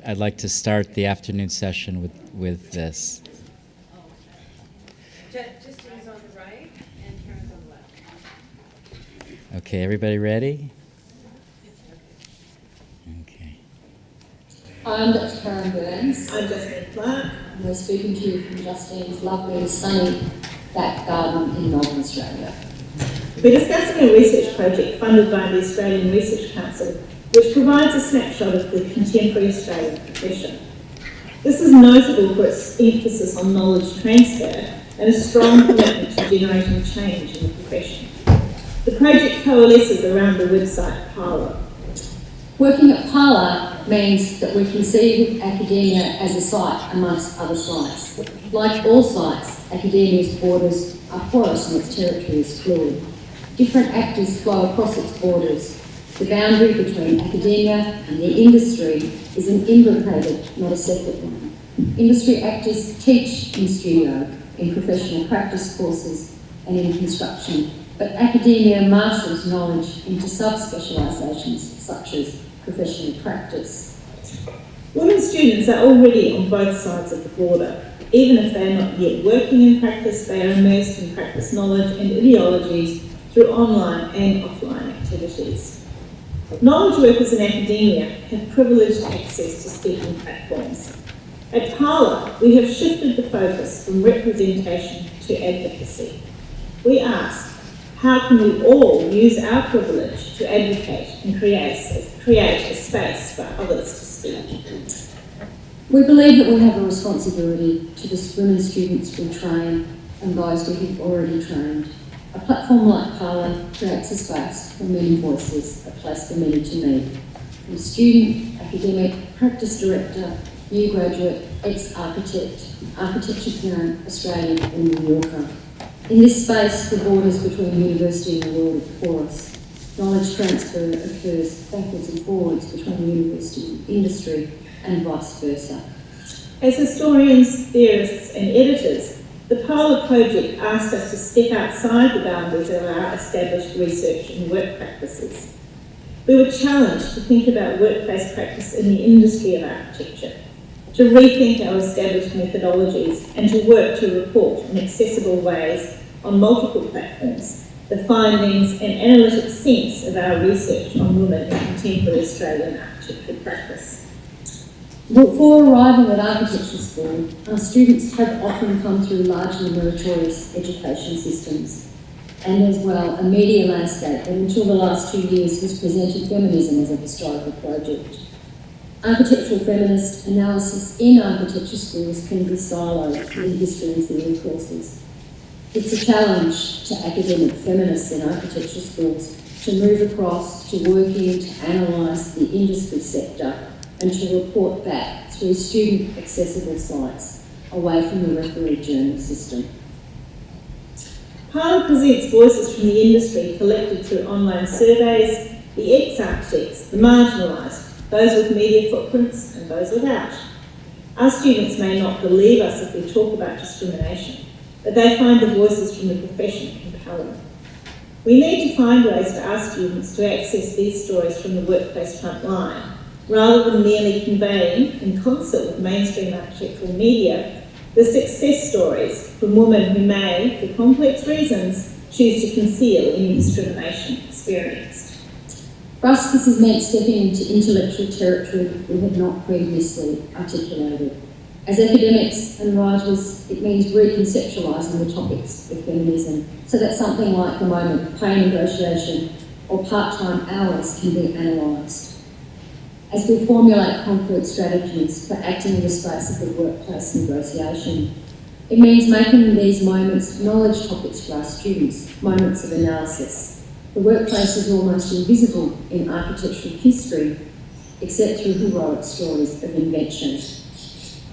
I'd like to start the afternoon session with this. Just turns on the right and turns on the left. Okay, everybody ready? Okay. I'm Dr. Karen Burns. I'm Justine Clark. And we're speaking to you from Justine's lovely, sunny back garden in Melbourne, Australia. We're discussing a research project funded by the Australian Research Council, which provides a snapshot of the contemporary Australian profession. This is notable for its emphasis on knowledge transfer and a strong commitment to generating change in the profession. The project coalesces around the website Parla. Working at Parla means that we conceive of academia as a site amongst other sites. Like all sites, academia's borders are porous and its territory is fluid. Different actors flow across its borders. The boundary between academia and the industry is an imbricated, not a separate one. Industry actors teach in studio, in professional practice courses and in construction, but academia marshals knowledge into sub-specialisations such as professional practice. Women students are already on both sides of the border. Even if they are not yet working in practice, they are immersed in practice knowledge and ideologies through online and offline activities. Knowledge workers in academia have privileged access to speaking platforms. At Parla, we have shifted the focus from representation to advocacy. We ask, how can we all use our privilege to advocate and create a space for others to speak? We believe that we have a responsibility to the women students we train and those we have already trained. A platform like Parla creates a space for many voices, a place for many to meet. From student, academic, practice director, new graduate, ex-architect, architecture parent, Australian and New Yorker. In this space, the borders between university and the world are porous. Knowledge transfer occurs backwards and forwards between university and industry and vice versa. As historians, theorists and editors, the Parla project asked us to step outside the boundaries of our established research and work practices. We were challenged to think about workplace practice in the industry of architecture, to rethink our established methodologies and to work to report in accessible ways on multiple platforms the findings and analytic sense of our research on women in contemporary Australian architectural practice. Before arriving at architecture school, our students have often come through largely meritorious education systems, and as well a media landscape that until the last 2 years has presented feminism as a historical project. Architectural feminist analysis in architecture schools can be siloed in history and theory courses. It's a challenge to academic feminists in architecture schools to move across to working to analyse the industry sector and to report back through student-accessible sites away from the referee journal system. Parla presents voices from the industry collected through online surveys, the ex-architects, the marginalised, those with media footprints and those without. Our students may not believe us if we talk about discrimination, but they find the voices from the profession compelling. We need to find ways for our students to access these stories from the workplace front line, rather than merely conveying, in concert with mainstream architectural media, the success stories from women who may, for complex reasons, choose to conceal any discrimination experienced. For us, this has meant stepping into intellectual territory we had not previously articulated. As academics and writers, it means reconceptualising the topics of feminism so that something like the moment of pay negotiation or part-time hours can be analysed. As we formulate concrete strategies for acting in the space of the workplace negotiation, it means making these moments knowledge topics for our students, moments of analysis. The workplace is almost invisible in architectural history, except through heroic stories of invention.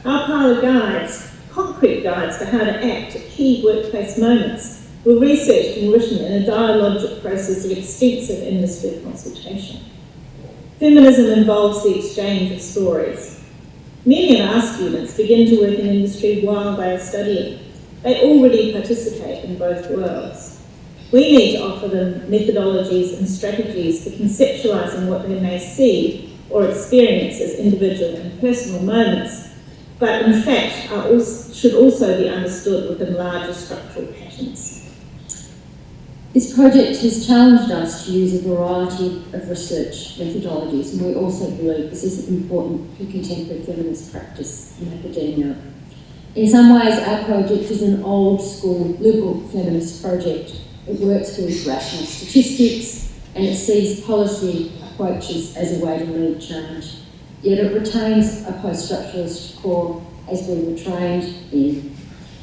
Our Parla guides, concrete guides for how to act at key workplace moments, were researched and written in a dialogic process of extensive industry consultation. Feminism involves the exchange of stories. Many of our students begin to work in industry while they are studying. They already participate in both worlds. We need to offer them methodologies and strategies for conceptualising what they may see or experience as individual and personal moments, but in fact should also be understood within larger structural patterns. This project has challenged us to use a variety of research methodologies, and we also believe this is important for contemporary feminist practice in academia. In some ways, our project is an old-school liberal feminist project. It works with rational statistics, and it sees policy approaches as a way to lead change. Yet it retains a post-structuralist core as we were trained in.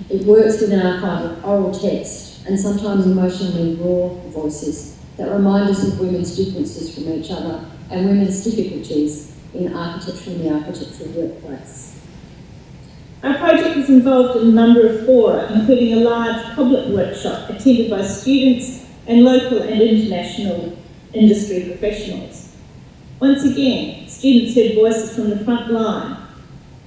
It works with an archive of oral text and sometimes emotionally raw voices that remind us of women's differences from each other and women's difficulties in architecture and the architectural workplace. Our project is involved in a number of fora, including a large public workshop attended by students and local and international industry professionals. Once again, students heard voices from the front line,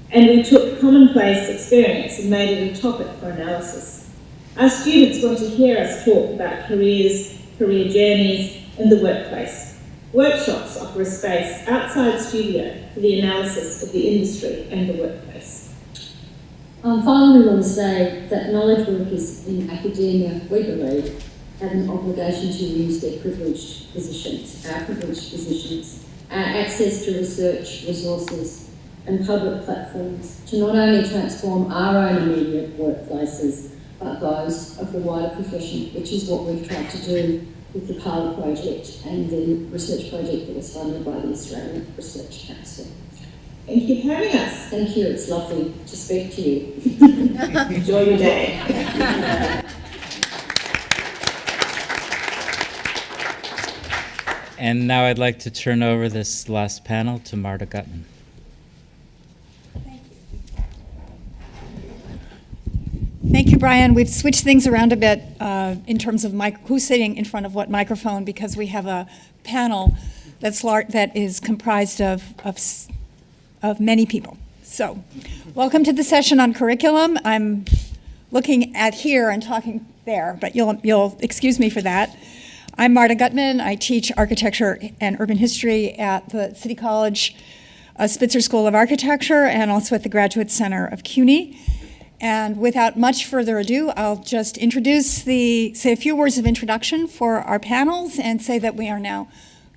and we took commonplace experience and made it a topic for analysis. Our students want to hear us talk about careers, career journeys in the workplace. Workshops offer a space outside studio for the analysis of the industry and the workplace. Finally, we want to say that knowledge workers in academia, we believe, have an obligation to use their privileged positions, our access to research, resources and public platforms to not only transform our own immediate workplaces, but those of the wider profession, which is what we've tried to do with the Parla project and the research project that was funded by the Australian Research Council. Thank you for having us. Thank you, it's lovely to speak to you. Enjoy your day. And now I'd like to turn over this last panel to Marta Gutman. Thank you, Brian. We've switched things around a bit in terms of who's sitting in front of what microphone, because we have a panel that is comprised of many people. So, welcome to the session on curriculum. I'm looking at here and talking there, but you'll excuse me for that. I'm Marta Gutman. I teach architecture and urban history at the City College Spitzer School of Architecture and also at the Graduate Center of CUNY. And without much further ado, I'll just say a few words of introduction for our panels and say that we are now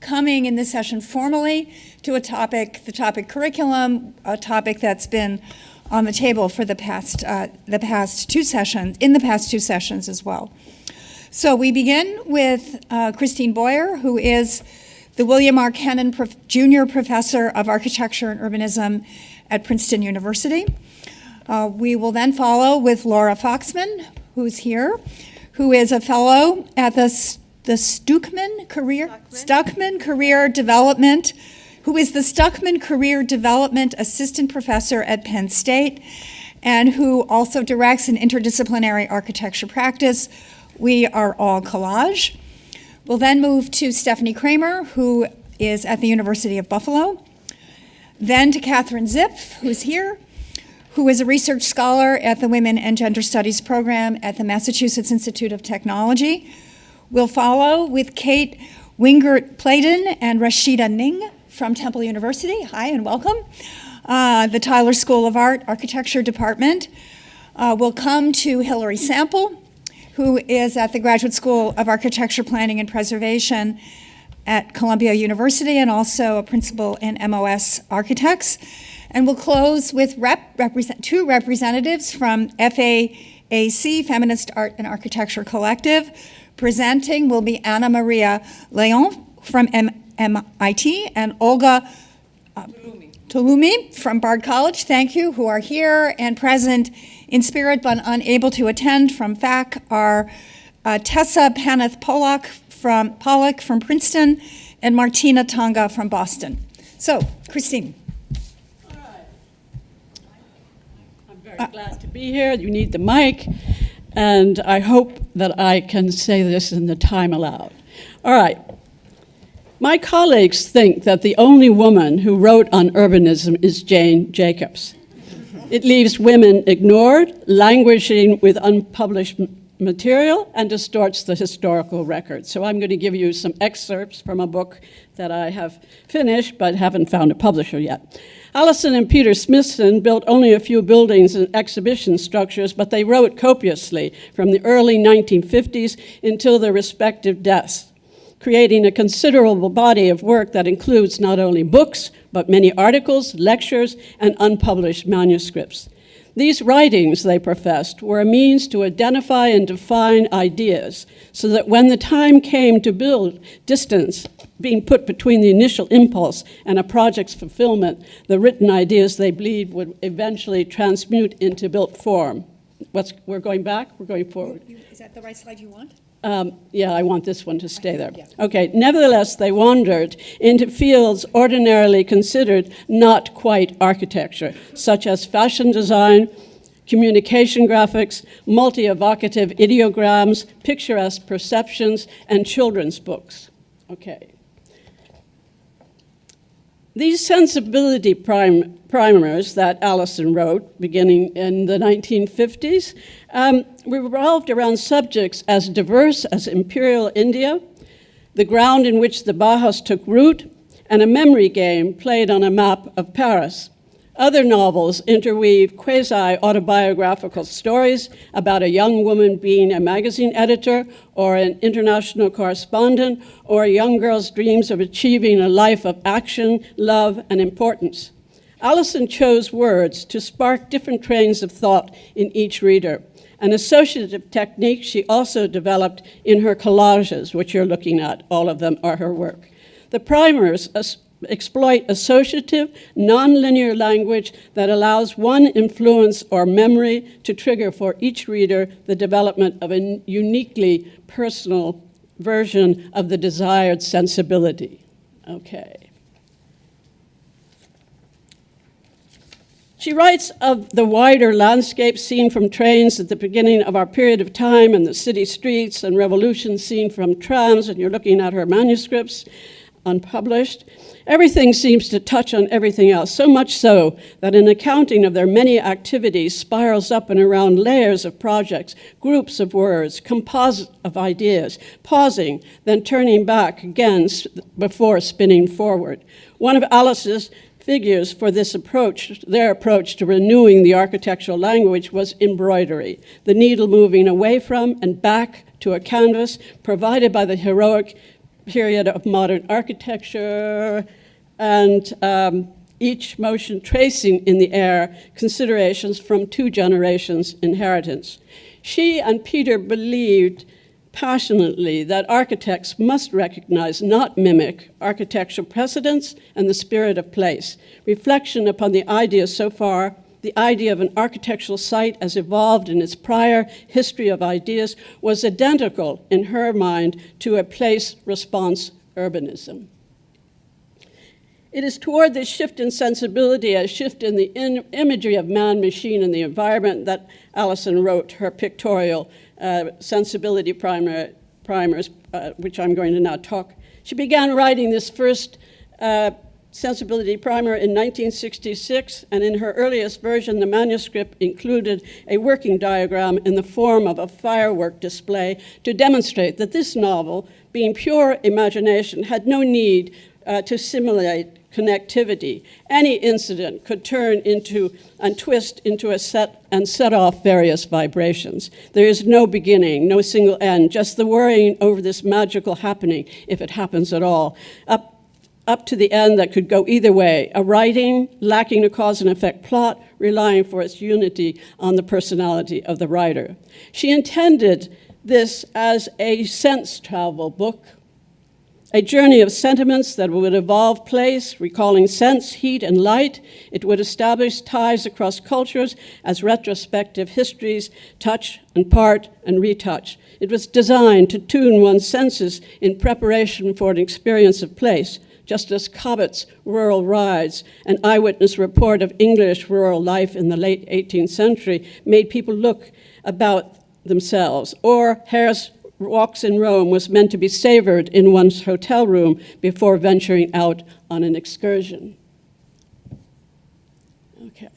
coming in this session formally to the topic curriculum, a topic that's been on the table for the past two sessions as well. So we begin with Christine Boyer, who is the William R. Kennan Jr. Professor of Architecture and Urbanism at Princeton University. We will then follow with Laura Foxman, who's here, who is a fellow at the Stuckman Career Development, who is the Stuckman Career Development Assistant Professor at Penn State, and who also directs an interdisciplinary architecture practice, We Are All Collage. We'll then move to Stephanie Cramer, who is at the University of Buffalo. Then to Catherine Zipf, who's here, who is a research scholar at the Women and Gender Studies program at the Massachusetts Institute of Technology. We'll follow with Kate Wingert-Pladen and Rashida Ning from Temple University. Hi and welcome. The Tyler School of Art Architecture Department. We'll come to Hilary Sample, who is at the Graduate School of Architecture Planning and Preservation at Columbia University and also a principal in MOS Architects. And we'll close with two representatives from FAAC, Feminist Art and Architecture Collective. Presenting will be Anna Maria Leon from MIT and Olga Touloumi from Bard College, thank you, who are here and present in spirit but unable to attend from FAAC are Tessa Paneth-Pollak from Princeton and Martina Tanga from Boston. So, Christine. Glad to be here. You need the mic, and I hope that I can say this in the time allowed. All right. My colleagues think that the only woman who wrote on urbanism is Jane Jacobs. It leaves women ignored, languishing with unpublished material and distorts the historical record. So I'm going to give you some excerpts from a book that I have finished but haven't found a publisher yet. Alison and Peter Smithson built only a few buildings and exhibition structures, but they wrote copiously from the early 1950s until their respective deaths, creating a considerable body of work that includes not only books, but many articles, lectures, and unpublished manuscripts. These writings, they professed, were a means to identify and define ideas, so that when the time came to build distance being put between the initial impulse and a project's fulfillment, the written ideas they believed would eventually transmute into built form. We're going back? We're going forward. Is that the right slide you want? Yeah, I want this one to stay there. Yeah. Okay, nevertheless, they wandered into fields ordinarily considered not quite architecture, such as fashion design, communication graphics, multi-evocative ideograms, picturesque perceptions, and children's books. Okay. These sensibility primers that Alison wrote, beginning in the 1950s, revolved around subjects as diverse as imperial India, the ground in which the Bauhaus took root, and a memory game played on a map of Paris. Other novels interweave quasi-autobiographical stories about a young woman being a magazine editor or an international correspondent, or a young girl's dreams of achieving a life of action, love, and importance. Alison chose words to spark different trains of thought in each reader, an associative technique she also developed in her collages, which you're looking at. All of them are her work. The primers exploit associative, nonlinear language that allows one influence or memory to trigger for each reader the development of a uniquely personal version of the desired sensibility. Okay. She writes of the wider landscape seen from trains at the beginning of our period of time, and the city streets and revolution seen from trams, and you're looking at her manuscripts, unpublished. Everything seems to touch on everything else, so much so that an accounting of their many activities spirals up and around layers of projects, groups of words, composite of ideas, pausing, then turning back again before spinning forward. One of Alice's figures for this approach, their approach to renewing the architectural language, was embroidery, the needle moving away from and back to a canvas provided by the heroic period of modern architecture, and each motion tracing in the air considerations from two generations' inheritance. She and Peter believed passionately that architects must recognize, not mimic, architectural precedents and the spirit of place. Reflection upon the idea so far, the idea of an architectural site as evolved in its prior history of ideas, was identical in her mind to a place-response urbanism. It is toward this shift in sensibility, a shift in the imagery of man, machine, and the environment, that Alison wrote her pictorial sensibility primers, which I'm going to now talk. She began writing this first sensibility primer in 1966, and in her earliest version, the manuscript included a working diagram in the form of a firework display to demonstrate that this novel, being pure imagination, had no need to simulate connectivity. Any incident could turn into and twist into a set off various vibrations. There is no beginning, no single end, just the worrying over this magical happening, if it happens at all, up to the end that could go either way, a writing lacking a cause and effect plot, relying for its unity on the personality of the writer. She intended this as a sense travel book, a journey of sentiments that would evolve place, recalling sense, heat, and light. It would establish ties across cultures as retrospective histories, touch and part and retouch. It was designed to tune one's senses in preparation for an experience of place, just as Cobbett's Rural Rides, an eyewitness report of English rural life in the late 18th century, made people look about themselves, or Hare's Walks in Rome was meant to be savored in one's hotel room before venturing out on an excursion. Okay.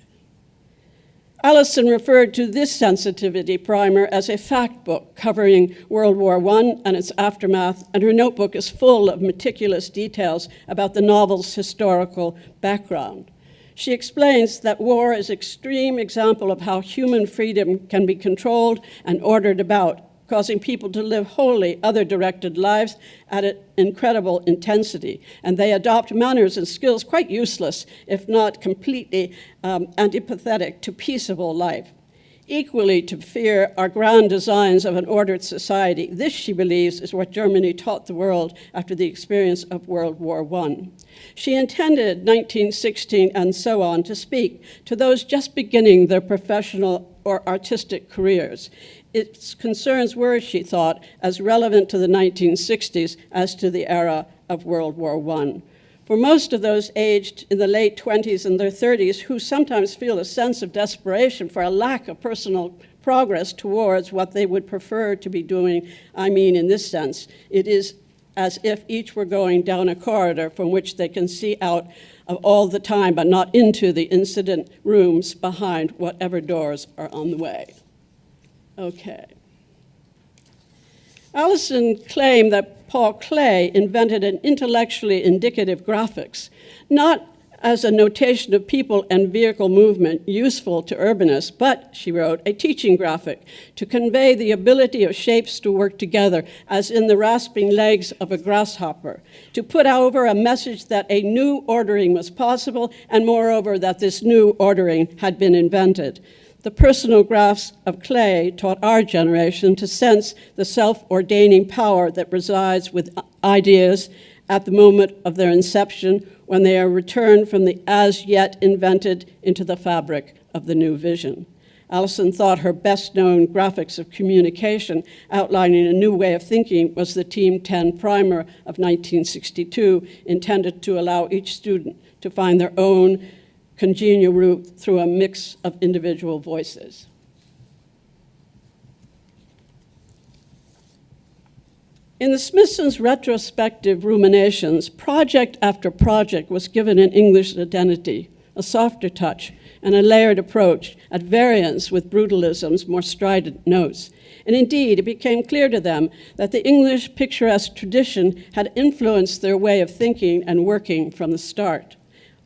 Allison referred to this sensitivity primer as a fact book covering World War I and its aftermath, and her notebook is full of meticulous details about the novel's historical background. She explains that war is an extreme example of how human freedom can be controlled and ordered about, causing people to live wholly other-directed lives at an incredible intensity. And they adopt manners and skills quite useless, if not completely antipathetic to peaceable life. Equally to fear are grand designs of an ordered society. This, she believes, is what Germany taught the world after the experience of World War I. She intended 1916 and so on to speak to those just beginning their professional or artistic careers. Its concerns were, she thought, as relevant to the 1960s as to the era of World War I. For most of those aged in the late 20s and their 30s who sometimes feel a sense of desperation for a lack of personal progress towards what they would prefer to be doing, I mean in this sense, it is as if each were going down a corridor from which they can see out of all the time, but not into the incident rooms behind whatever doors are on the way. Okay. Allison claimed that Paul Klee invented an intellectually indicative graphics, not as a notation of people and vehicle movement useful to urbanists, but, she wrote, a teaching graphic to convey the ability of shapes to work together, as in the rasping legs of a grasshopper, to put over a message that a new ordering was possible, and moreover, that this new ordering had been invented. The personal graphs of Klee taught our generation to sense the self-ordaining power that resides with ideas at the moment of their inception, when they are returned from the as-yet invented into the fabric of the new vision. Allison thought her best-known graphics of communication outlining a new way of thinking was the Team 10 primer of 1962, intended to allow each student to find their own congenial route through a mix of individual voices. In the Smithson's retrospective ruminations, project after project was given an English identity, a softer touch, and a layered approach at variance with brutalism's more strident notes. And indeed, it became clear to them that the English picturesque tradition had influenced their way of thinking and working from the start.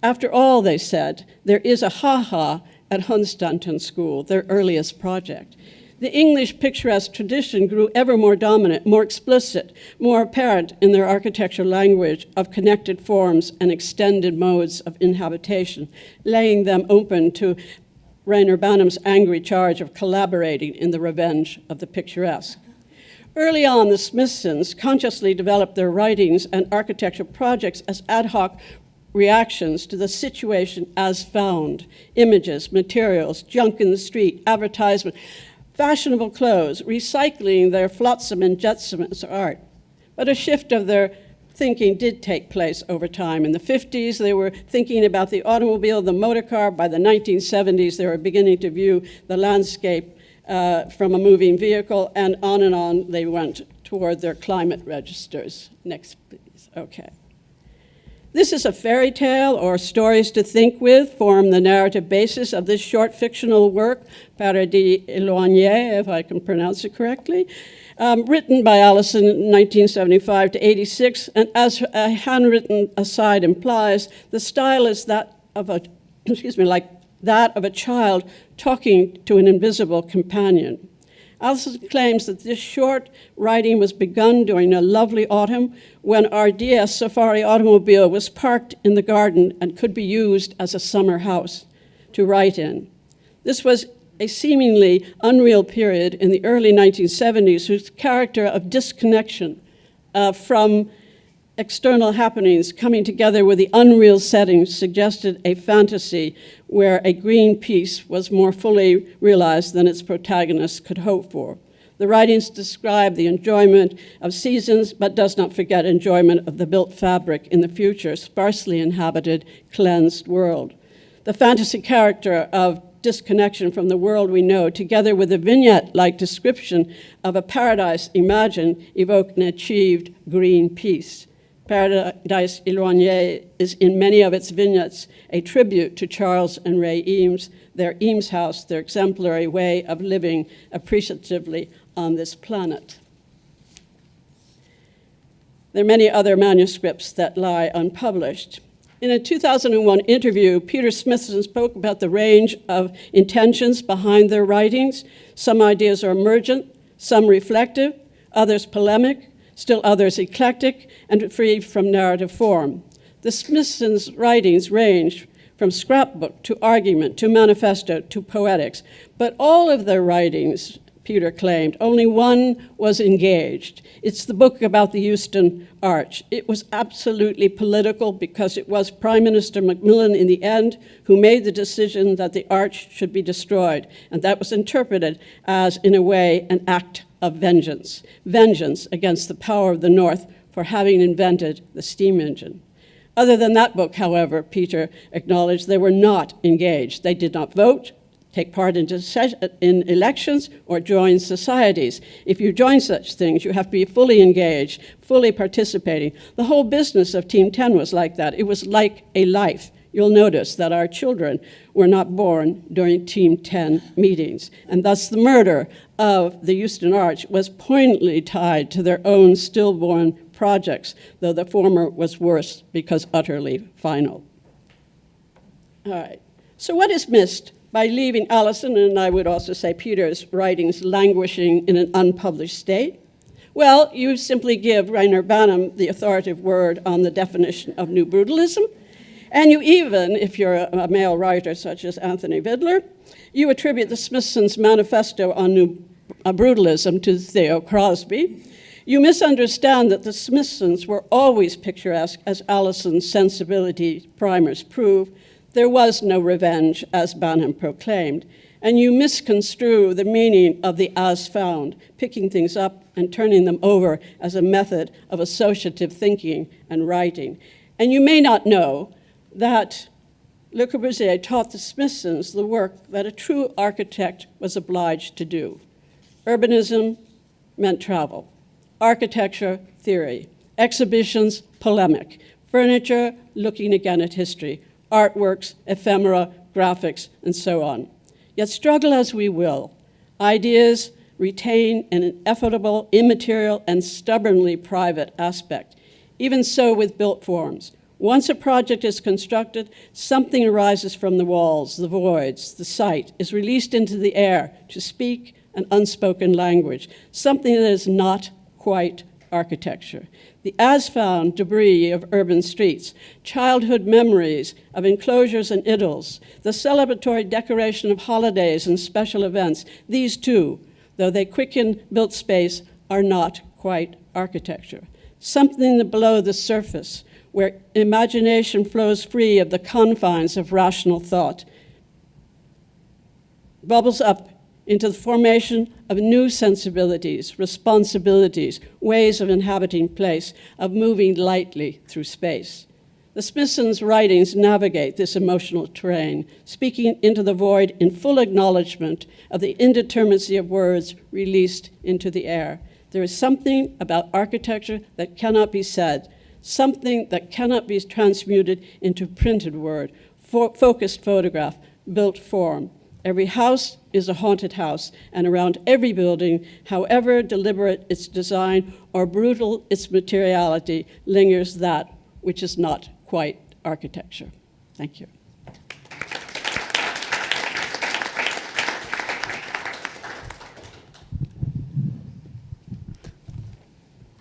After all, they said, there is a ha-ha at Hunstanton School, their earliest project. The English picturesque tradition grew ever more dominant, more explicit, more apparent in their architectural language of connected forms and extended modes of inhabitation, laying them open to Rainer Banham's angry charge of collaborating in the revenge of the picturesque. Early on, the Smithsons consciously developed their writings and architectural projects as ad hoc reactions to the situation as found. Images, materials, junk in the street, advertisement, fashionable clothes, recycling their flotsam and jetsam as art. But a shift of their thinking did take place over time. In the 50s, they were thinking about the automobile, the motor car. By the 1970s, they were beginning to view the landscape from a moving vehicle, and on they went toward their climate registers. Next, please. Okay. This is a fairy tale, or stories to think with, form the narrative basis of this short fictional work, Paradis Éloigné, if I can pronounce it correctly, written by Allison in 1975 to 86, and as a handwritten aside implies, the style is that of a, like that of a child talking to an invisible companion. Allison claims that this short writing was begun during a lovely autumn when our DS Safari automobile was parked in the garden and could be used as a summer house to write in. This was a seemingly unreal period in the early 1970s whose character of disconnection from external happenings coming together with the unreal settings suggested a fantasy where a green peace was more fully realized than its protagonists could hope for. The writings describe the enjoyment of seasons, but does not forget enjoyment of the built fabric in the future, sparsely inhabited, cleansed world. The fantasy character of disconnection from the world we know, together with a vignette-like description of a paradise imagined, evoke an achieved green peace. Paradise Éloigné is in many of its vignettes a tribute to Charles and Ray Eames, their Eames house, their exemplary way of living appreciatively on this planet. There are many other manuscripts that lie unpublished. In a 2001 interview, Peter Smithson spoke about the range of intentions behind their writings. Some ideas are emergent, some reflective, others polemic, still others eclectic, and free from narrative form. The Smithson's writings range from scrapbook to argument to manifesto to poetics, but all of their writings, Peter claimed, only one was engaged. It's the book about the Euston Arch. It was absolutely political because it was Prime Minister Macmillan in the end who made the decision that the arch should be destroyed, and that was interpreted as, in a way, an act of vengeance against the power of the North for having invented the steam engine. Other than that book, however, Peter acknowledged they were not engaged. They did not vote, take part in elections, or join societies. If you join such things, you have to be fully engaged, fully participating. The whole business of Team 10 was like that. It was like a life. You'll notice that our children were not born during Team 10 meetings, and thus the murder of the Euston Arch was poignantly tied to their own stillborn projects, though the former was worse because utterly final. All right, so what is missed by leaving Alison, and I would also say Peter's, writings languishing in an unpublished state? Well, you simply give Rainer Banham the authoritative word on the definition of New Brutalism, and you even, if you're a male writer such as Anthony Vidler, you attribute the Smithson's manifesto on New Brutalism to Theo Crosby. You misunderstand that the Smithsons were always picturesque, as Alison's sensibility primers prove. There was no revenge, as Banham proclaimed, and you misconstrue the meaning of the as found, picking things up and turning them over as a method of associative thinking and writing. And you may not know that Le Corbusier taught the Smithsons the work that a true architect was obliged to do. Urbanism meant travel, architecture, theory, exhibitions, polemic, furniture, looking again at history, artworks, ephemera, graphics, and so on. Yet struggle as we will, ideas retain an ineffable, immaterial, and stubbornly private aspect. Even so with built forms. Once a project is constructed, something arises from the walls, the voids, the site, is released into the air to speak an unspoken language, something that is not quite architecture. The as-found debris of urban streets, childhood memories of enclosures and idyls, the celebratory decoration of holidays and special events, these too, though they quicken built space, are not quite architecture. Something below the surface, where imagination flows free of the confines of rational thought, bubbles up into the formation of new sensibilities, responsibilities, ways of inhabiting place, of moving lightly through space. The Smithsons' writings navigate this emotional terrain, speaking into the void in full acknowledgement of the indeterminacy of words released into the air. There is something about architecture that cannot be said, something that cannot be transmuted into printed word, focused photograph, built form. Every house is a haunted house, and around every building, however deliberate its design or brutal its materiality, lingers that which is not quite architecture. Thank you.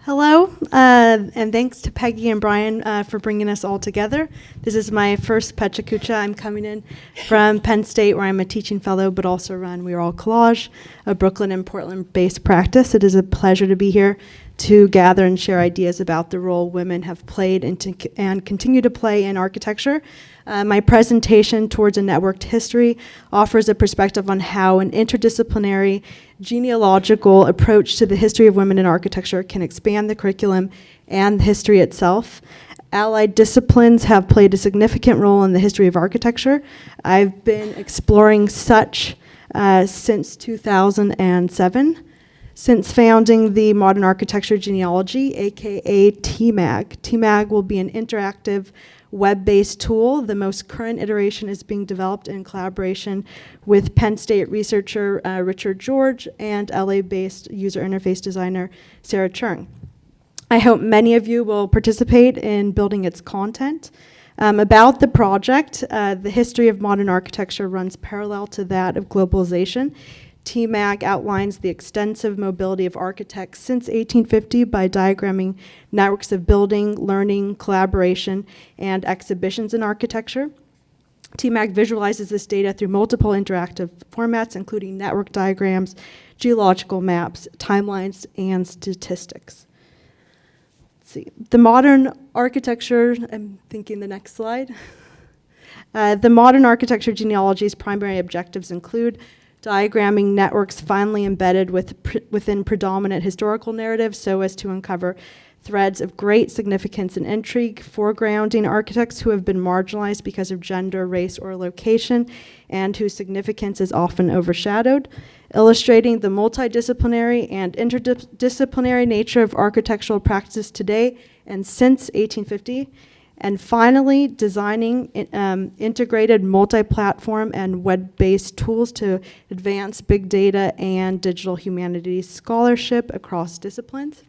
Hello, and thanks to Peggy and Brian for bringing us all together. This is my first Pechakucha. I'm coming in from Penn State, where I'm a teaching fellow, but also run We Are All Collage, a Brooklyn and Portland-based practice. It is a pleasure to be here to gather and share ideas about the role women have played and continue to play in architecture. My presentation, Towards a Networked History, offers a perspective on how an interdisciplinary genealogical approach to the history of women in architecture can expand the curriculum and the history itself. Allied disciplines have played a significant role in the history of architecture. I've been exploring such since 2007. Since founding the Modern Architecture Genealogy, aka TMAG, TMAG will be an interactive web-based tool. The most current iteration is being developed in collaboration with Penn State researcher Richard George and LA-based user interface designer Sarah Chung. I hope many of you will participate in building its content. About the project, the history of modern architecture runs parallel to that of globalization. TMAG outlines the extensive mobility of architects since 1850 by diagramming networks of building, learning, collaboration, and exhibitions in architecture. TMAG visualizes this data through multiple interactive formats, including network diagrams, geological maps, timelines, and statistics. Let's see. The modern architecture, I'm thinking the next slide. The modern architecture genealogy's primary objectives include diagramming networks finely embedded within predominant historical narratives so as to uncover threads of great significance and intrigue, foregrounding architects who have been marginalized because of gender, race, or location, and whose significance is often overshadowed, illustrating the multidisciplinary and interdisciplinary nature of architectural practice today and since 1850, and finally, designing integrated multi-platform and web-based tools to advance big data and digital humanities scholarship across disciplines.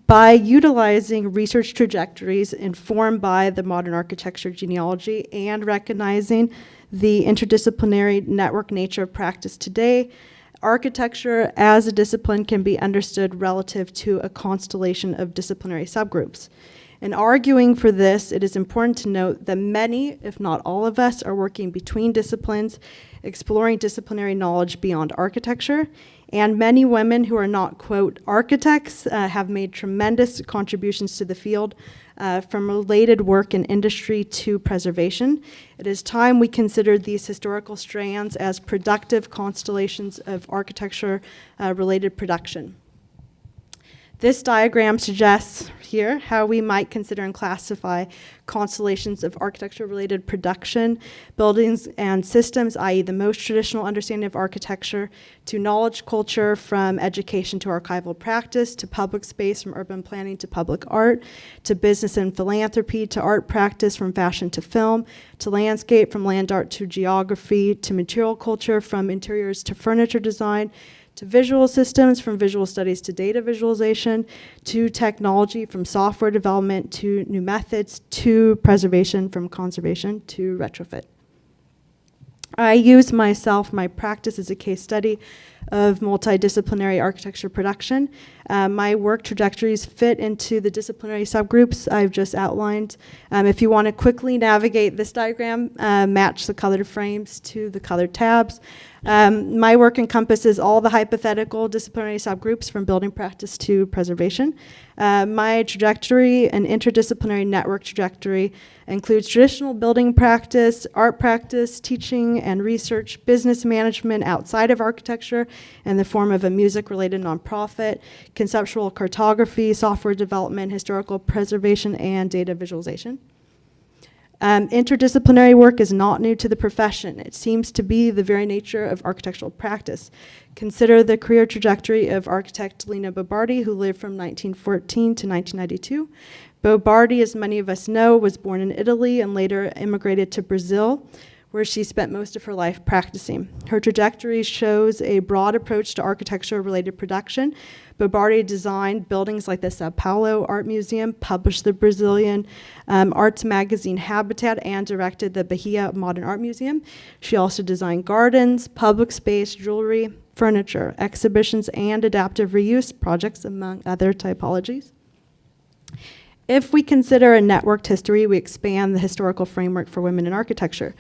By utilizing research trajectories informed by the modern architecture genealogy and recognizing the interdisciplinary network nature of practice today, architecture as a discipline can be understood relative to a constellation of disciplinary subgroups. In arguing for this, it is important to note that many, if not all of us, are working between disciplines, exploring disciplinary knowledge beyond architecture, and many women who are not, quote, architects have made tremendous contributions to the field, from related work in industry to preservation. It is time we consider these historical strands as productive constellations of architecture-related production. This diagram suggests here how we might consider and classify constellations of architecture-related production, buildings and systems, i.e. the most traditional understanding of architecture, to knowledge culture, from education to archival practice, to public space, from urban planning to public art, to business and philanthropy, to art practice, from fashion to film, to landscape, from land art to geography, to material culture, from interiors to furniture design, to visual systems, from visual studies to data visualization, to technology, from software development to new methods, to preservation, from conservation to retrofit. I use my practice as a case study of multidisciplinary architecture production. My work trajectories fit into the disciplinary subgroups I've just outlined. If you want to quickly navigate this diagram, match the colored frames to the colored tabs. My work encompasses all the hypothetical disciplinary subgroups from building practice to preservation. My trajectory, an interdisciplinary network trajectory, includes traditional building practice, art practice, teaching and research, business management outside of architecture in the form of a music-related nonprofit, conceptual cartography, software development, historical preservation, and data visualization. Interdisciplinary work is not new to the profession. It seems to be the very nature of architectural practice. Consider the career trajectory of architect Lina Bobardi, who lived from 1914 to 1992. Bobardi, as many of us know, was born in Italy and later immigrated to Brazil, where she spent most of her life practicing. Her trajectory shows a broad approach to architecture-related production. Bobardi designed buildings like the Sao Paulo Art Museum, published the Brazilian arts magazine Habitat, and directed the Bahia Modern Art Museum. She also designed gardens, public space, jewelry, furniture, exhibitions, and adaptive reuse projects, among other typologies. If we consider a networked history, we expand the historical framework for women in architecture.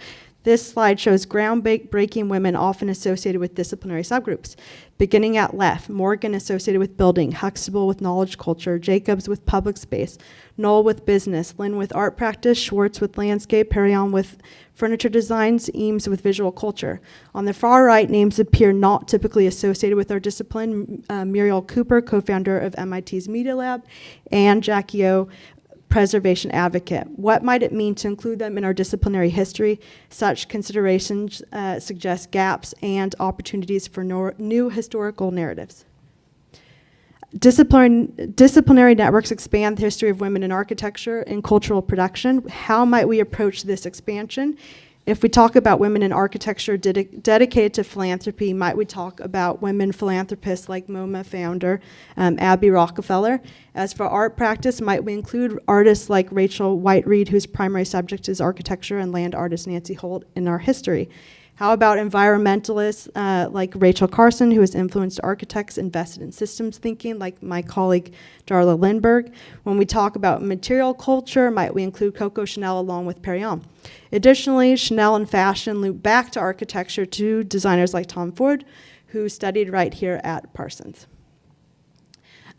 This slide shows groundbreaking women often associated with disciplinary subgroups. Beginning at left, Morgan associated with building, Huxtable with knowledge culture, Jacobs with public space, Knoll with business, Lynn with art practice, Schwartz with landscape, Perrion with furniture designs, Eames with visual culture. On the far right, names appear not typically associated with our discipline. Muriel Cooper, co-founder of MIT's Media Lab, and Jackie O, preservation advocate. What might it mean to include them in our disciplinary history? Such considerations suggest gaps and opportunities for new historical narratives. Disciplinary networks expand the history of women in architecture and cultural production. How might we approach this expansion? If we talk about women in architecture dedicated to philanthropy, might we talk about women philanthropists like MoMA founder Abby Rockefeller? As for art practice, might we include artists like Rachel White-Reed, whose primary subject is architecture, and land artist Nancy Holt in our history? How about environmentalists like Rachel Carson, who has influenced architects invested in systems thinking, like my colleague Darla Lindberg? When we talk about material culture, might we include Coco Chanel along with Perriand? Additionally, Chanel and fashion loop back to architecture to designers like Tom Ford, who studied right here at Parsons.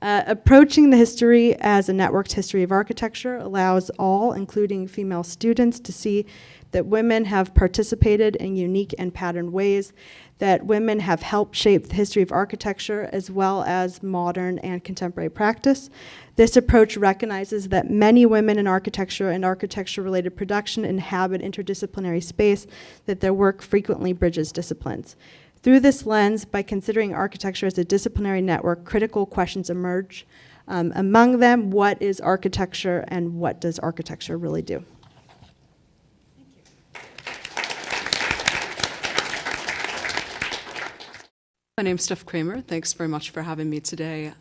Approaching the history as a networked history of architecture allows all, including female students, to see that women have participated in unique and patterned ways, that women have helped shape the history of architecture as well as modern and contemporary practice. This approach recognizes that many women in architecture and architecture-related production inhabit interdisciplinary space, that their work frequently bridges disciplines. Through this lens, by considering architecture as a disciplinary network, critical questions emerge. Among them, what is architecture and what does architecture really do? My name's Steph Cramer. Thanks very much for having me today.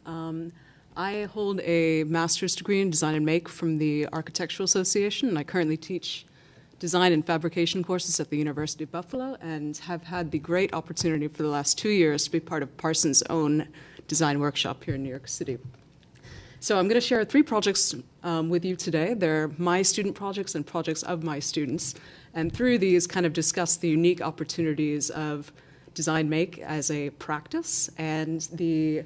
I hold a master's degree in design and make from the Architectural Association, and I currently teach design and fabrication courses at the University of Buffalo, and have had the great opportunity for the last 2 years to be part of Parsons' own design workshop here in New York City. So I'm going to share 3 projects with you today. They're my student projects and projects of my students, and through these kind of discuss the unique opportunities of design make as a practice and the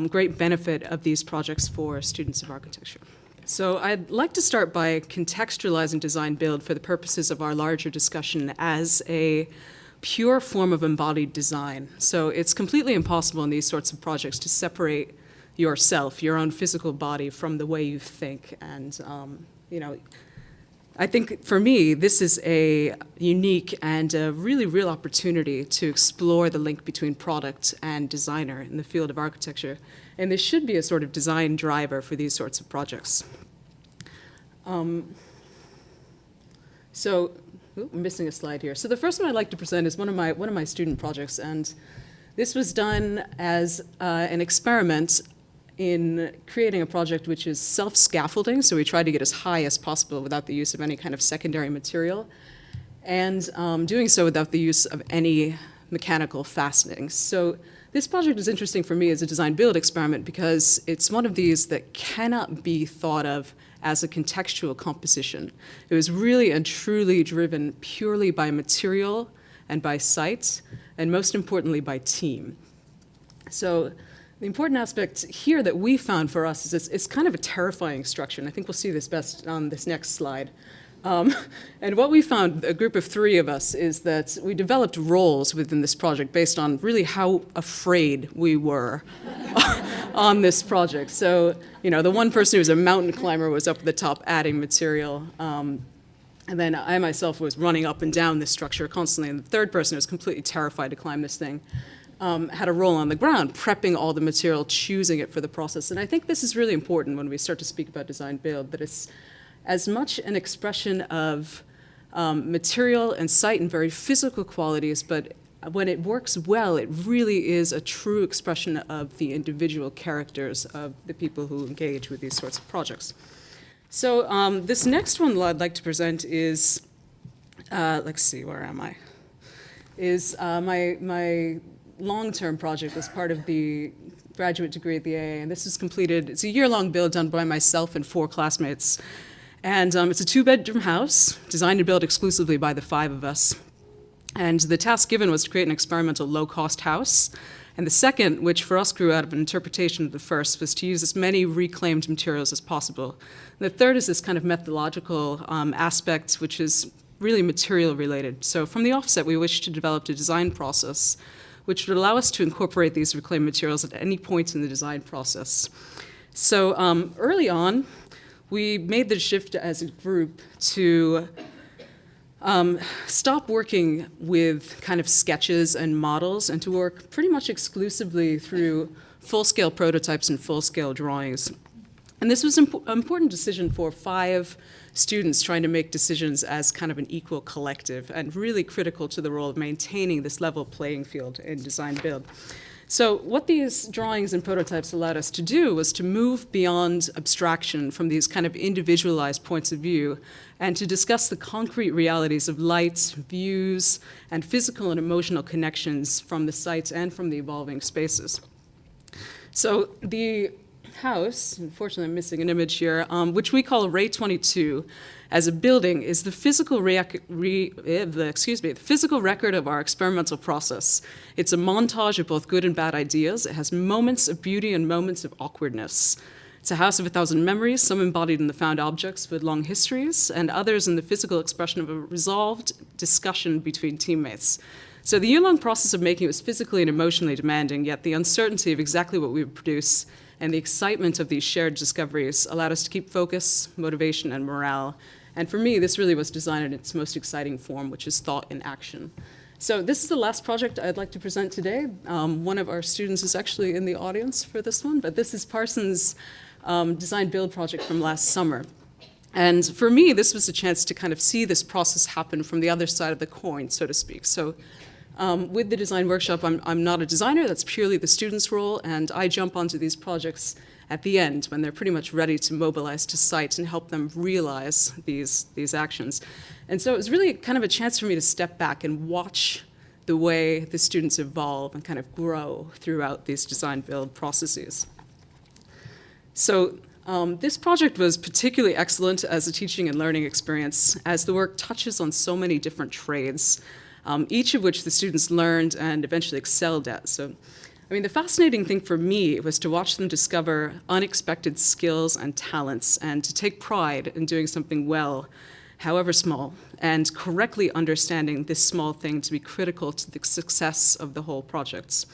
great benefit of these projects for students of architecture. So I'd like to start by contextualizing design build for the purposes of our larger discussion as a pure form of embodied design. So it's completely impossible in these sorts of projects to separate yourself, your own physical body, from the way you think. And I think for me, this is a unique and a really real opportunity to explore the link between product and designer in the field of architecture. And this should be a sort of design driver for these sorts of projects. I'm missing a slide here. So the first one I'd like to present is one of my student projects, and this was done as an experiment in creating a project which is self-scaffolding, so we tried to get as high as possible without the use of any kind of secondary material, and doing so without the use of any mechanical fastenings. So this project is interesting for me as a design-build experiment because it's one of these that cannot be thought of as a contextual composition. It was really and truly driven purely by material and by site, and most importantly by team. So the important aspect here that we found for us is it's kind of a terrifying structure, and I think we'll see this best on this next slide. And what we found, a group of 3 of us, is that we developed roles within this project based on really how afraid we were on this project. So, the one person who was a mountain climber was up at the top adding material. And then I myself was running up and down this structure constantly, and the third person who was completely terrified to climb this thing had a role on the ground, prepping all the material, choosing it for the process. And I think this is really important when we start to speak about design build, that it's as much an expression of material and site and very physical qualities, but when it works well, it really is a true expression of the individual characters of the people who engage with these sorts of projects. So this next one I'd like to present is, let's see, where am I? Is my long-term project as part of the graduate degree at the AA, and this is completed. It's a year-long build done by myself and 4 classmates. And it's a 2-bedroom house designed and built exclusively by the 5 of us. And the task given was to create an experimental low-cost house. And the second, which for us grew out of an interpretation of the first, was to use as many reclaimed materials as possible. And the third is this kind of methodological aspect, which is really material-related. So from the offset, we wished to develop a design process which would allow us to incorporate these reclaimed materials at any point in the design process. So early on, we made the shift as a group to stop working with kind of sketches and models and to work pretty much exclusively through full-scale prototypes and full-scale drawings. And this was an important decision for 5 students trying to make decisions as kind of an equal collective and really critical to the role of maintaining this level playing field in design build. So what these drawings and prototypes allowed us to do was to move beyond abstraction from these kind of individualized points of view and to discuss the concrete realities of light, views, and physical and emotional connections from the sites and from the evolving spaces. So the house, unfortunately I'm missing an image here, which we call Array 22 as a building, is the physical physical record of our experimental process. It's a montage of both good and bad ideas. It has moments of beauty and moments of awkwardness. It's a house of 1,000 memories, some embodied in the found objects with long histories, and others in the physical expression of a resolved discussion between teammates. So the year-long process of making it was physically and emotionally demanding, yet the uncertainty of exactly what we would produce and the excitement of these shared discoveries allowed us to keep focus, motivation, and morale. And for me, this really was design in its most exciting form, which is thought in action. So this is the last project I'd like to present today. One of our students is actually in the audience for this one, but this is Parsons' design build project from last summer. And for me, this was a chance to kind of see this process happen from the other side of the coin, so to speak. So with the design workshop, I'm not a designer, that's purely the student's role, and I jump onto these projects at the end when they're pretty much ready to mobilize to site and help them realize these actions. And so it was really kind of a chance for me to step back and watch the way the students evolve and kind of grow throughout these design build processes. So this project was particularly excellent as a teaching and learning experience, as the work touches on so many different trades, each of which the students learned and eventually excelled at. So, I mean, the fascinating thing for me was to watch them discover unexpected skills and talents and to take pride in doing something well, however small, and correctly understanding this small thing to be critical to the success of the whole projects.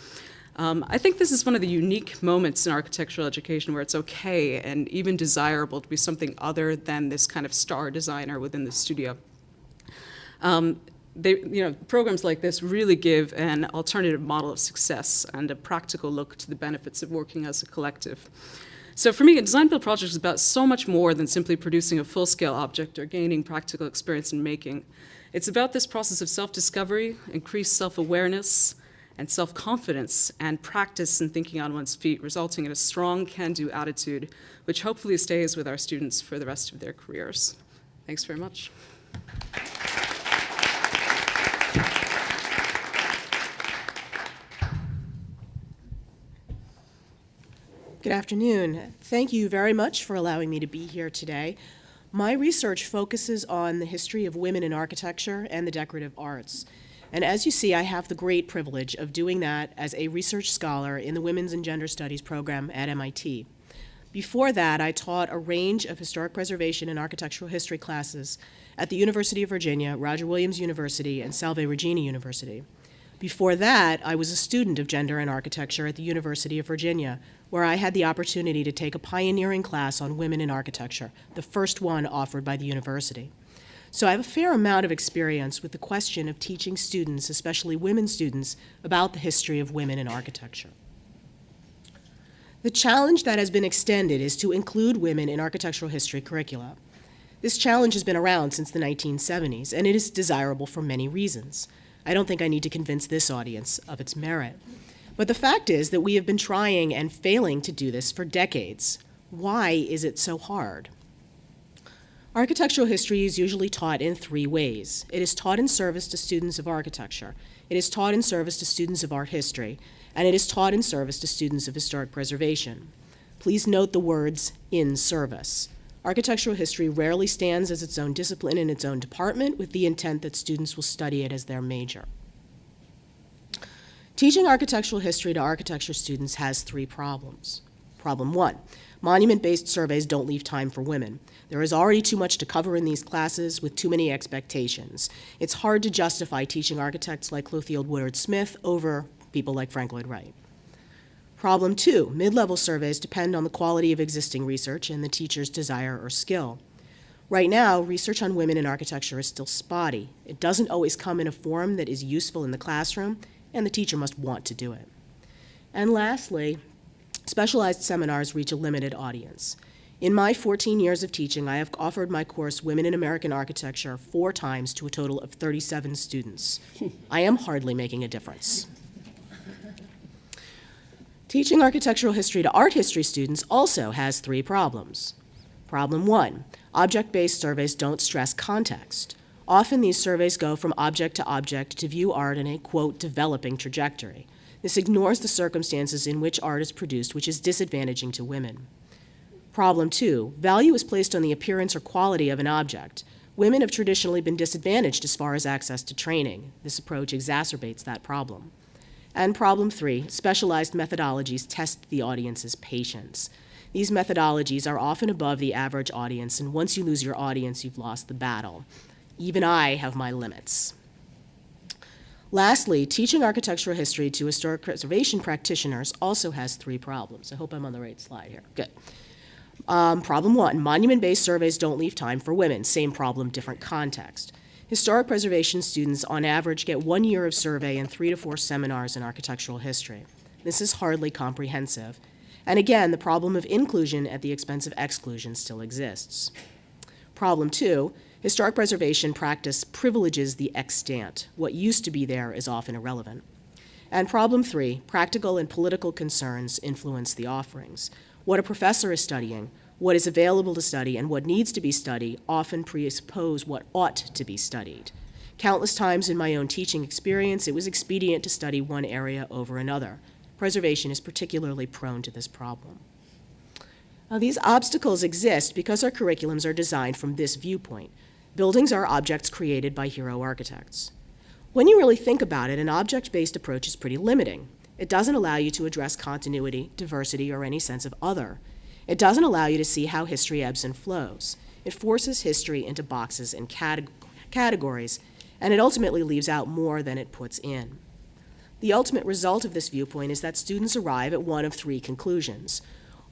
I think this is one of the unique moments in architectural education where it's okay and even desirable to be something other than this kind of star designer within the studio. Programs like this really give an alternative model of success and a practical look to the benefits of working as a collective. So for me, a design build project is about so much more than simply producing a full-scale object or gaining practical experience in making. It's about this process of self-discovery, increased self-awareness, and self-confidence, and practice in thinking on one's feet, resulting in a strong can-do attitude, which hopefully stays with our students for the rest of their careers. Thanks very much. Good afternoon. Thank you very much for allowing me to be here today. My research focuses on the history of women in architecture and the decorative arts. And as you see, I have the great privilege of doing that as a research scholar in the Women's and Gender Studies program at MIT. Before that, I taught a range of historic preservation and architectural history classes at the University of Virginia, Roger Williams University, and Salve Regina University. Before that, I was a student of gender and architecture at the University of Virginia, where I had the opportunity to take a pioneering class on women in architecture, the first one offered by the university. So I have a fair amount of experience with the question of teaching students, especially women students, about the history of women in architecture. The challenge that has been extended is to include women in architectural history curricula. This challenge has been around since the 1970s, and it is desirable for many reasons. I don't think I need to convince this audience of its merit. But the fact is that we have been trying and failing to do this for decades. Why is it so hard? Architectural history is usually taught in 3 ways. It is taught in service to students of architecture, it is taught in service to students of art history, and it is taught in service to students of historic preservation. Please note the words "in service." Architectural history rarely stands as its own discipline in its own department with the intent that students will study it as their major. Teaching architectural history to architecture students has 3 problems. Problem 1, monument-based surveys don't leave time for women. There is already too much to cover in these classes with too many expectations. It's hard to justify teaching architects like Clotilde Woodard Smith over people like Frank Lloyd Wright. Problem 2, mid-level surveys depend on the quality of existing research and the teacher's desire or skill. Right now, research on women in architecture is still spotty. It doesn't always come in a form that is useful in the classroom, and the teacher must want to do it. And lastly, specialized seminars reach a limited audience. In my 14 years of teaching, I have offered my course, Women in American Architecture, 4 times to a total of 37 students. I am hardly making a difference. Teaching architectural history to art history students also has 3 problems. Problem 1, object-based surveys don't stress context. Often these surveys go from object to object to view art in a, quote, developing trajectory. This ignores the circumstances in which art is produced, which is disadvantaging to women. Problem 2, value is placed on the appearance or quality of an object. Women have traditionally been disadvantaged as far as access to training. This approach exacerbates that problem. And problem 3, specialized methodologies test the audience's patience. These methodologies are often above the average audience, and once you lose your audience, you've lost the battle. Even I have my limits. Lastly, teaching architectural history to historic preservation practitioners also has 3 problems. I hope I'm on the right slide here. Good. Problem 1, monument-based surveys don't leave time for women. Same problem, different context. Historic preservation students, on average, get 1 year of survey and 3 to 4 seminars in architectural history. This is hardly comprehensive. And again, the problem of inclusion at the expense of exclusion still exists. Problem 2, historic preservation practice privileges the extant. What used to be there is often irrelevant. And problem 3, practical and political concerns influence the offerings. What a professor is studying, what is available to study, and what needs to be studied often presuppose what ought to be studied. Countless times in my own teaching experience, it was expedient to study one area over another. Preservation is particularly prone to this problem. Now, these obstacles exist because our curriculums are designed from this viewpoint. Buildings are objects created by hero architects. When you really think about it, an object-based approach is pretty limiting. It doesn't allow you to address continuity, diversity, or any sense of other. It doesn't allow you to see how history ebbs and flows. It forces history into boxes and categories, and it ultimately leaves out more than it puts in. The ultimate result of this viewpoint is that students arrive at one of 3 conclusions.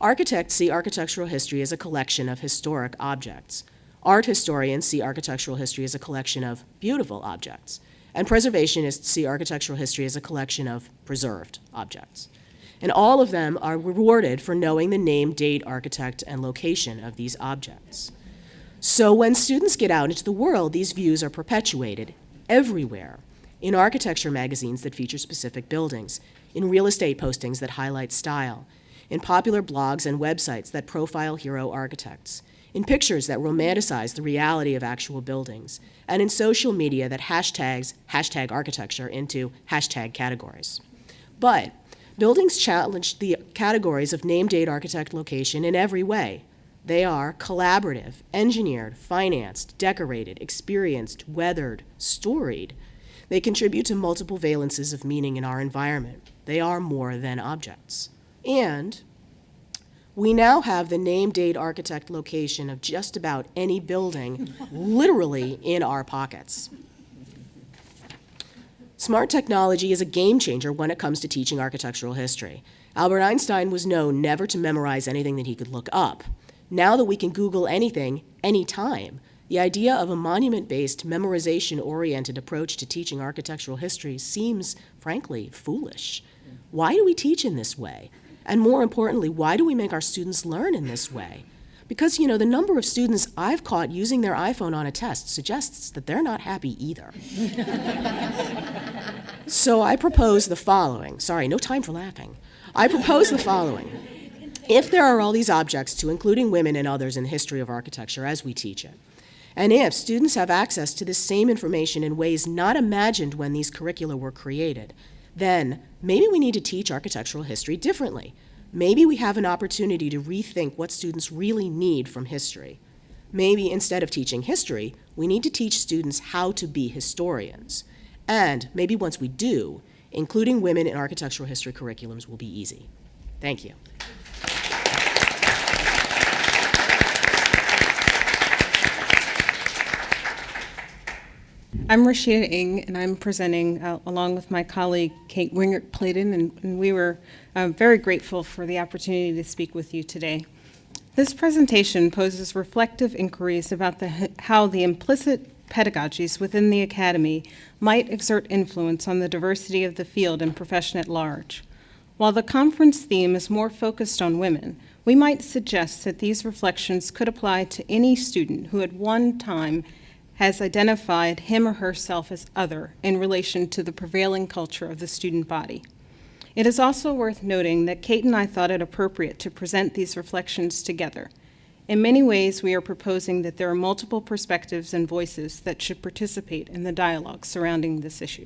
Architects see architectural history as a collection of historic objects. Art historians see architectural history as a collection of beautiful objects. And preservationists see architectural history as a collection of preserved objects. And all of them are rewarded for knowing the name, date, architect, and location of these objects. So when students get out into the world, these views are perpetuated everywhere, in architecture magazines that feature specific buildings, in real estate postings that highlight style, in popular blogs and websites that profile hero architects, in pictures that romanticize the reality of actual buildings, and in social media that hashtags hashtag architecture into hashtag categories. But buildings challenge the categories of name, date, architect, location in every way. They are collaborative, engineered, financed, decorated, experienced, weathered, storied. They contribute to multiple valences of meaning in our environment. They are more than objects. And we now have the name, date, architect, location of just about any building literally in our pockets. Smart technology is a game changer when it comes to teaching architectural history. Albert Einstein was known never to memorize anything that he could look up. Now that we can Google anything, anytime, the idea of a monument-based, memorization-oriented approach to teaching architectural history seems, frankly, foolish. Why do we teach in this way? And more importantly, why do we make our students learn in this way? Because, the number of students I've caught using their iPhone on a test suggests that they're not happy either. So I propose the following. Sorry, no time for laughing. I propose the following. If there are all these objects, to including women and others in the history of architecture as we teach it, and if students have access to this same information in ways not imagined when these curricula were created, then maybe we need to teach architectural history differently. Maybe we have an opportunity to rethink what students really need from history. Maybe instead of teaching history, we need to teach students how to be historians. And maybe once we do, including women in architectural history curriculums will be easy. Thank you. I'm Rashida Ng, and I'm presenting along with my colleague Kate Wingert-Pladen, and we were very grateful for the opportunity to speak with you today. This presentation poses reflective inquiries about how the implicit pedagogies within the academy might exert influence on the diversity of the field and profession at large. While the conference theme is more focused on women, we might suggest that these reflections could apply to any student who at one time has identified him or herself as other in relation to the prevailing culture of the student body. It is also worth noting that Kate and I thought it appropriate to present these reflections together. In many ways, we are proposing that there are multiple perspectives and voices that should participate in the dialogue surrounding this issue.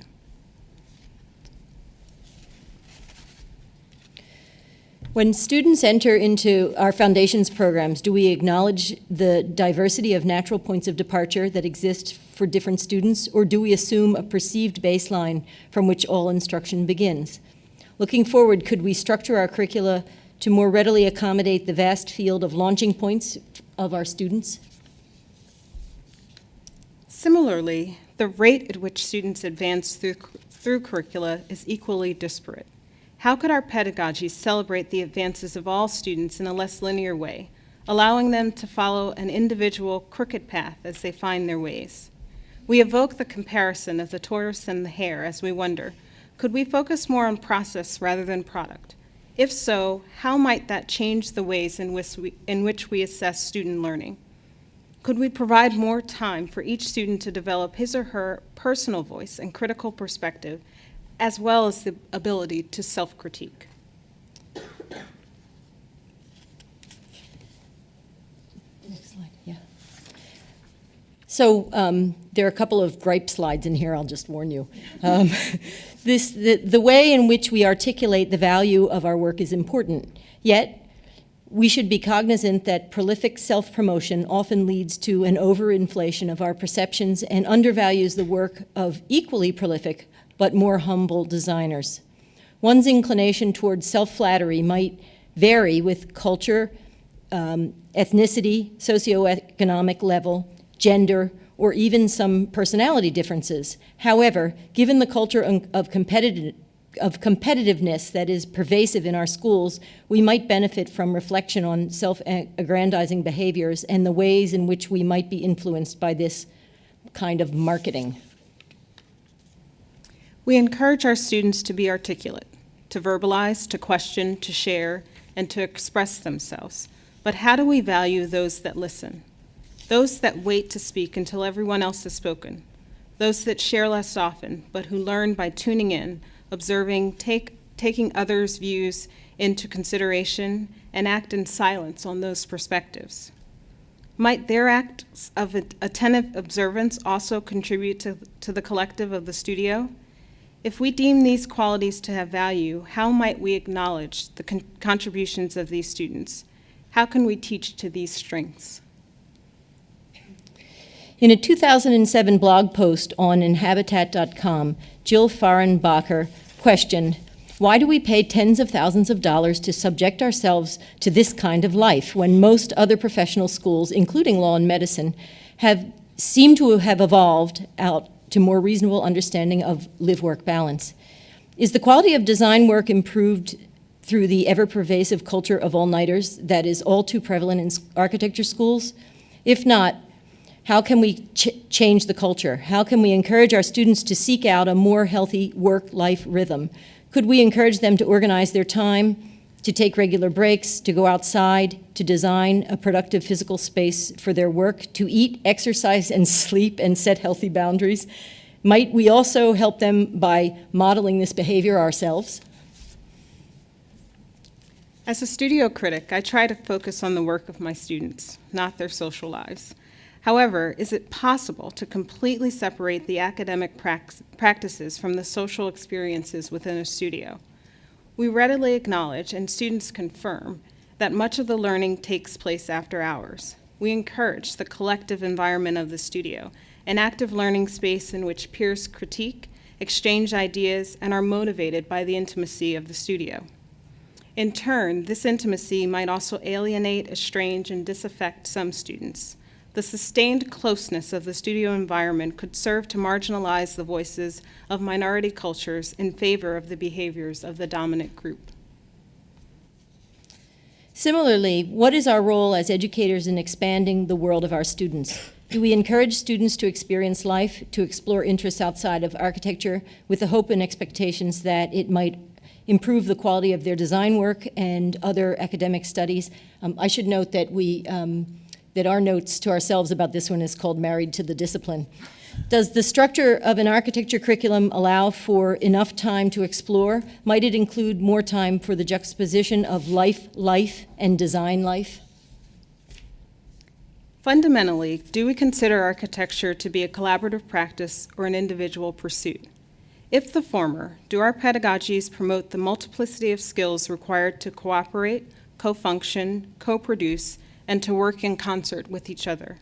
When students enter into our foundations programs, do we acknowledge the diversity of natural points of departure that exist for different students, or do we assume a perceived baseline from which all instruction begins? Looking forward, could we structure our curricula to more readily accommodate the vast field of launching points of our students? Similarly, the rate at which students advance through curricula is equally disparate. How could our pedagogy celebrate the advances of all students in a less linear way, allowing them to follow an individual crooked path as they find their ways? We evoke the comparison of the tortoise and the hare as we wonder, could we focus more on process rather than product? If so, how might that change the ways in which we assess student learning? Could we provide more time for each student to develop his or her personal voice and critical perspective, as well as the ability to self-critique? Next slide, yeah. So there are a couple of gripe slides in here, I'll just warn you. The way in which we articulate the value of our work is important, yet we should be cognizant that prolific self-promotion often leads to an overinflation of our perceptions and undervalues the work of equally prolific but more humble designers. One's inclination towards self-flattery might vary with culture, ethnicity, socioeconomic level, gender, or even some personality differences. However, given the culture of competitiveness that is pervasive in our schools, we might benefit from reflection on self-aggrandizing behaviors and the ways in which we might be influenced by this kind of marketing. We encourage our students to be articulate, to verbalize, to question, to share, and to express themselves. But how do we value those that listen? Those that wait to speak until everyone else has spoken. Those that share less often, but who learn by tuning in, observing, taking others' views into consideration, and act in silence on those perspectives. Might their acts of attentive observance also contribute to the collective of the studio? If we deem these qualities to have value, how might we acknowledge the contributions of these students? How can we teach to these strengths? In a 2007 blog post on Inhabitat.com, Jill Farenbacher questioned, why do we pay tens of thousands of dollars to subject ourselves to this kind of life when most other professional schools, including law and medicine, seem to have evolved out to more reasonable understanding of live-work balance? Is the quality of design work improved through the ever-pervasive culture of all-nighters that is all too prevalent in architecture schools? If not, how can we change the culture? How can we encourage our students to seek out a more healthy work-life rhythm? Could we encourage them to organize their time, to take regular breaks, to go outside, to design a productive physical space for their work, to eat, exercise, and sleep, and set healthy boundaries? Might we also help them by modeling this behavior ourselves? As a studio critic, I try to focus on the work of my students, not their social lives. However, is it possible to completely separate the academic practices from the social experiences within a studio? We readily acknowledge, and students confirm, that much of the learning takes place after hours. We encourage the collective environment of the studio, an active learning space in which peers critique, exchange ideas, and are motivated by the intimacy of the studio. In turn, this intimacy might also alienate, estrange, and disaffect some students. the sustained closeness of the studio environment could serve to marginalize the voices of minority cultures in favor of the behaviors of the dominant group. Similarly, what is our role as educators in expanding the world of our students? Do we encourage students to experience life, to explore interests outside of architecture with the hope and expectations that it might improve the quality of their design work and other academic studies? I should note that that our notes to ourselves about this one is called Married to the Discipline. Does the structure of an architecture curriculum allow for enough time to explore? Might it include more time for the juxtaposition of life, and design life? Fundamentally, do we consider architecture to be a collaborative practice or an individual pursuit? If the former, do our pedagogies promote the multiplicity of skills required to cooperate, co-function, co-produce, and to work in concert with each other?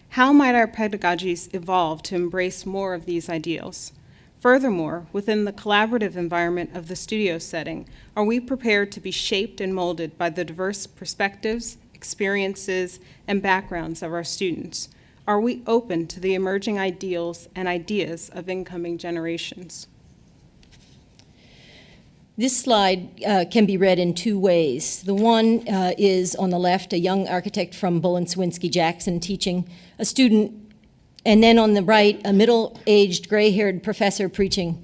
How might our pedagogies evolve to embrace more of these ideals? Furthermore, within the collaborative environment of the studio setting, are we prepared to be shaped and molded by the diverse perspectives, experiences, and backgrounds of our students? Are we open to the emerging ideals and ideas of incoming generations? This slide can be read in two ways. The one is on the left, a young architect from Bolin-Sawinski-Jackson teaching a student, and then on the right, a middle-aged, gray-haired professor preaching.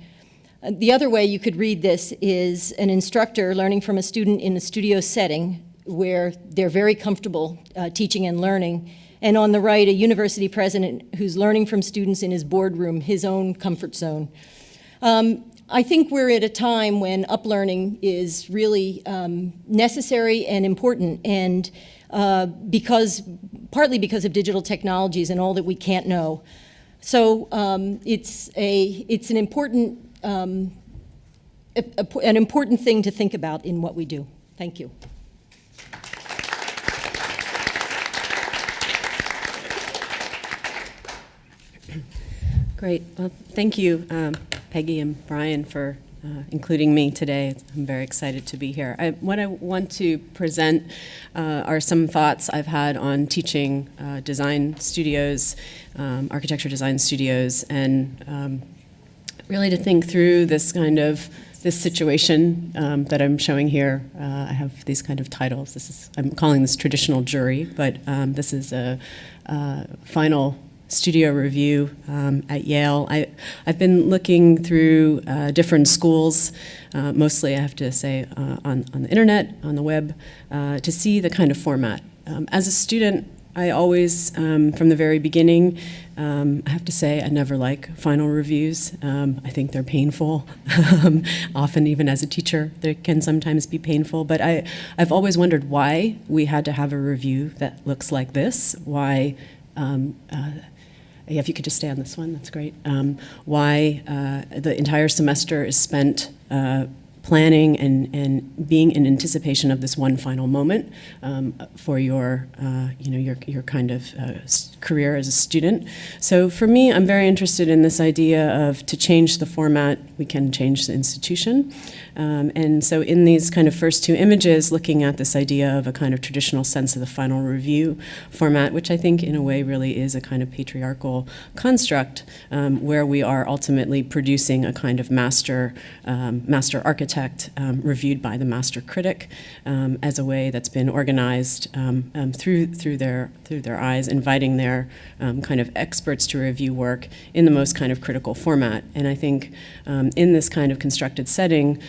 The other way you could read this is an instructor learning from a student in a studio setting where they're very comfortable teaching and learning, and on the right, a university president who's learning from students in his boardroom, his own comfort zone. I think we're at a time when uplearning is really necessary and important, and partly because of digital technologies and all that we can't know. So it's an important thing to think about in what we do. Thank you. Great. Well, thank you, Peggy and Brian, for including me today. I'm very excited to be here. What I want to present are some thoughts I've had on teaching design studios, architecture design studios, and really to think through this situation that I'm showing here. I have these kind of titles. I'm calling this traditional jury, but this is a final studio review at Yale. I've been looking through different schools, mostly I have to say on the internet, on the web, to see the kind of format. As a student, I always, from the very beginning, I have to say I never like final reviews. I think they're painful. Often even as a teacher, they can sometimes be painful, but I've always wondered why we had to have a review that looks like this, why if you could just stay on this one, that's great. Why the entire semester is spent planning and being in anticipation of this one final moment for your kind of career as a student. So for me, I'm very interested in this idea of to change the format, we can change the institution. And so in these kind of first two images, looking at this idea of a kind of traditional sense of the final review format, which I think in a way really is a kind of patriarchal construct where we are ultimately producing a kind of master architect reviewed by the master critic as a way that's been organized through their eyes, inviting their kind of experts to review work in the most kind of critical format. And I think in this kind of constructed setting,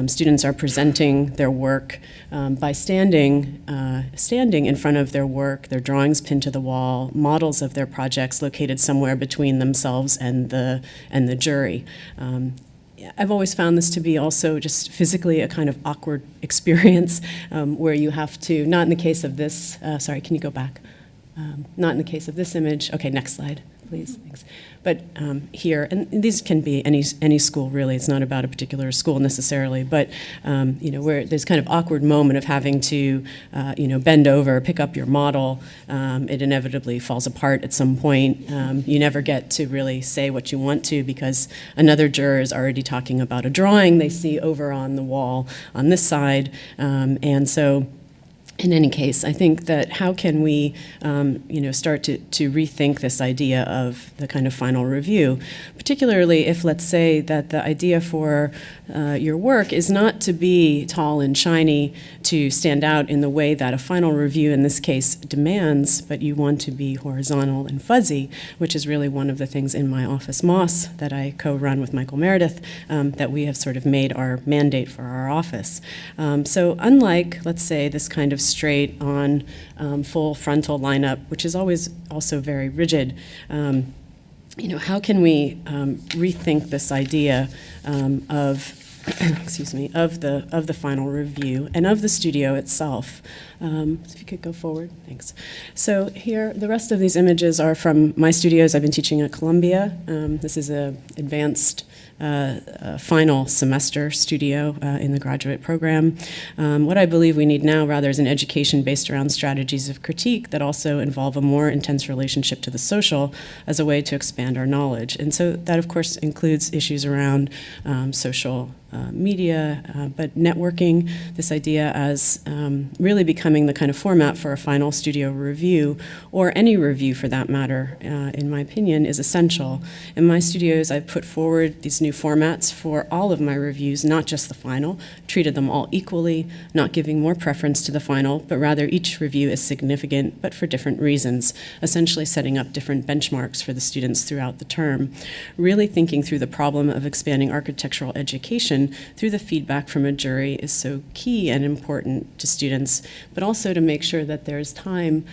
students are presenting their work by standing in front of their work, their drawings pinned to the wall, models of their projects located somewhere between themselves and the jury. I've always found this to be also just physically a kind of awkward experience where you have to, not in the case of this, sorry, can you go back? Not in the case of this image. Okay, next slide, please. Thanks. But here, and these can be any school really. It's not about a particular school necessarily, but where there's kind of awkward moment of having to bend over, pick up your model. It inevitably falls apart at some point. You never get to really say what you want to because another juror is already talking about a drawing they see over on the wall on this side, and so in any case, I think that how can we, start to rethink this idea of the kind of final review, particularly if, let's say, that the idea for your work is not to be tall and shiny, to stand out in the way that a final review in this case demands, but you want to be horizontal and fuzzy, which is really one of the things in my office, Moss, that I co-run with Michael Meredith, that we have sort of made our mandate for our office. So unlike, let's say, this kind of straight on full frontal lineup, which is always also very rigid, how can we rethink this idea of of the final review and of the studio itself? So if you could go forward, thanks. So here, the rest of these images are from my studios. I've been teaching at Columbia. This is an advanced final semester studio in the graduate program. What I believe we need now, rather, is an education based around strategies of critique that also involve a more intense relationship to the social as a way to expand our knowledge. And so that, of course, includes issues around social media, but networking, this idea as really becoming the kind of format for a final studio review, or any review for that matter, in my opinion, is essential. In my studios, I've put forward these new formats for all of my reviews, not just the final, treated them all equally, not giving more preference to the final, but rather each review is significant, but for different reasons, essentially setting up different benchmarks for the students throughout the term. Really thinking through the problem of expanding architectural education through the feedback from a jury is so key and important to students, but also to make sure that there's time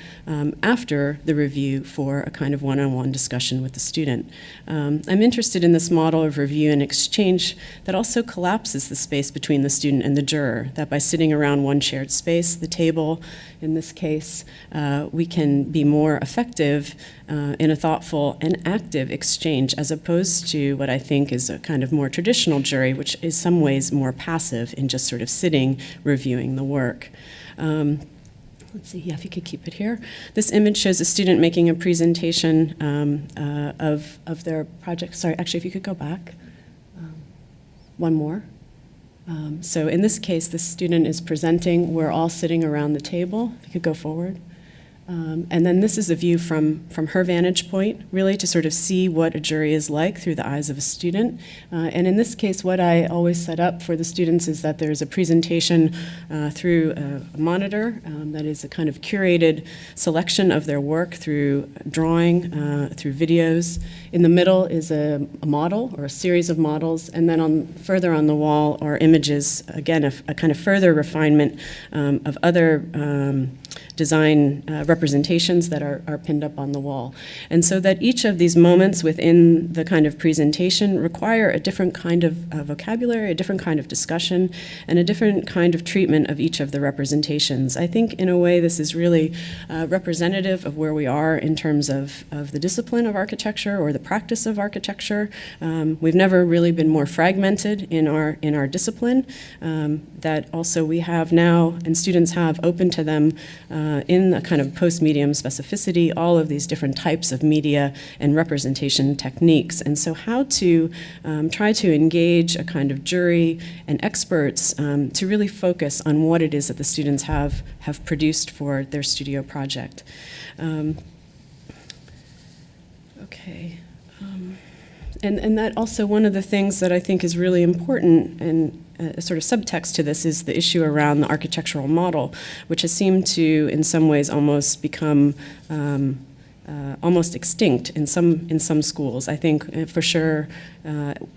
after the review for a kind of one-on-one discussion with the student. I'm interested in this model of review and exchange that also collapses the space between the student and the juror, that by sitting around one shared space, the table in this case, we can be more effective in a thoughtful and active exchange, as opposed to what I think is a kind of more traditional jury, which is some ways more passive in just sort of sitting, reviewing the work. Let's see, yeah, if you could keep it here. This image shows a student making a presentation of their project. Sorry, actually, if you could go back. One more. So in this case, the student is presenting. We're all sitting around the table. If you could go forward. And then this is a view from her vantage point, really to sort of see what a jury is like through the eyes of a student. And in this case, what I always set up for the students is that there's a presentation through a monitor that is a kind of curated selection of their work through drawing, through videos. In the middle is a model or a series of models, and then further on the wall are images, again, a kind of further refinement of other design representations that are pinned up on the wall. And so that each of these moments within the kind of presentation require a different kind of vocabulary, a different kind of discussion, and a different kind of treatment of each of the representations. I think in a way this is really representative of where we are in terms of the discipline of architecture or the practice of architecture. We've never really been more fragmented in our discipline, that also we have now, and students have open to them in a kind of post-medium specificity, all of these different types of media and representation techniques. And so how to try to engage a kind of jury and experts to really focus on what it is that the students have produced for their studio project. Okay. And that also one of the things that I think is really important, and a sort of subtext to this, is the issue around the architectural model, which has seemed to, in some ways, almost become almost extinct in some schools. I think for sure,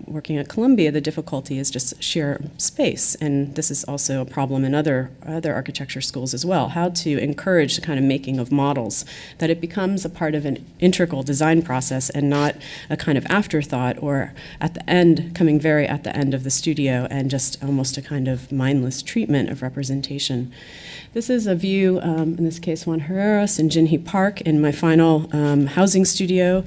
working at Columbia, the difficulty is just sheer space, and this is also a problem in other architecture schools as well. How to encourage the kind of making of models, that it becomes a part of an integral design process and not a kind of afterthought, or at the end, coming very at the end of the studio, and just almost a kind of mindless treatment of representation. This is a view, in this case, Juan Herreros in Jinhee Park, in my final final housing studio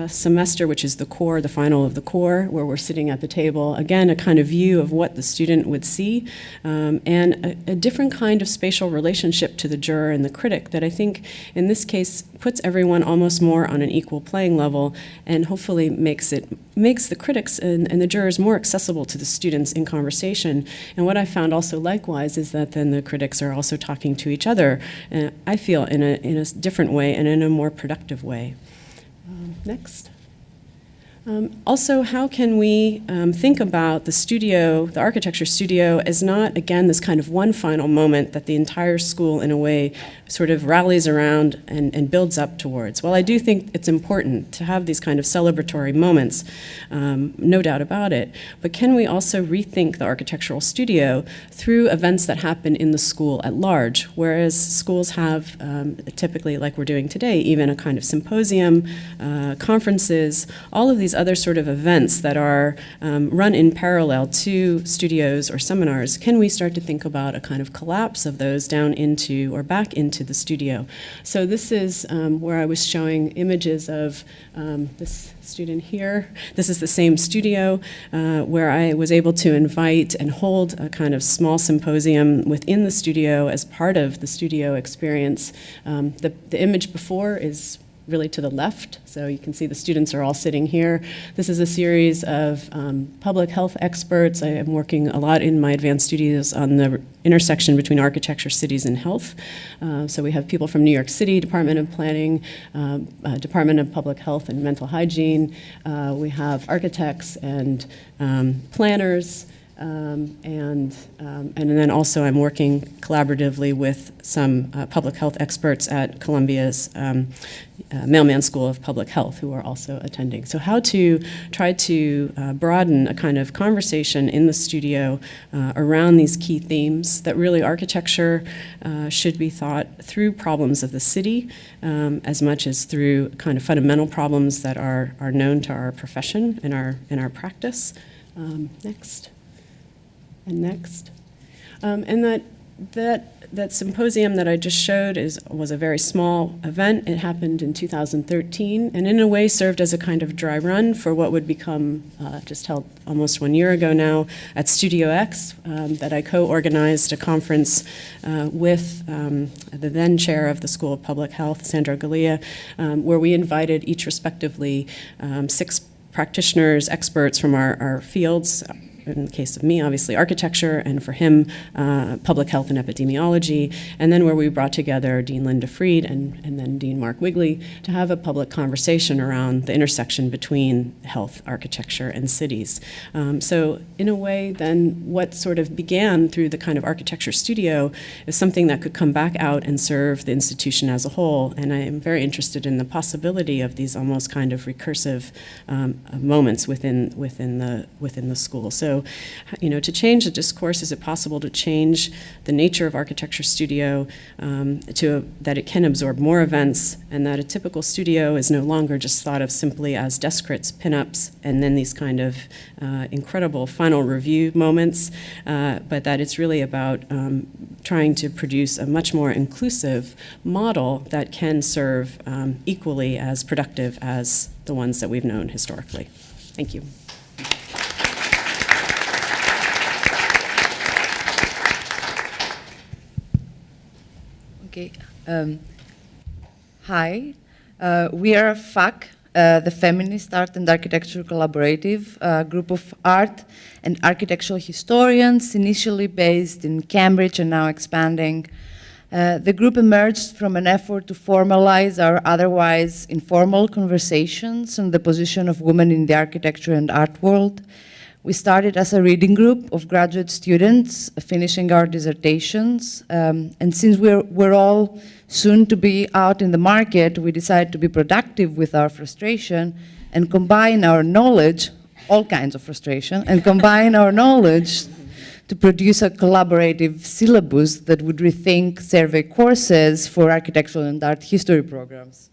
semester, which is the core, the final of the core, where we're sitting at the table. Again, a kind of view of what the student would see, and a different kind of spatial relationship to the juror and the critic that I think in this case puts everyone almost more on an equal playing level, and hopefully makes the critics and the jurors more accessible to the students in conversation. And what I found also likewise is that then the critics are also talking to each other, I feel, in a different way and in a more productive way. Next. Also, how can we think about the studio, the architecture studio, as not, again, this kind of one final moment that the entire school, in a way, sort of rallies around and builds up towards? Well, I do think it's important to have these kind of celebratory moments, no doubt about it, but can we also rethink the architectural studio through events that happen in the school at large, whereas schools have, typically, like we're doing today, even a kind of symposium, conferences, all of these other sort of events that are run in parallel to studios or seminars. Can we start to think about a kind of collapse of those down into or back into the studio? So this is where I was showing images of this student here. This is the same studio where I was able to invite and hold a kind of small symposium within the studio as part of the studio experience. The image before is really to the left, so you can see the students are all sitting here. This is a series of public health experts. I am working a lot in my advanced studios on the intersection between architecture, cities, and health. So we have people from New York City, Department of Planning, Department of Public Health and Mental Hygiene. We have architects and planners. And then also I'm working collaboratively with some public health experts at Columbia's Mailman School of Public Health who are also attending. So how to try to broaden a kind of conversation in the studio around these key themes that really architecture should be thought through problems of the city as much as through kind of fundamental problems that are known to our profession and our practice. Next. And next. And that symposium that I just showed was a very small event. It happened in 2013, and in a way served as a kind of dry run for what would become, just held almost 1 year ago now, at Studio X, that I co-organized a conference with the then chair of the School of Public Health, Sandra Galea, where we invited each respectively 6 practitioners, experts from our fields. In the case of me, obviously architecture, and for him, public health and epidemiology, and then where we brought together Dean Linda Fried and then Dean Mark Wigley to have a public conversation around the intersection between health, architecture, and cities. So in a way, then, what sort of began through the kind of architecture studio is something that could come back out and serve the institution as a whole, and I am very interested in the possibility of these almost kind of recursive moments within the school. So, to change the discourse, is it possible to change the nature of architecture studio that it can absorb more events, and that a typical studio is no longer just thought of simply as desk crits, pinups, and then these kind of incredible final review moments, but that it's really about trying to produce a much more inclusive model that can serve equally as productive as the ones that we've known historically. Thank you. Okay. Hi. We are FAAC, the Feminist Art and Architecture Collaborative, a group of art and architectural historians, initially based in Cambridge and now expanding. The group emerged from an effort to formalize our otherwise informal conversations on the position of women in the architecture and art world. We started as a reading group of graduate students finishing our dissertations, and since we're all soon to be out in the market, we decided to be productive with our frustration and combine our knowledge, all kinds of frustration, and combine our knowledge to produce a collaborative syllabus that would rethink survey courses for architectural and art history programs.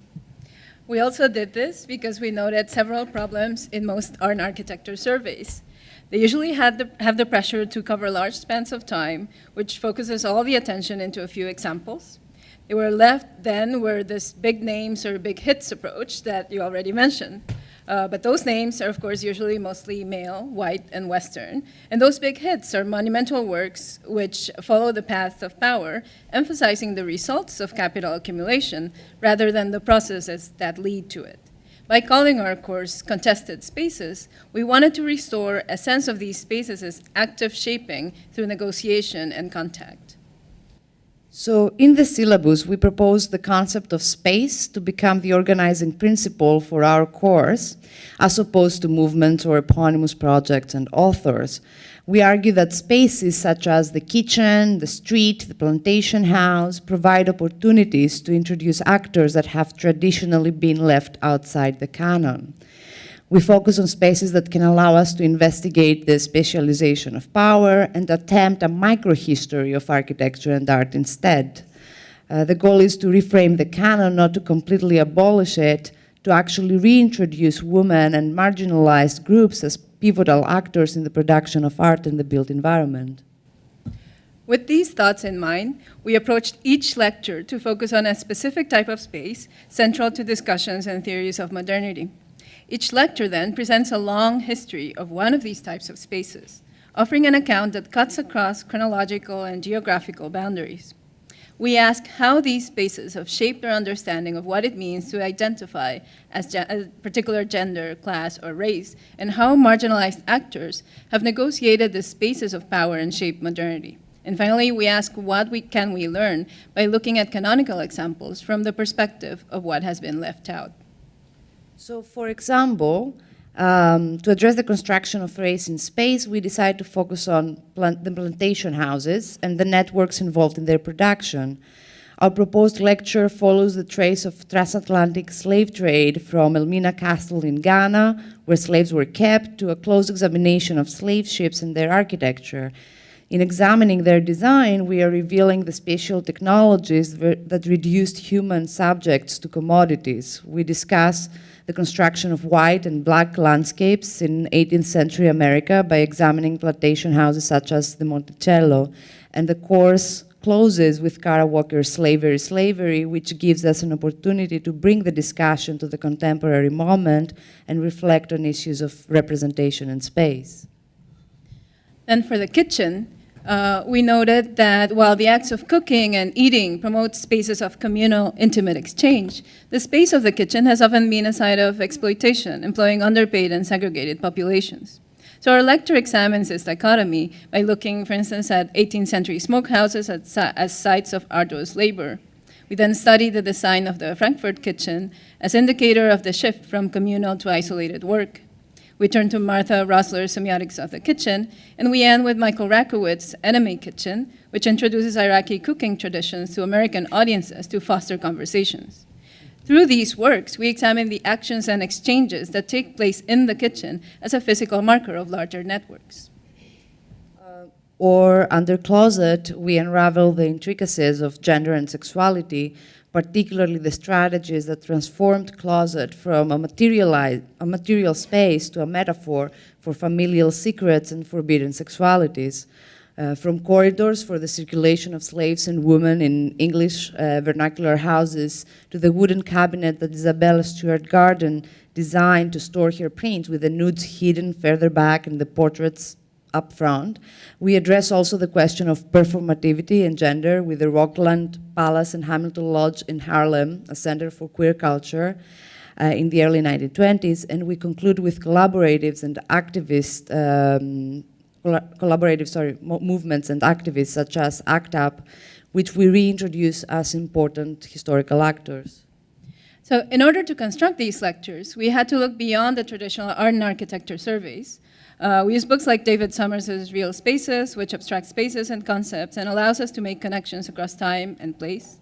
We also did this because we noted several problems in most art and architecture surveys. They usually have the pressure to cover large spans of time, which focuses all the attention into a few examples. They were left then were this big names or big hits approach that you already mentioned. But those names are, of course, usually mostly male, white, and Western. And those big hits are monumental works which follow the path of power, emphasizing the results of capital accumulation rather than the processes that lead to it. By calling our course Contested Spaces, we wanted to restore a sense of these spaces as active shaping through negotiation and contact. So in the syllabus, we propose the concept of space to become the organizing principle for our course, as opposed to movements or eponymous projects and authors. We argue that spaces such as the kitchen, the street, the plantation house provide opportunities to introduce actors that have traditionally been left outside the canon. We focus on spaces that can allow us to investigate the specialization of power and attempt a microhistory of architecture and art instead. The goal is to reframe the canon, not to completely abolish it, to actually reintroduce women and marginalized groups as pivotal actors in the production of art in the built environment. With these thoughts in mind, we approached each lecture to focus on a specific type of space central to discussions and theories of modernity. Each lecture then presents a long history of one of these types of spaces, offering an account that cuts across chronological and geographical boundaries. We ask how these spaces have shaped our understanding of what it means to identify as a particular gender, class, or race, and how marginalized actors have negotiated the spaces of power and shaped modernity. And finally, we ask what can we learn by looking at canonical examples from the perspective of what has been left out. So, for example, to address the construction of race in space, we decided to focus on the plantation houses and the networks involved in their production. Our proposed lecture follows the trace of transatlantic slave trade from Elmina Castle in Ghana, where slaves were kept, to a close examination of slave ships and their architecture. In examining their design, we are revealing the spatial technologies that reduced human subjects to commodities. We discuss the construction of white and black landscapes in 18th century America by examining plantation houses such as the Monticello. And the course closes with Kara Walker's Slavery, Slavery, which gives us an opportunity to bring the discussion to the contemporary moment and reflect on issues of representation and space. And for the kitchen, we noted that while the acts of cooking and eating promote spaces of communal, intimate exchange, the space of the kitchen has often been a site of exploitation, employing underpaid and segregated populations. So our lecture examines this dichotomy by looking, for instance, at 18th century smokehouses as sites of arduous labor. We then study the design of the Frankfurt kitchen as indicator of the shift from communal to isolated work. We turn to Marta Rosler's Semiotics of the Kitchen, and we end with Michael Rakowitz's Enemy Kitchen, which introduces Iraqi cooking traditions to American audiences to foster conversations. Through these works, we examine the actions and exchanges that take place in the kitchen as a physical marker of larger networks. Or under Closet, we unravel the intricacies of gender and sexuality, particularly the strategies that transformed Closet from a material space to a metaphor for familial secrets and forbidden sexualities. From corridors for the circulation of slaves and women in English vernacular houses to the wooden cabinet that Isabella Stewart Gardner designed to store her prints with the nudes hidden further back and the portraits up front. We address also the question of performativity and gender with the Rockland Palace and Hamilton Lodge in Harlem, a center for queer culture in the early 1920s, and we conclude with collaboratives and activists, movements and activists such as ACT UP, which we reintroduce as important historical actors. So in order to construct these lectures, we had to look beyond the traditional art and architecture surveys. We use books like David Summers' Real Spaces, which abstracts spaces and concepts and allows us to make connections across time and place.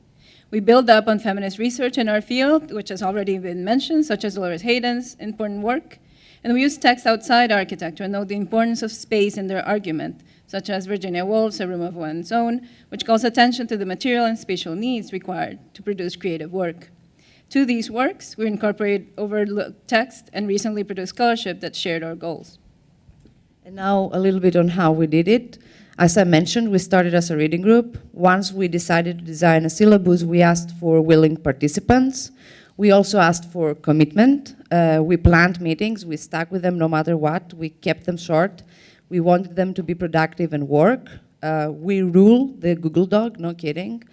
We build up on feminist research in our field, which has already been mentioned, such as Dolores Hayden's important work. And we use texts outside architecture and note the importance of space in their argument, such as Virginia Woolf's A Room of One's Own, which calls attention to the material and spatial needs required to produce creative work. To these works, we incorporate overlooked text and recently produced scholarship that shared our goals. And now a little bit on how we did it. As I mentioned, we started as a reading group. Once we decided to design a syllabus, we asked for willing participants. We also asked for commitment. We planned meetings. We stuck with them no matter what. We kept them short. We wanted them to be productive and work. We rule the Google Doc, no kidding.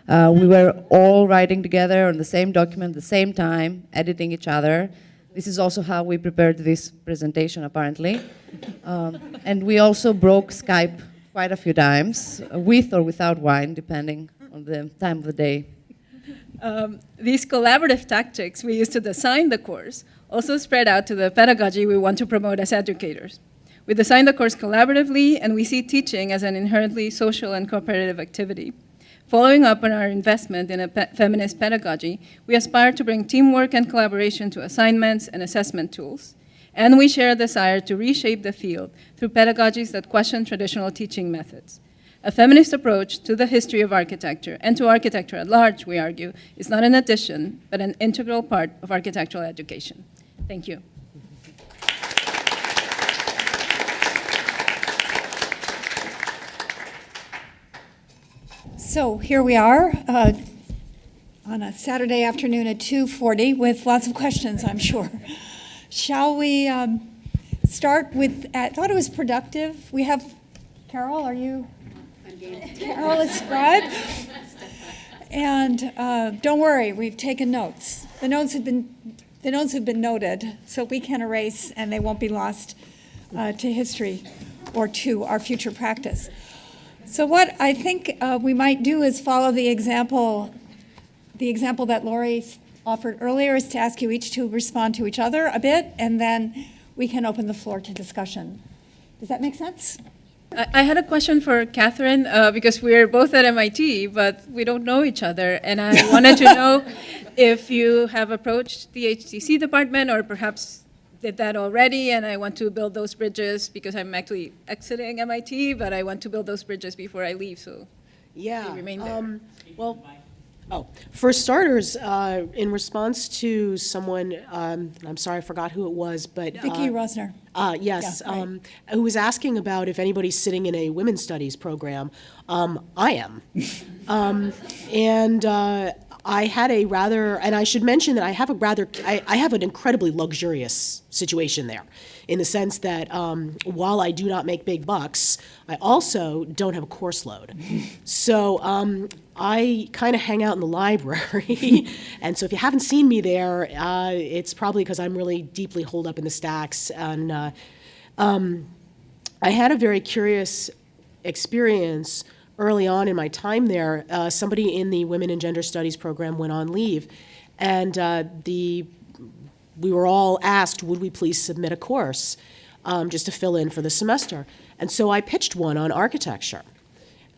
We were all writing together on the same document, the same time, editing each other. This is also how we prepared this presentation, apparently. And we also broke Skype quite a few times, with or without wine, depending on the time of the day. These collaborative tactics we use to design the course also spread out to the pedagogy we want to promote as educators. We design the course collaboratively, and we see teaching as an inherently social and cooperative activity. Following up on our investment in a feminist pedagogy, we aspire to bring teamwork and collaboration to assignments and assessment tools. And we share a desire to reshape the field through pedagogies that question traditional teaching methods. A feminist approach to the history of architecture and to architecture at large, we argue, is not an addition, but an integral part of architectural education. Thank you. So here we are on a Saturday afternoon at 2:40 with lots of questions, I'm sure. Shall we start with, I thought it was productive. We have, Carol, are you? Carol is scribe. And don't worry, we've taken notes. The notes have been noted, so we can erase and they won't be lost to history or to our future practice. So what I think we might do is follow the example that Lori offered earlier, is to ask you each to respond to each other a bit, and then we can open the floor to discussion. Does that make sense? I had a question for Catherine, because we're both at MIT, but we don't know each other, and I wanted to know if you have approached the HTC department, or perhaps did that already, and I want to build those bridges because I'm actually exiting MIT, but I want to build those bridges before I leave, so they remain there. For starters, in response to someone, I'm sorry, I forgot who it was, but Vicki Rosner. Yes, Yeah, right. who was asking about if anybody's sitting in a women's studies program. I am, and I had a rather, and I should mention that I have an incredibly luxurious situation there, in the sense that while I do not make big bucks, I also don't have a course load. So I kind of hang out in the library, and so if you haven't seen me there, it's probably because I'm really deeply holed up in the stacks. And I had a very curious experience early on in my time there. Somebody in the Women and Gender Studies program went on leave, and we were all asked, would we please submit a course just to fill in for the semester? And so I pitched one on architecture,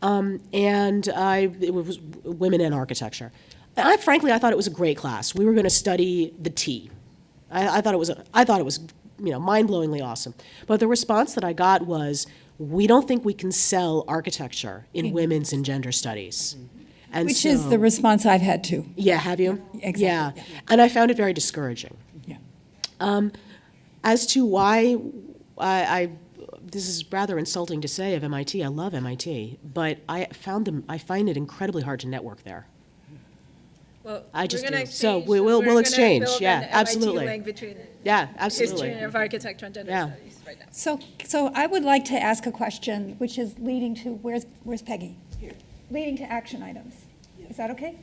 and it was women in architecture. And frankly, I thought it was a great class. We were going to study the T. I thought it was mind-blowingly awesome. But the response that I got was, we don't think we can sell architecture in women's and gender studies. And Which is the response I've had too. Yeah, have you? Exactly. Yeah, and I found it very discouraging. Yeah. As to why this is rather insulting to say of MIT. I love MIT, but I find it incredibly hard to network there. Well, I just we're do. So we'll exchange. Yeah, absolutely. Yeah, absolutely. History of architecture and gender studies right now. So I would like to ask a question, which is leading to, where's Peggy? Here. Leading to action items. Is that okay?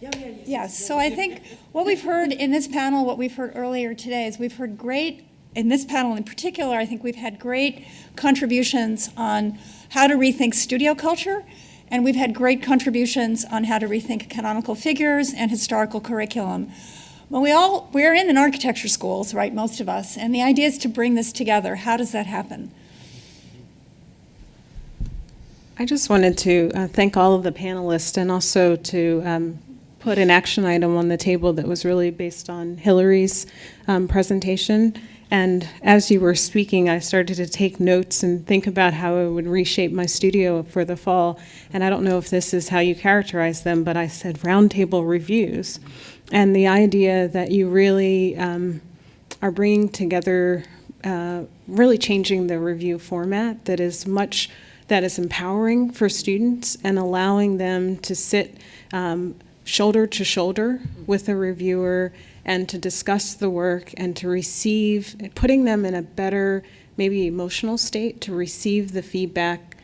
Yes. So I think what we've heard in this panel, what we've heard earlier today, is we've heard great, in this panel in particular, I think we've had great contributions on how to rethink studio culture, and we've had great contributions on how to rethink canonical figures and historical curriculum. But we're in architecture schools, right, most of us, and the idea is to bring this together. How does that happen? I just wanted to thank all of the panelists, and also to put an action item on the table that was really based on Hilary's presentation. And as you were speaking, I started to take notes and think about how I would reshape my studio for the fall. And I don't know if this is how you characterize them, but I said roundtable reviews. And the idea that you really are bringing together, really changing the review format that is much that is empowering for students and allowing them to sit shoulder to shoulder with a reviewer and to discuss the work and to receive, putting them in a better, maybe emotional state to receive the feedback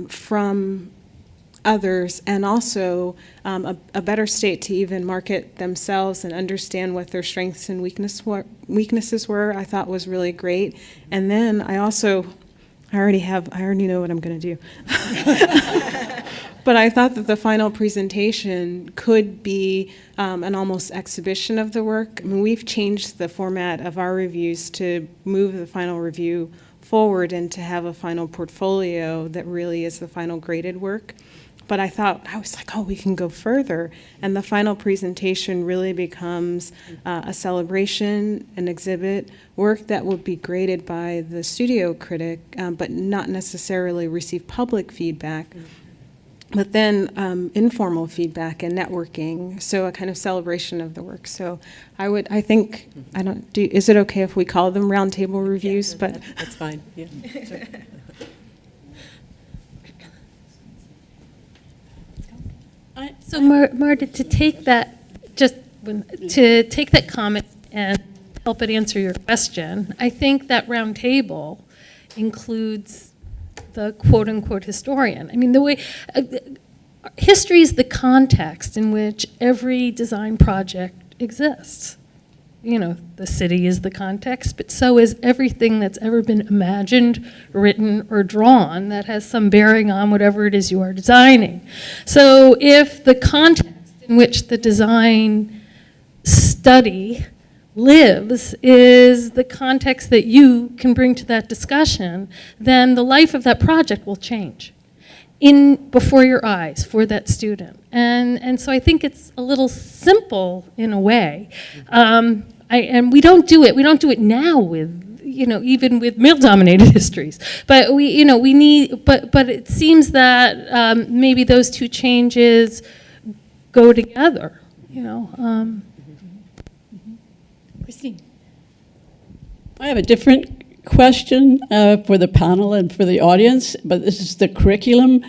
from others, and also a better state to even market themselves and understand what their strengths and weaknesses were, I thought was really great. And then I already know what I'm going to do. But I thought that the final presentation could be an almost exhibition of the work. I mean, we've changed the format of our reviews to move the final review forward and to have a final portfolio that really is the final graded work. But I was like, oh, we can go further. And the final presentation really becomes a celebration, an exhibit, work that will be graded by the studio critic, but not necessarily receive public feedback. But then informal feedback and networking, so a kind of celebration of the work. So I think, is it okay if we call them roundtable reviews? Yeah, but that's fine, yeah. Sure. So Marta, to take that comment and help it answer your question, I think that round table includes the quote-unquote historian. I mean, the way history is the context in which every design project exists. You know, the city is the context, but so is everything that's ever been imagined, written, or drawn that has some bearing on whatever it is you are designing. So if the context in which the design study lives is the context that you can bring to that discussion, then the life of that project will change before your eyes for that student. And so I think it's a little simple in a way. And we don't do it now with, even with male-dominated histories. But but it seems that maybe those two changes go together, Christine. I have a different question for the panel and for the audience, but this is the curriculum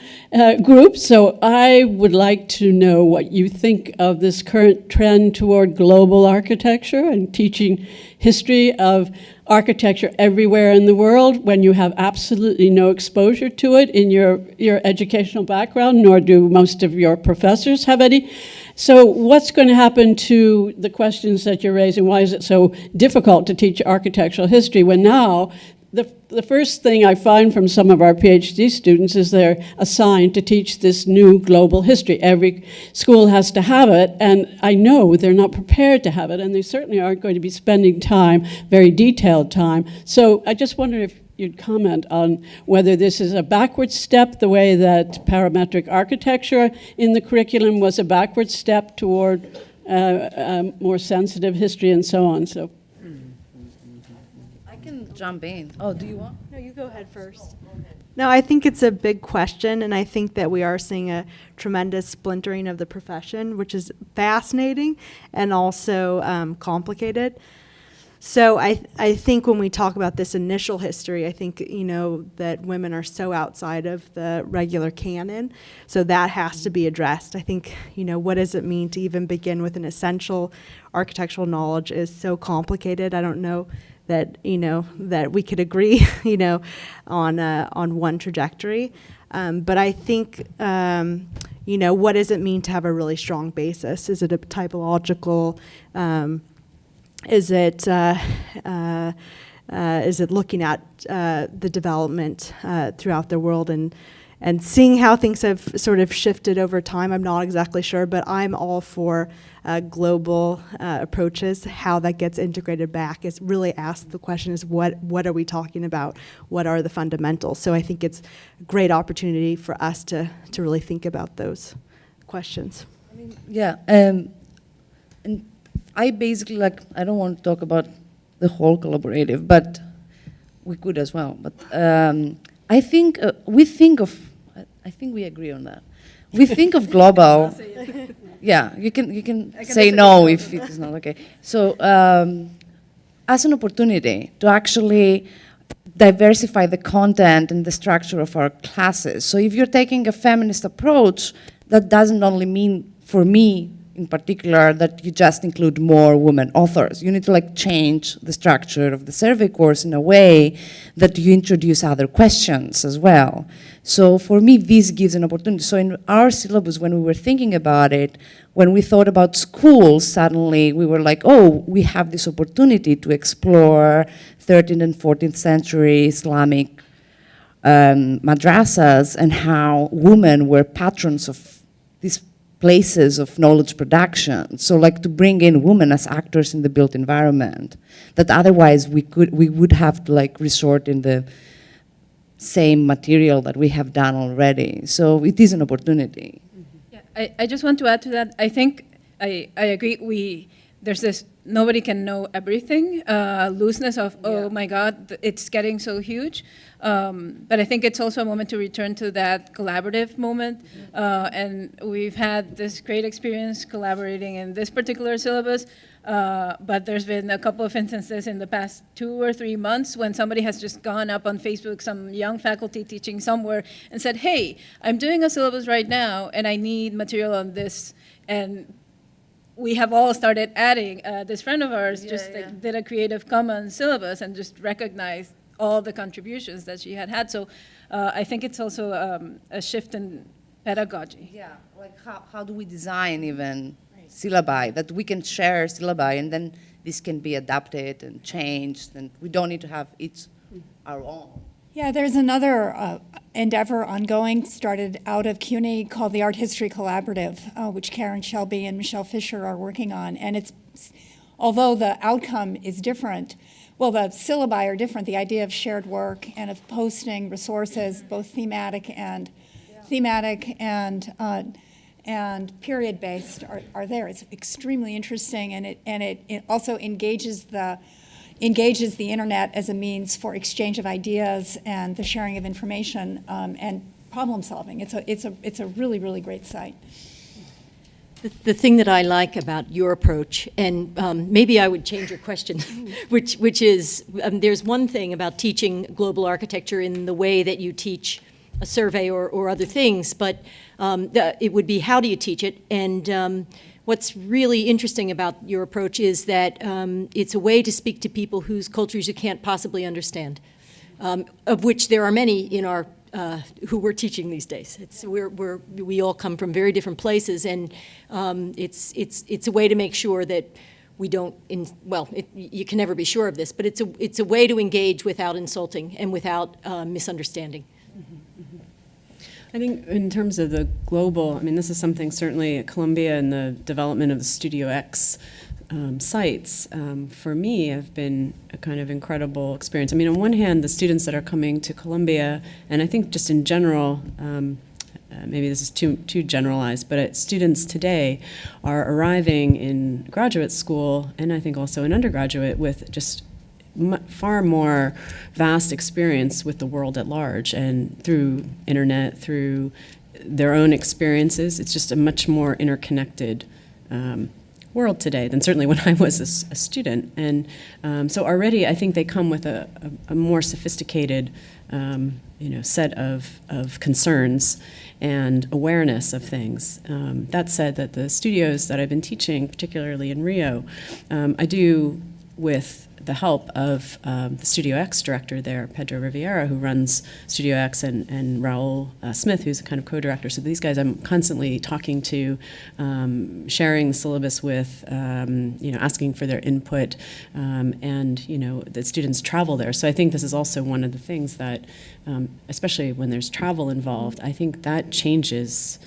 group. So I would like to know what you think of this current trend toward global architecture and teaching history of architecture everywhere in the world when you have absolutely no exposure to it in your educational background, nor do most of your professors have any. So what's going to happen to the questions that you're raising? Why is it so difficult to teach architectural history when now the first thing I find from some of our PhD students is they're assigned to teach this new global history. Every school has to have it, and I know they're not prepared to have it, and they certainly aren't going to be spending time, very detailed time. So I just wonder if you'd comment on whether this is a backward step, the way that parametric architecture in the curriculum was a backward step toward more sensitive history and so on. So. I can jump in. Oh, do you want? No, you go ahead first. No, I think it's a big question, and I think that we are seeing a tremendous splintering of the profession, which is fascinating and also complicated. So I think when we talk about this initial history, I think, that women are so outside of the regular canon. So that has to be addressed. I think, what does it mean to even begin with an essential architectural knowledge is so complicated. I don't know that, that we could agree, on one trajectory. But I think, what does it mean to have a really strong basis? Is it a typological, is it looking at the development throughout the world and seeing how things have sort of shifted over time? I'm not exactly sure, but I'm all for global approaches. How that gets integrated back is really ask the question is what are we talking about? What are the fundamentals? So I think it's a great opportunity for us to really think about those questions. Yeah, and I basically, I don't want to talk about the whole collaborative, but we could as well. But I think I think we agree on that. We think of global. Yeah, you can say no if it is not okay. So as an opportunity to actually diversify the content and the structure of our classes. So if you're taking a feminist approach, that doesn't only mean, for me in particular, that you just include more women authors. You need to like change the structure of the survey course in a way that you introduce other questions as well. So for me, this gives an opportunity. So in our syllabus, when we were thinking about it, when we thought about schools, suddenly we were like, oh, we have this opportunity to explore 13th and 14th century Islamic madrasas and how women were patrons of these places of knowledge production. So like to bring in women as actors in the built environment, that otherwise we would have to like resort in the same material that we have done already. So it is an opportunity. Yeah, I just want to add to that. I think I agree. There's this nobody can know everything looseness of, oh my God, it's getting so huge. But I think it's also a moment to return to that collaborative moment. And we've had this great experience collaborating in this particular syllabus. But there's been a couple of instances in the past 2 or 3 months when somebody has just gone up on Facebook, some young faculty teaching somewhere, and said, hey, I'm doing a syllabus right now, and I need material on this. And we have all started adding. This friend of ours did a Creative Commons syllabus and just recognized all the contributions that she had. So I think it's also a shift in pedagogy. Yeah, like how do we design even syllabi, that we can share syllabi and then this can be adapted and changed and we don't need to have each our own. Yeah, there's another endeavor ongoing, started out of CUNY, called the Art History Collaborative, which Karen Shelby and Michelle Fisher are working on. And it's, although the outcome is different, well, the syllabi are different. The idea of shared work and of posting resources, both thematic and period-based, are there. It's extremely interesting, and it also engages the internet as a means for exchange of ideas and the sharing of information and problem solving. It's a really, really great site. The thing that I like about your approach, and maybe I would change your question, which is there's one thing about teaching global architecture in the way that you teach a survey or other things, but it would be how do you teach it? And what's really interesting about your approach is that it's a way to speak to people whose cultures you can't possibly understand, of which there are many in our who we're teaching these days. We all come from very different places, and it's a way to make sure that we don't. You can never be sure of this, but it's a way to engage without insulting and without misunderstanding. I think in terms of the global, I mean, this is something certainly at Columbia and the development of the Studio X sites, for me, have been a kind of incredible experience. I mean, on one hand, the students that are coming to Columbia, and I think just in general, maybe this is too generalized, but students today are arriving in graduate school, and I think also in undergraduate, with just far more vast experience with the world at large, and through internet, through their own experiences. It's just a much more interconnected world today than certainly when I was a student. And so already I think they come with a more sophisticated set of concerns and awareness of things. That said, that the studios that I've been teaching, particularly in Rio, I do with the help of the Studio X director there, Pedro Riviera, who runs Studio X, and Raul Smith, who's a kind of co-director. So these guys I'm constantly talking to, sharing the syllabus with, asking for their input, and the students travel there. So I think this is also one of the things that, especially when there's travel involved, I think that changes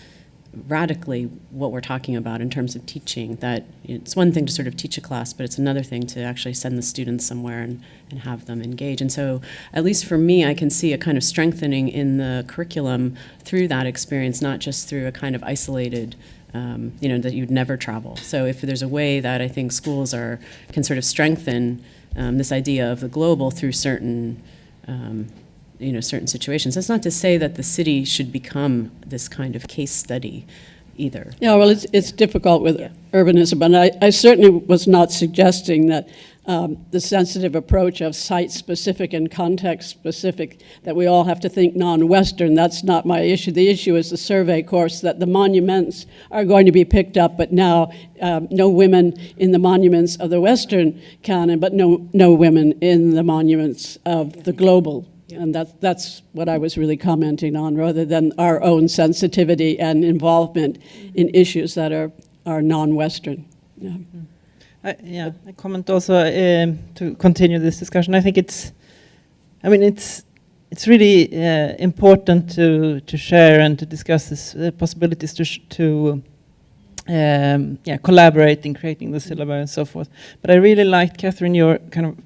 radically what we're talking about in terms of teaching. That it's one thing to sort of teach a class, but it's another thing to actually send the students somewhere and have them engage. And so, at least for me, I can see a kind of strengthening in the curriculum through that experience, not just through a kind of isolated, that you'd never travel. So if there's a way that I think schools can sort of strengthen this idea of the global through certain certain situations. That's not to say that the city should become this kind of case study either. Yeah, well, it's difficult with urbanism, and I certainly was not suggesting that the sensitive approach of site-specific and context-specific, that we all have to think non-Western. That's not my issue. The issue is the survey course, that the monuments are going to be picked up, but now no women in the monuments of the Western canon, but no women in the monuments of the global. And that's what I was really commenting on, rather than our own sensitivity and involvement in issues that are non-Western. Yeah. I comment also to continue this discussion. I think it's really important to share and to discuss this possibilities to collaborate in creating the syllabus and so forth. But I really liked, Catherine, your kind of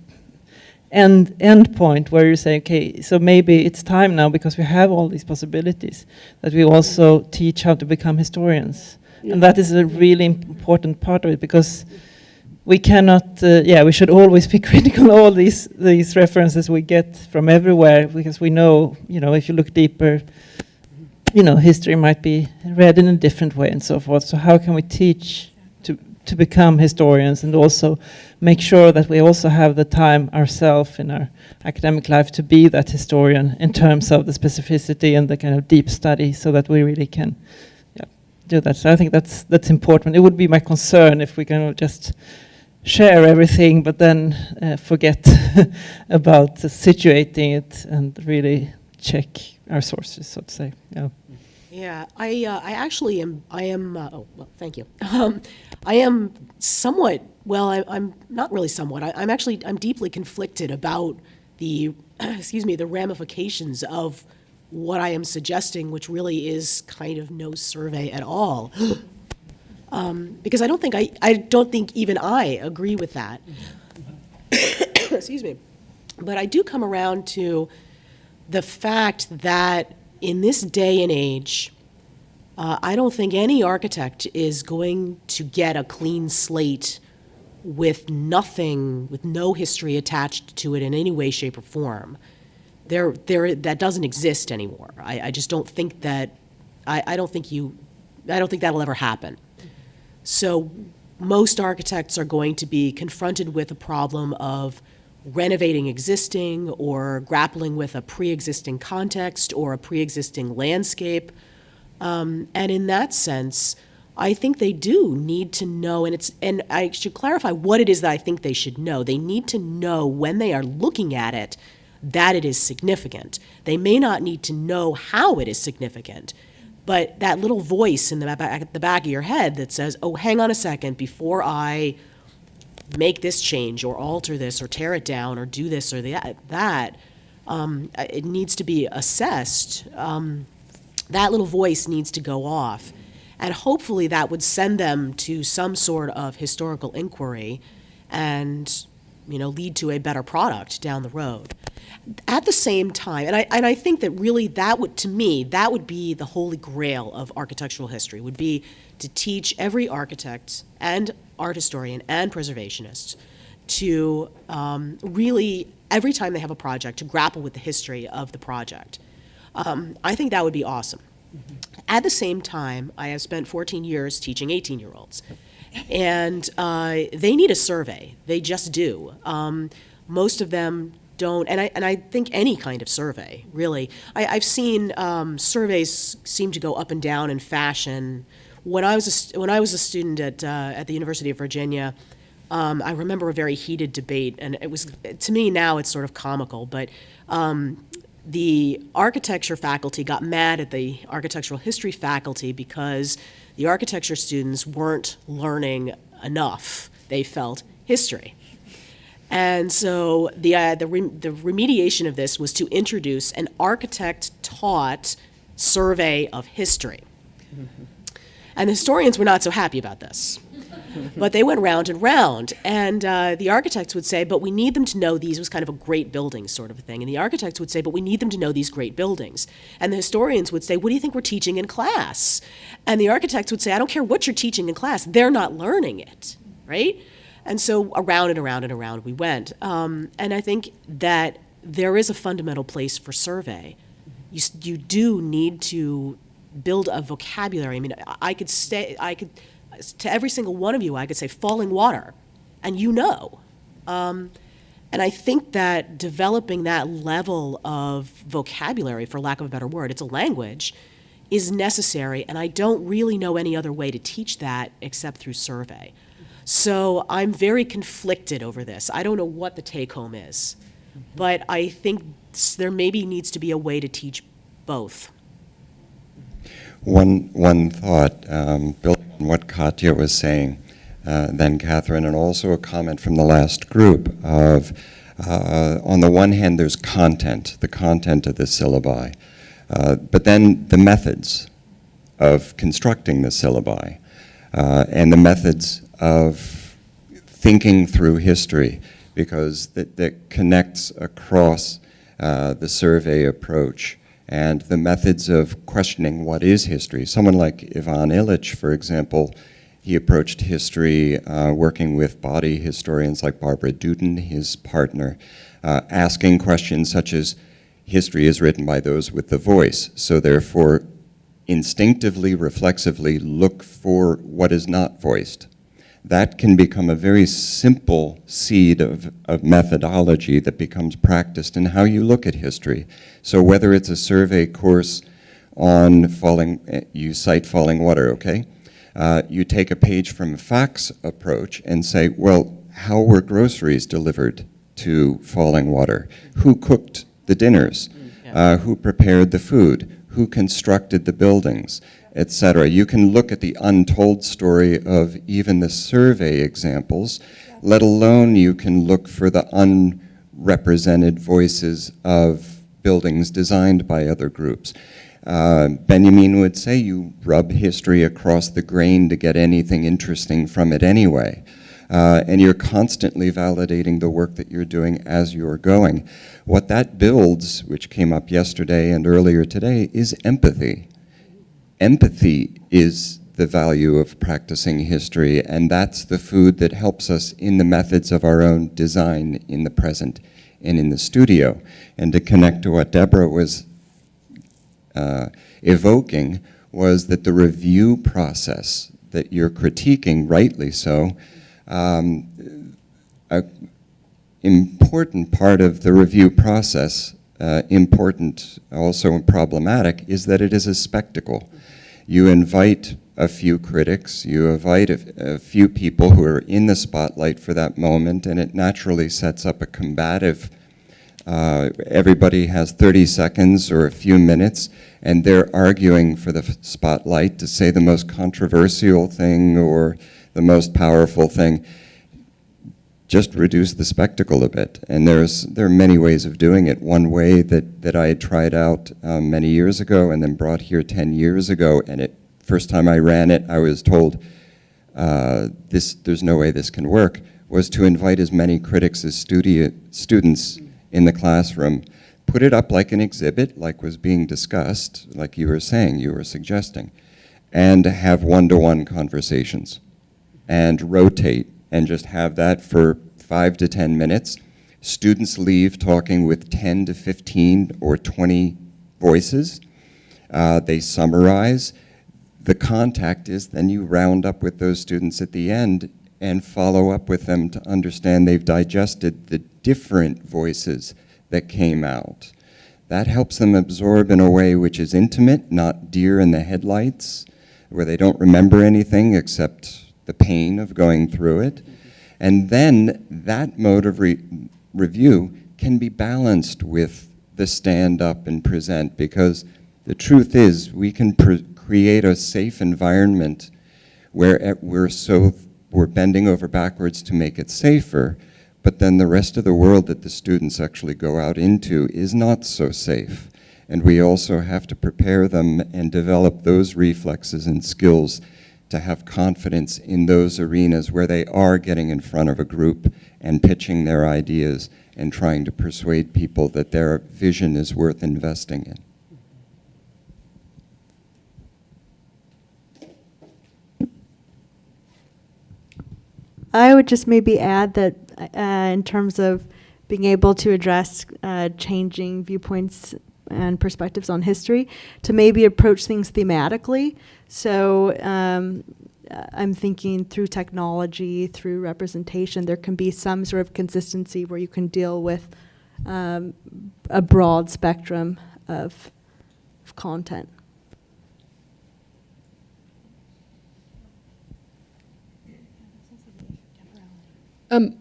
end point where you say, okay, so maybe it's time now, because we have all these possibilities, that we also teach how to become historians. And that is a really important part of it, because we cannot, we should always be critical of all these references we get from everywhere, because we know, if you look deeper, history might be read in a different way and so forth. So how can we teach to become historians, and also make sure that we also have the time ourselves in our academic life to be that historian in terms of the specificity and the kind of deep study, so that we really can do that. So I think that's important. It would be my concern if we can just share everything, but then forget about situating it and really check our sources, so to say. Yeah, I actually am. Thank you. I am somewhat. Well, I'm not really somewhat. I'm deeply conflicted about the the ramifications of what I am suggesting, which really is kind of no survey at all. Because I don't think even I agree with that. Excuse me. But I do come around to the fact that in this day and age, I don't think any architect is going to get a clean slate with no history attached to it in any way, shape, or form. That doesn't exist anymore. I just don't think that. I don't think that'll ever happen. So most architects are going to be confronted with a problem of renovating existing, or grappling with a pre-existing context or a pre-existing landscape. And in that sense, I think they do need to know, and I should clarify what it is that I think they should know. They need to know when they are looking at it that it is significant. They may not need to know how it is significant, but that little voice in the back of your head that says, oh, hang on a second, before I make this change or alter this or tear it down or do this or that, it needs to be assessed. That little voice needs to go off. And hopefully that would send them to some sort of historical inquiry and lead to a better product down the road. At the same time, and I think that really that would be the holy grail of architectural history, would be to teach every architect and art historian and preservationist to really, every time they have a project, to grapple with the history of the project. I think that would be awesome. Mm-hmm. At the same time, I have spent 14 years teaching 18-year-olds, and they need a survey. They just do. Most of them don't, and I think any kind of survey, really. I've seen surveys seem to go up and down in fashion. When I was a student at the University of Virginia, I remember a very heated debate, and it was, to me now it's sort of comical, but the architecture faculty got mad at the architectural history faculty because the architecture students weren't learning enough, they felt, history. And so the remediation of this was to introduce an architect-taught survey of history. Mm-hmm. And the historians were not so happy about this. But they went round and round, and the architects would say, but we need them to know these, was kind of a great building sort of a thing. And the architects would say, but we need them to know these great buildings. And the historians would say, what do you think we're teaching in class? And the architects would say, I don't care what you're teaching in class, they're not learning it, right? And so around and around and around we went. And I think that there is a fundamental place for survey. You do need to build a vocabulary. I mean, to every single one of you, I could say falling water, and And I think that developing that level of vocabulary, for lack of a better word, it's a language, is necessary, and I don't really know any other way to teach that except through survey. So I'm very conflicted over this. I don't know what the take-home is, but I think there maybe needs to be a way to teach both. One thought, building on what Katya was saying, then Catherine, and also a comment from the last group of, on the one hand, there's content, the content of the syllabi, but then the methods of constructing the syllabi, and the methods of thinking through history, because that connects across the survey approach, and the methods of questioning what is history. Someone like Ivan Illich, for example, he approached history working with body historians like Barbara Duden, his partner, asking questions such as, history is written by those with the voice, so therefore instinctively, reflexively look for what is not voiced. That can become a very simple seed of methodology that becomes practiced in how you look at history. So whether it's a survey course on you cite falling water, okay? You take a page from a FAAC's approach and say, well, how were groceries delivered to falling water? Who cooked the dinners? Who prepared the food? Who constructed the buildings, etc. You can look at the untold story of even the survey examples, let alone you can look for the unrepresented voices of buildings designed by other groups. Benjamin would say you rub history across the grain to get anything interesting from it anyway. And you're constantly validating the work that you're doing as you're going. What that builds, which came up yesterday and earlier today, is empathy. Empathy is the value of practicing history, and that's the food that helps us in the methods of our own design in the present and in the studio. And to connect to what Deborah was evoking, was that the review process that you're critiquing, rightly so, an important part of the review process, important, also problematic, is that it is a spectacle. You invite a few critics, you invite a few people who are in the spotlight for that moment, and it naturally sets up a combative, everybody has 30 seconds or a few minutes, and they're arguing for the spotlight to say the most controversial thing or the most powerful thing. Just reduce the spectacle a bit. And there are many ways of doing it. One way that I had tried out many years ago and then brought here 10 years ago, and first time I ran it, I was told, there's no way this can work, was to invite as many critics as students in the classroom, put it up like an exhibit, like was being discussed, like you were saying, you were suggesting, and have one-to-one conversations, and rotate, and just have that for 5 to 10 minutes. Students leave talking with 10 to 15 or 20 voices. They summarize. The contact is then you round up with those students at the end and follow up with them to understand they've digested the different voices that came out. That helps them absorb in a way which is intimate, not deer in the headlights, where they don't remember anything except the pain of going through it. And then that mode of review can be balanced with the stand up and present, because the truth is we can create a safe environment where we're bending over backwards to make it safer, but then the rest of the world that the students actually go out into is not so safe. And we also have to prepare them and develop those reflexes and skills to have confidence in those arenas where they are getting in front of a group and pitching their ideas and trying to persuade people that their vision is worth investing in. I would just maybe add that in terms of being able to address changing viewpoints and perspectives on history, to maybe approach things thematically. So I'm thinking through technology, through representation, there can be some sort of consistency where you can deal with a broad spectrum of content.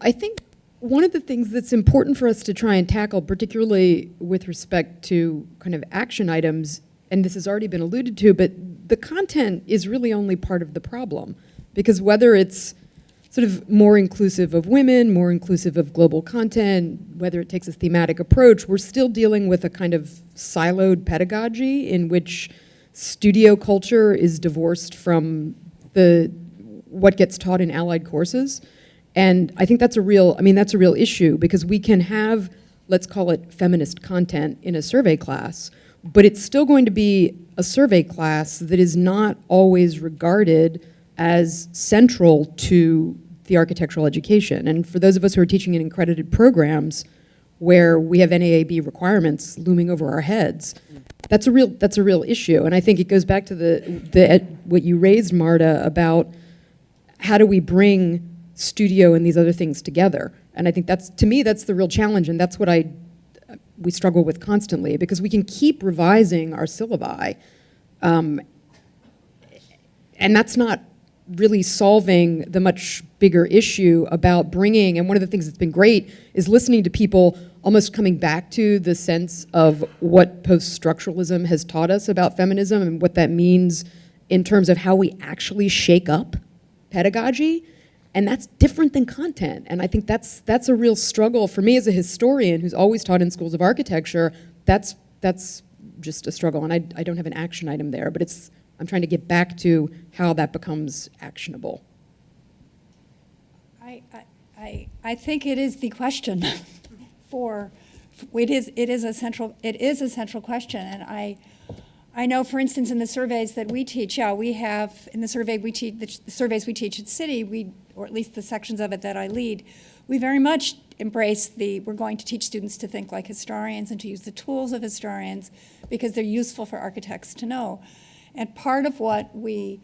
I think one of the things that's important for us to try and tackle, particularly with respect to kind of action items, and this has already been alluded to, but the content is really only part of the problem. Because whether it's sort of more inclusive of women, more inclusive of global content, whether it takes a thematic approach, we're still dealing with a kind of siloed pedagogy in which studio culture is divorced from what gets taught in allied courses. And I think that's a real issue, because we can have, let's call it feminist content in a survey class, but it's still going to be a survey class that is not always regarded as central to the architectural education. And for those of us who are teaching in accredited programs where we have NAAB requirements looming over our heads, that's a real issue. And I think it goes back to what you raised, Marta, about how do we bring studio and these other things together. And I think to me, that's the real challenge, and that's what we struggle with constantly, because we can keep revising our syllabi, and that's not really solving the much bigger issue about bringing, and one of the things that's been great is listening to people almost coming back to the sense of what post-structuralism has taught us about feminism and what that means in terms of how we actually shake up pedagogy. And that's different than content. And I think that's a real struggle for me as a historian who's always taught in schools of architecture. That's just a struggle. And I don't have an action item there, but I'm trying to get back to how that becomes actionable. I think it is the question it is a central question. And I know, for instance, in the surveys that we teach, we have, in the surveys we teach at City, or at least the sections of it that I lead, we very much embrace we're going to teach students to think like historians and to use the tools of historians because they're useful for architects to know. And part of what I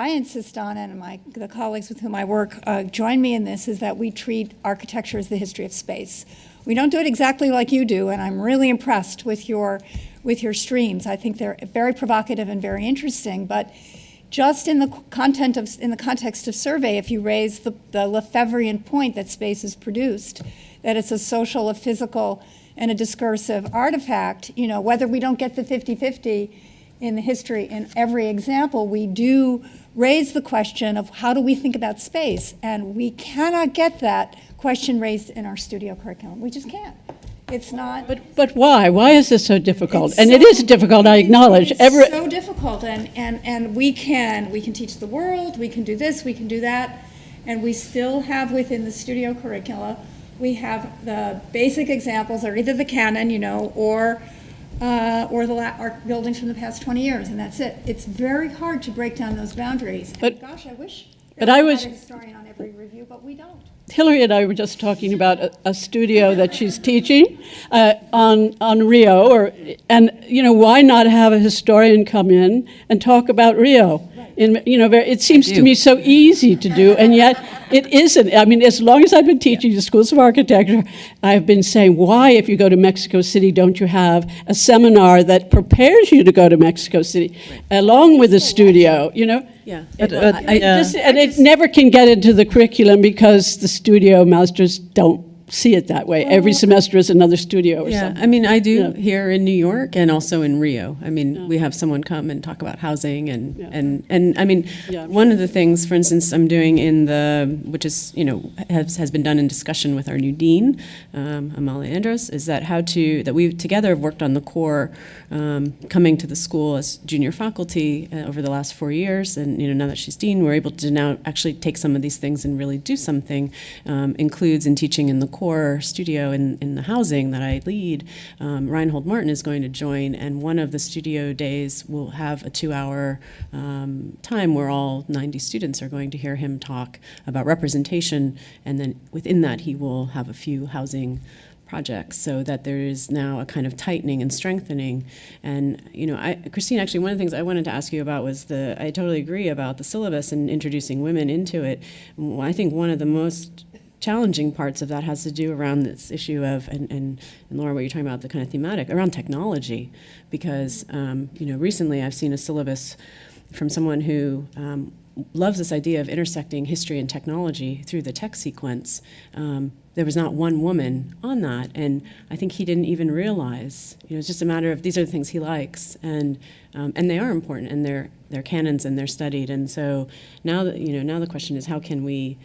insist on, and the colleagues with whom I work join me in this, is that we treat architecture as the history of space. We don't do it exactly like you do, and I'm really impressed with your streams. I think they're very provocative and very interesting, but just in the context of survey, if you raise the Lefebvrean point that space is produced, that it's a social, a physical, and a discursive artifact, whether we don't get the 50-50 in the history in every example, we do raise the question of how do we think about space, and we cannot get that question raised in our studio curriculum. We just can't. It's not. But why? Why is this so difficult? And it is difficult, I acknowledge. It's so difficult, and we can teach the world, we can do this, we can do that, and we still have within the studio curricula, we have the basic examples are either the canon, or the buildings from the past 20 years, and that's it. It's very hard to break down those boundaries. But, and gosh, I wish but there I was was a historian on every review, but we don't. Hilary and I were just talking about a studio that she's teaching on Rio, why not have a historian come in and talk about Rio? It seems to me so easy to do, and yet it isn't. I mean, as long as I've been teaching the schools of architecture, I've been saying, why, if you go to Mexico City, don't you have a seminar that prepares you to go to Mexico City, along with the studio, Yeah, it never can get into the curriculum because the studio masters don't see it that way. Every semester is another studio or something. I mean, I do here in New York and also in Rio. I mean, we have someone come and talk about housing and I mean, one of the things, for instance, I'm doing which is, has been done in discussion with our new dean, Amalia Andros, is that that we together have worked on the core coming to the school as junior faculty over the last 4 years. And, now that she's dean, we're able to now actually take some of these things and really do something, includes in teaching in the core studio in the housing that I lead. Reinhold Martin is going to join, and one of the studio days will have a 2-hour time where all 90 students are going to hear him talk about representation, and then within that he will have a few housing projects, so that there is now a kind of tightening and strengthening. And, you know, Christine, actually, one of the things I wanted to ask you about was I totally agree about the syllabus and introducing women into it. I think one of the most challenging parts of that has to do around this issue of, and Laura, what you're talking about, the kind of thematic, around technology. Because, you know, recently I've seen a syllabus from someone who loves this idea of intersecting history and technology through the text sequence. There was not one woman on that, and I think he didn't even realize. You know, it's just a matter of these are the things he likes, and they are important, and they're canons and they're studied. And so now that, you know, now the question is, how can we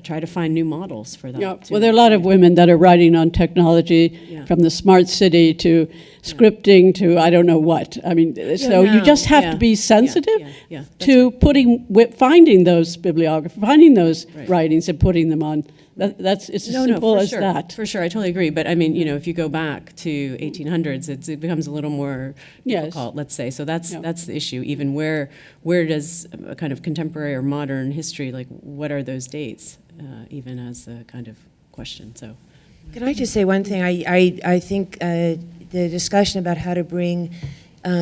try to find new models for that? Yeah, well, there are a lot of women that are writing on technology, from the smart city to scripting to I don't know what. I mean, so you just have to be sensitive to finding those bibliography, finding those writings and putting them on. It's as simple as that. For sure, I totally agree. But I mean, you know, if you go back to 1800s, it becomes a little more difficult, let's say. So that's the issue. Even where does a kind of contemporary or modern history, like what are those dates, even as a kind of question? So, can I just say one thing? I think the discussion about how to bring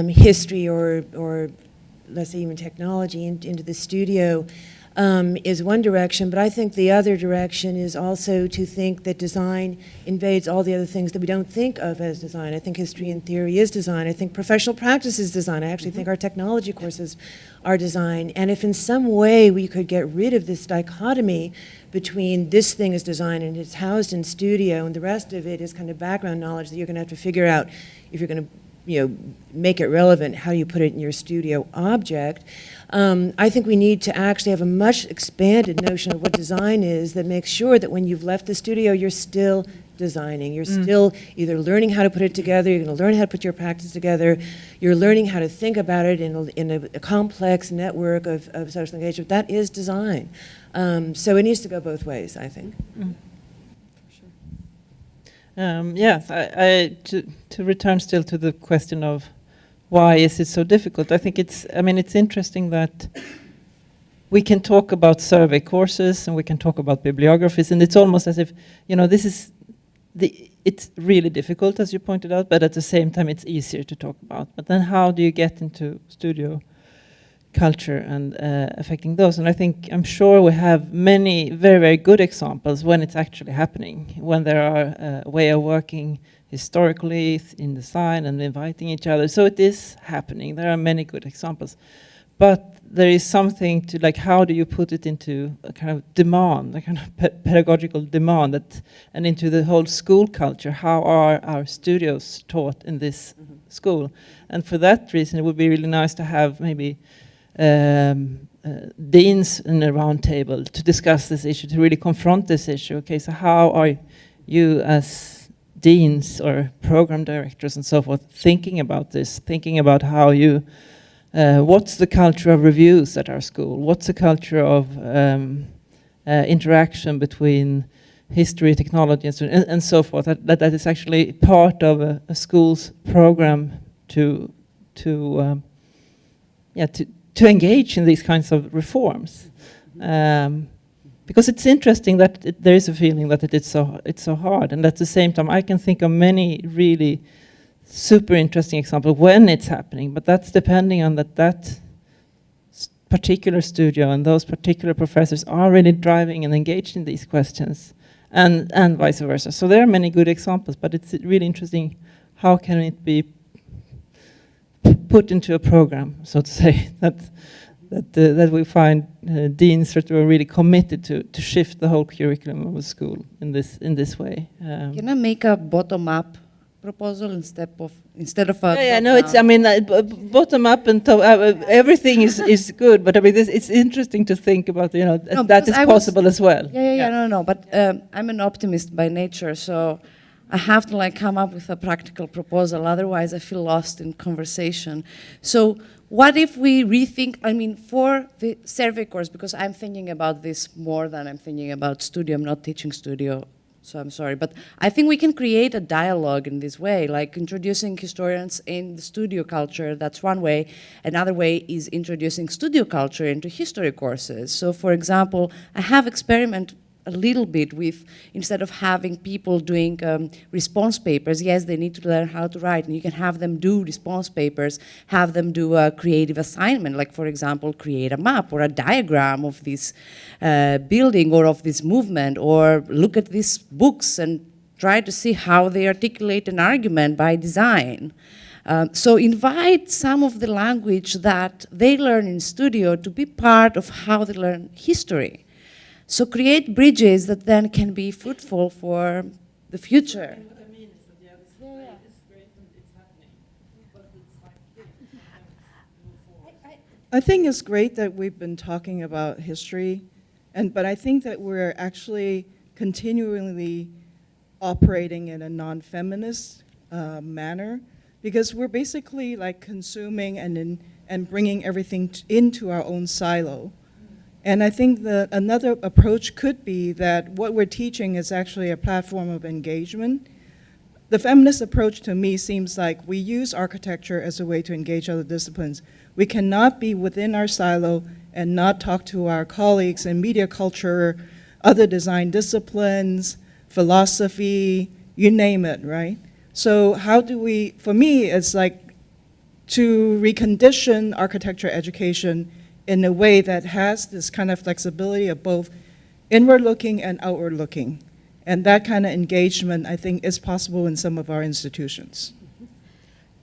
history or let's say even technology into the studio is one direction, but I think the other direction is also to think that design invades all the other things that we don't think of as design. I think history and theory is design. I think professional practice is design. I actually think our technology courses are design. And if in some way we could get rid of this dichotomy between this thing is design and it's housed in studio and the rest of it is kind of background knowledge that you're going to have to figure out if you're going to, you know, make it relevant, how you put it in your studio object. I think we need to actually have a much expanded notion of what design is that makes sure that when you've left the studio, you're still designing. You're still either learning how to put it together, you're going to learn how to put your practice together, you're learning how to think about it in a complex network of social engagement. That is design. So it needs to go both ways, I think. Yes, to return still to the question of why is it so difficult? I think it's interesting that we can talk about survey courses and we can talk about bibliographies, and it's almost as if, you know, it's really difficult, as you pointed out, but at the same time it's easier to talk about. But then how do you get into studio culture and affecting those? And I'm sure we have many very, very good examples when it's actually happening, when there are a way of working historically in design and inviting each other. So it is happening. There are many good examples. But there is something to, like, how do you put it into a kind of demand, a kind of pedagogical demand, and into the whole school culture? How are our studios taught in this school? And for that reason, it would be really nice to have maybe deans in a round table to discuss this issue, to really confront this issue. Okay, so how are you as deans or program directors and so forth thinking about this, thinking about how you, what's the culture of reviews at our school? What's the culture of interaction between history, technology, and so forth? That is actually part of a school's program to engage in these kinds of reforms. Because it's interesting that there is a feeling that it's so hard, and at the same time I can think of many really super interesting examples when it's happening, but that's depending on that particular studio and those particular professors are really driving and engaged in these questions, and vice versa. So there are many good examples, but it's really interesting how can it be put into a program, so to say, that we find deans that were really committed to shift the whole curriculum of a school in this way. Can I make a bottom-up proposal instead of bottom up and top, everything is good, but I mean it's interesting to think about, you know, that is possible as well. But I'm an optimist by nature, so I have to come up with a practical proposal, otherwise I feel lost in conversation. So what if we rethink, for the survey course, because I'm thinking about this more than I'm thinking about studio, I'm not teaching studio, so I'm sorry, but I think we can create a dialogue in this way, like introducing historians in the studio culture, that's one way. Another way is introducing studio culture into history courses. So for example, I have experiment a little bit with, instead of having people doing response papers, yes, they need to learn how to write, and you can have them do response papers, have them do a creative assignment, like for example, create a map or a diagram of this building or of this movement, or look at these books and try to see how they articulate an argument by design. So invite some of the language that they learn in studio to be part of how they learn history. So create bridges that then can be fruitful for the future. I think it's great that we've been talking about history, but I think that we're actually continually operating in a non-feminist manner, because we're basically like consuming and bringing everything into our own silo. And I think that another approach could be that what we're teaching is actually a platform of engagement. The feminist approach to me seems like we use architecture as a way to engage other disciplines. We cannot be within our silo and not talk to our colleagues in media culture, other design disciplines, philosophy, you name it, right? So how do we, for me, it's like to recondition architecture education in a way that has this kind of flexibility of both inward-looking and outward-looking. And that kind of engagement, I think, is possible in some of our institutions.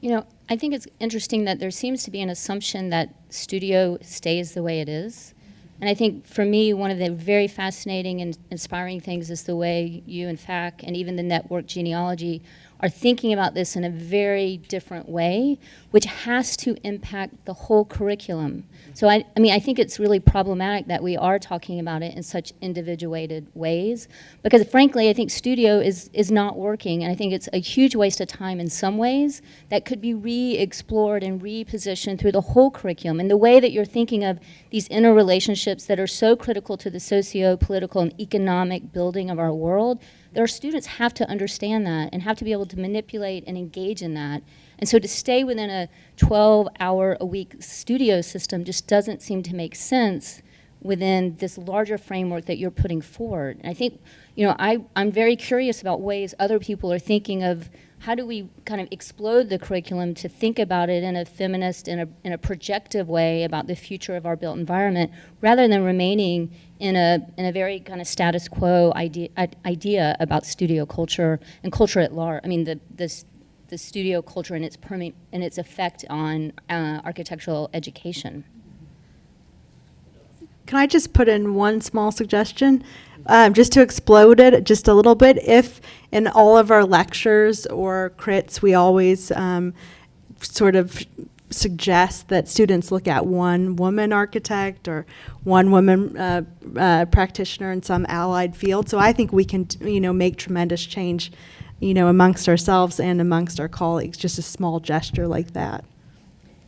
You know, I think it's interesting that there seems to be an assumption that studio stays the way it is. And I think for me, one of the very fascinating and inspiring things is the way you and FAAC and even the network genealogy are thinking about this in a very different way, which has to impact the whole curriculum. So I mean, I think it's really problematic that we are talking about it in such individuated ways, because frankly, I think studio is not working, and I think it's a huge waste of time in some ways that could be re-explored and repositioned through the whole curriculum. And the way that you're thinking of these interrelationships that are so critical to the socio-political and economic building of our world, our students have to understand that and have to be able to manipulate and engage in that. And so to stay within a 12-hour-a-week studio system just doesn't seem to make sense within this larger framework that you're putting forward. And I think, you know, I'm very curious about ways other people are thinking of how do we kind of explode the curriculum to think about it in a feminist, in a projective way about the future of our built environment, rather than remaining in a very kind of status quo idea about studio culture and culture at large. I mean, the studio culture and its effect on architectural education. Can I just put in one small suggestion? Just to explode it just a little bit, if in all of our lectures or crits we always sort of suggest that students look at one woman architect or one woman practitioner in some allied field. So I think we can, you know, make tremendous change, you know, amongst ourselves and amongst our colleagues, just a small gesture like that.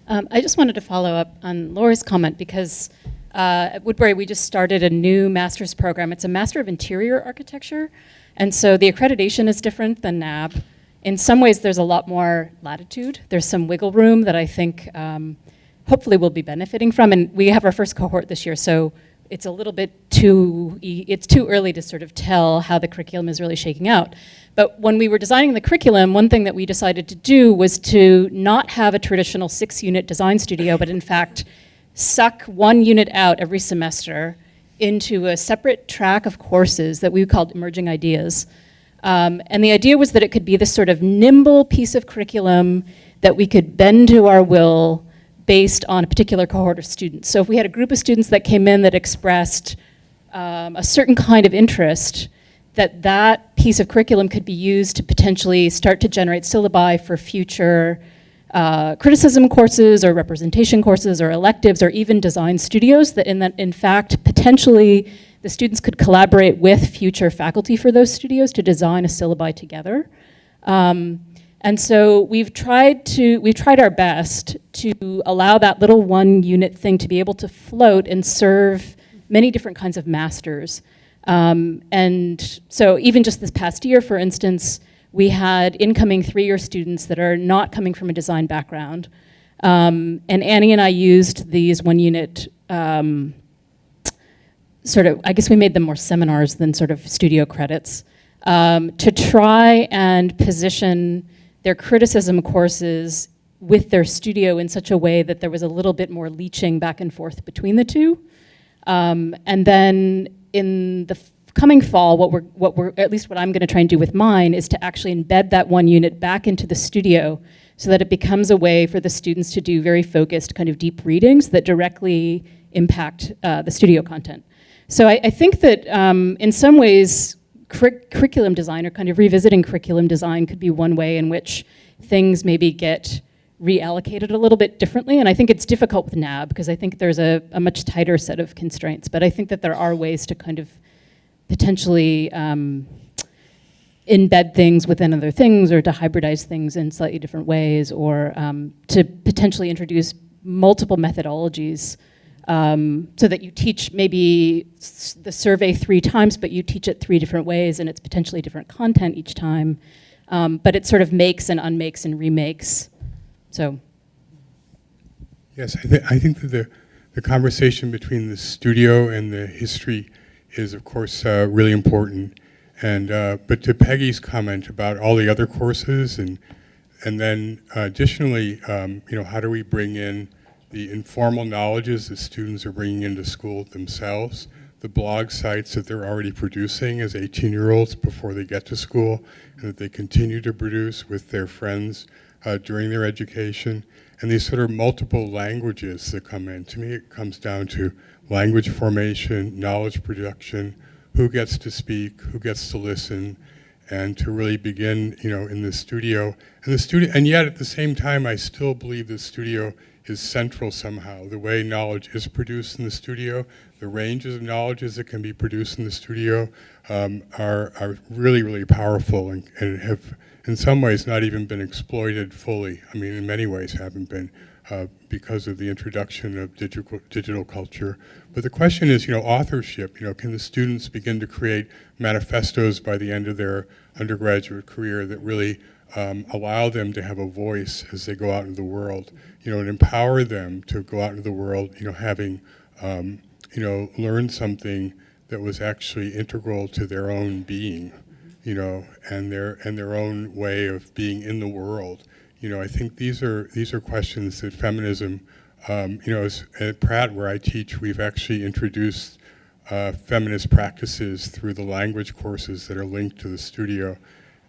I just wanted to follow up on Laura's comment, because at Woodbury we just started a new master's program. It's a Master of Interior Architecture, and so the accreditation is different than NAB. In some ways there's a lot more latitude. There's some wiggle room that I think hopefully we'll be benefiting from, and we have our first cohort this year, so it's a little bit too early to sort of tell how the curriculum is really shaking out. But when we were designing the curriculum, one thing that we decided to do was to not have a traditional 6-unit design studio, but in fact suck one unit out every semester into a separate track of courses that we called Emerging Ideas. And the idea was that it could be this sort of nimble piece of curriculum that we could bend to our will based on a particular cohort of students. So if we had a group of students that came in that expressed a certain kind of interest, that piece of curriculum could be used to potentially start to generate syllabi for future criticism courses or representation courses or electives or even design studios, that in fact potentially the students could collaborate with future faculty for those studios to design a syllabi together. And so we've tried our best to allow that little 1-unit thing to be able to float and serve many different kinds of masters. And so even just this past year, for instance, we had incoming 3-year students that are not coming from a design background. And Annie and I used these 1-unit sort of, I guess we made them more seminars than sort of studio credits, to try and position their criticism courses with their studio in such a way that there was a little bit more leaching back and forth between the two. And then in the coming fall, what we're, at least what I'm gonna try and do with mine, is to actually embed that one unit back into the studio so that it becomes a way for the students to do very focused kind of deep readings that directly impact the studio content. So I think that in some ways, curriculum design, or kind of revisiting curriculum design, could be one way in which things maybe get reallocated a little bit differently. And I think it's difficult with NAB because I think there's a much tighter set of constraints. But I think that there are ways to kind of potentially embed things within other things, or to hybridize things in slightly different ways, or to potentially introduce multiple methodologies so that you teach maybe the survey 3 times, but you teach it 3 different ways, and it's potentially different content each time. But it sort of makes and unmakes and remakes. So. Yes, I think that the conversation between the studio and the history is, of course, really important. And but to Peggy's comment about all the other courses, and then additionally, you know, how do we bring in the informal knowledges that students are bringing into school themselves, the blog sites that they're already producing as 18-year-olds before they get to school, and that they continue to produce with their friends during their education, and these sort of multiple languages that come in. To me, it comes down to language formation, knowledge production, who gets to speak, who gets to listen, and to really begin, you know, in the studio. And yet at the same time, I still believe the studio is central somehow. The way knowledge is produced in the studio, the ranges of knowledges that can be produced in the studio are really, really powerful, and have in some ways not even been exploited fully. I mean, in many ways haven't been because of the introduction of digital culture. But the question is, you know, authorship. You know, can the students begin to create manifestos by the end of their undergraduate career that really allow them to have a voice as they go out into the world, you know, and empower them to go out into the world, you know, having, you know, learned something that was actually integral to their own being, you know, and their own way of being in the world. You know, I think these are questions that feminism, you know, at Pratt, where I teach, we've actually introduced feminist practices through the language courses that are linked to the studio.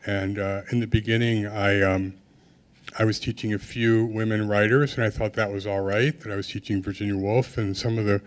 And in the beginning, I was teaching a few women writers, and I thought that was all right, that I was teaching Virginia Woolf, and some of the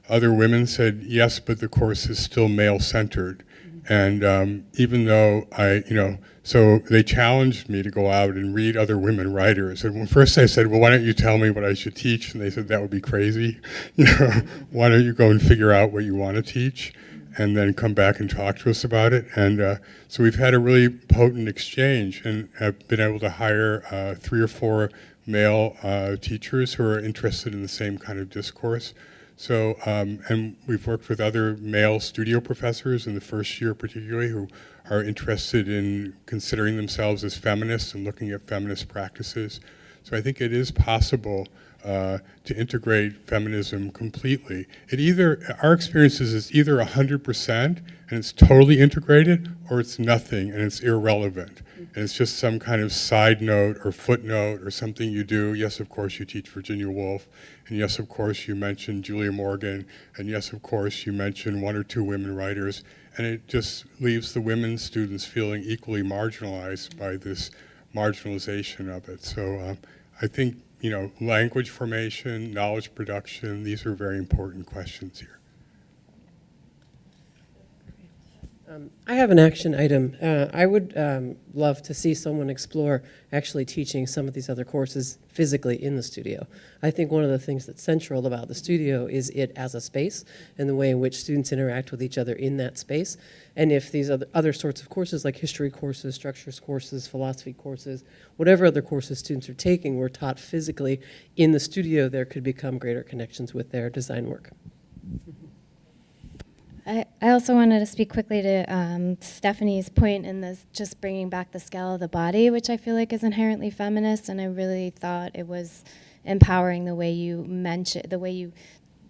other women said, yes, but the course is still male-centered. And even though you know, so they challenged me to go out and read other women writers. And when first I said, well, why don't you tell me what I should teach? And they said, that would be crazy. You know, why don't you go and figure out what you want to teach, and then come back and talk to us about it. And so we've had a really potent exchange, and have been able to hire 3 or 4 male teachers who are interested in the same kind of discourse. So, and we've worked with other male studio professors in the first year particularly, who are interested in considering themselves as feminists and looking at feminist practices. So I think it is possible to integrate feminism completely. Our experience is it's either 100% and it's totally integrated, or it's nothing and it's irrelevant. And it's just some kind of side note or footnote or something you do. Yes, of course, you teach Virginia Woolf. And yes, of course, you mention Julia Morgan. And yes, of course, you mention 1 or 2 women writers. And it just leaves the women students feeling equally marginalized by this marginalization of it. So I think, you know, language formation, knowledge production, these are very important questions here. I have an action item. I would love to see someone explore actually teaching some of these other courses physically in the studio. I think one of the things that's central about the studio is it as a space and the way in which students interact with each other in that space. And if these other sorts of courses like history courses, structures courses, philosophy courses, whatever other courses students are taking were taught physically in the studio, there could become greater connections with their design work. I also wanted to speak quickly to Stephanie's point in this, just bringing back the scale of the body, which I feel like is inherently feminist, and I really thought it was empowering the way you mentioned, the way you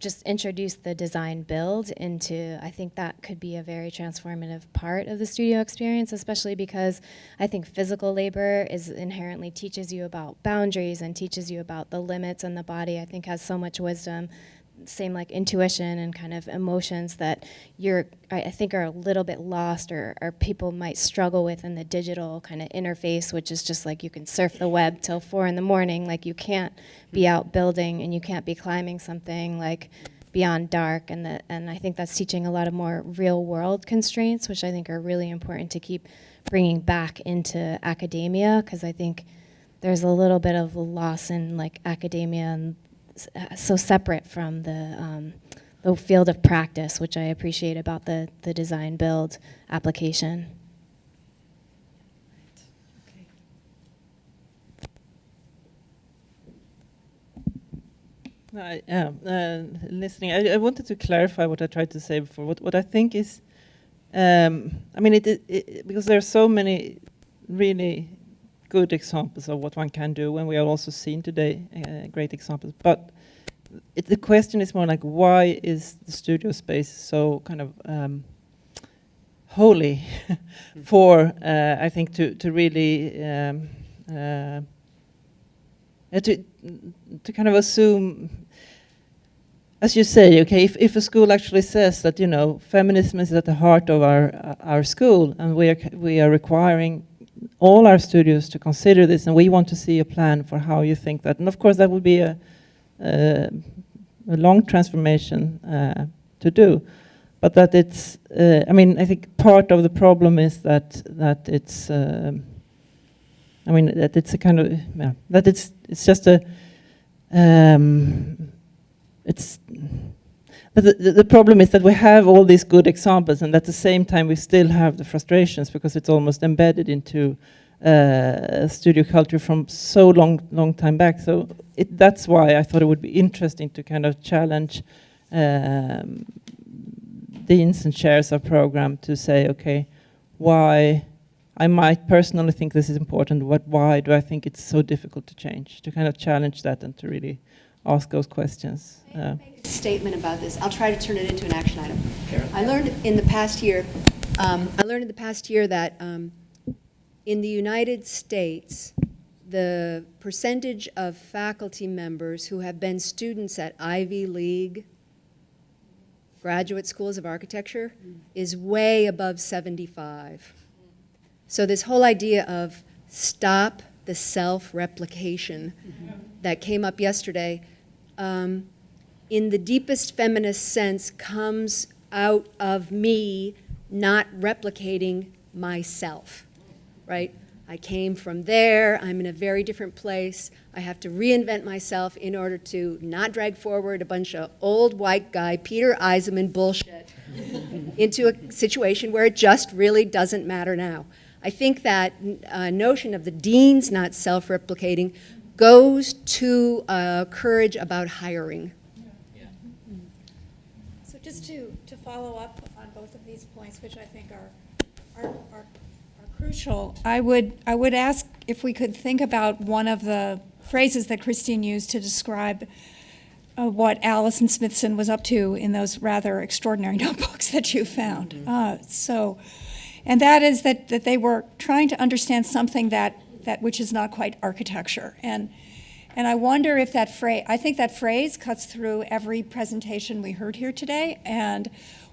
just introduce the design build into, I think that could be a very transformative part of the studio experience, especially because I think physical labor is inherently teaches you about boundaries and teaches you about the limits, and the body, I think, has so much wisdom, same like intuition and kind of emotions that I think are a little bit lost or people might struggle with in the digital kind of interface, which is just like you can surf the web till 4 in the morning, like you can't be out building and you can't be climbing something like beyond dark, and I think that's teaching a lot of more real world constraints, which I think are really important to keep bringing back into academia, because I think there's a little bit of a loss in like academia and so separate from the field of practice, which I appreciate about the design build application. Listening, I wanted to clarify what I tried to say before. What I think is, I mean, because there are so many really good examples of what one can do, when we are also seen today great examples. But the question is more like, why is the studio space so kind of holy for, I think, to really to kind of assume, as you say, okay, if a school actually says that, you know, feminism is at the heart of our school, and we are requiring all our studios to consider this, and we want to see a plan for how you think that. And of course, that would be a long transformation to do. But that it's, I mean, I think part of the problem is that it's, I mean, that it's a kind of, yeah, that it's just a, it's, the problem is that we have all these good examples, and at the same time we still have the frustrations, because it's almost embedded into studio culture from so long time back. So that's why I thought it would be interesting to kind of challenge deans and chairs of program to say, okay, why, I might personally think this is important, why do I think it's so difficult to change? To kind of challenge that and to really ask those questions. Statement about this. I'll try to turn it into an action item. I learned in the past year that in the United States, the percentage of faculty members who have been students at Ivy League graduate schools of architecture is way above 75. So this whole idea of stop the self-replication that came up yesterday, in the deepest feminist sense, comes out of me not replicating myself, right? I came from there, I'm in a very different place, I have to reinvent myself in order to not drag forward a bunch of old white guy, Peter Eisenman bullshit into a situation where it just really doesn't matter now. I think that notion of the deans not self-replicating goes to courage about hiring. So just to follow up on both of these points, which I think are crucial, I would ask if we could think about one of the phrases that Christine used to describe what Alison Smithson was up to in those rather extraordinary notebooks that you found. And that is that they were trying to understand something that which is not quite architecture. And I wonder if that phrase, I think that phrase cuts through every presentation we heard here today,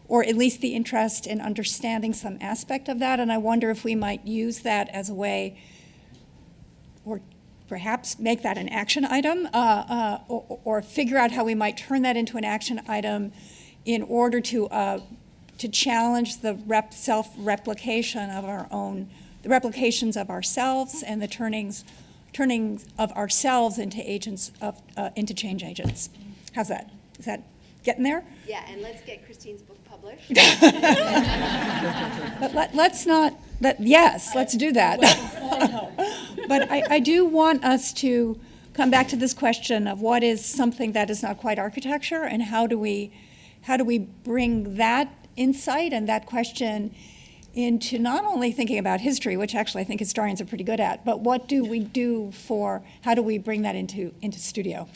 or at least the interest in understanding some aspect of that. And I wonder if we might use that as a way, or perhaps make that an action item, or figure out how we might turn that into an action item in order to challenge the self-replication of our own, the replications of ourselves and the turning of ourselves into agents of into change agents. How's that? Is that getting there? Yeah, and let's get Christine's book published. But let's not. Yes, let's do that. But I do want us to come back to this question of what is something that is not quite architecture, and how do we bring that insight and that question into not only thinking about history, which actually I think historians are pretty good at, but what do we do how do we bring that into studio?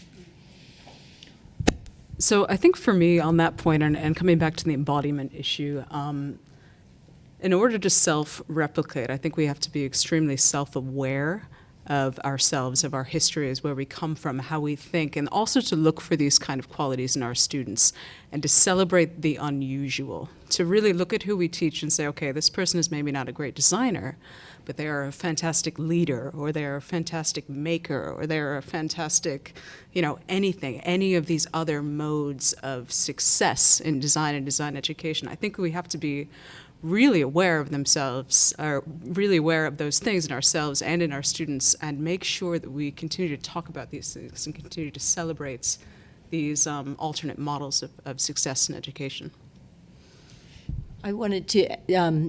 So I think for me on that point, and coming back to the embodiment issue, in order to self-replicate, I think we have to be extremely self-aware of ourselves, of our histories, where we come from, how we think, and also to look for these kind of qualities in our students and to celebrate the unusual, to really look at who we teach and say, okay, this person is maybe not a great designer, but they are a fantastic leader, or they are a fantastic maker, or they are a fantastic, anything, any of these other modes of success in design and design education. I think we have to be really aware of themselves, are really aware of those things in ourselves and in our students, and make sure that we continue to talk about these things and continue to celebrate these alternate models of success in education. I wanted to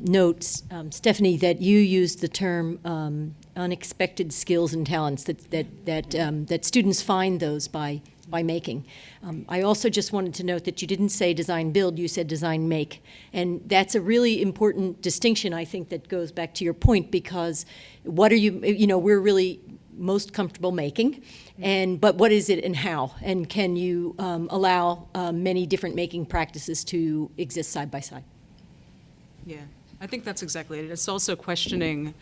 note, Stephanie, that you used the term unexpected skills and talents, that students find those by making. I also just wanted to note that you didn't say design build, you said design make. And that's a really important distinction, I think, that goes back to your point, because what are we're really most comfortable making, but what is it and how? And can you allow many different making practices to exist side by side? Yeah, I think that's exactly it. It's also questioning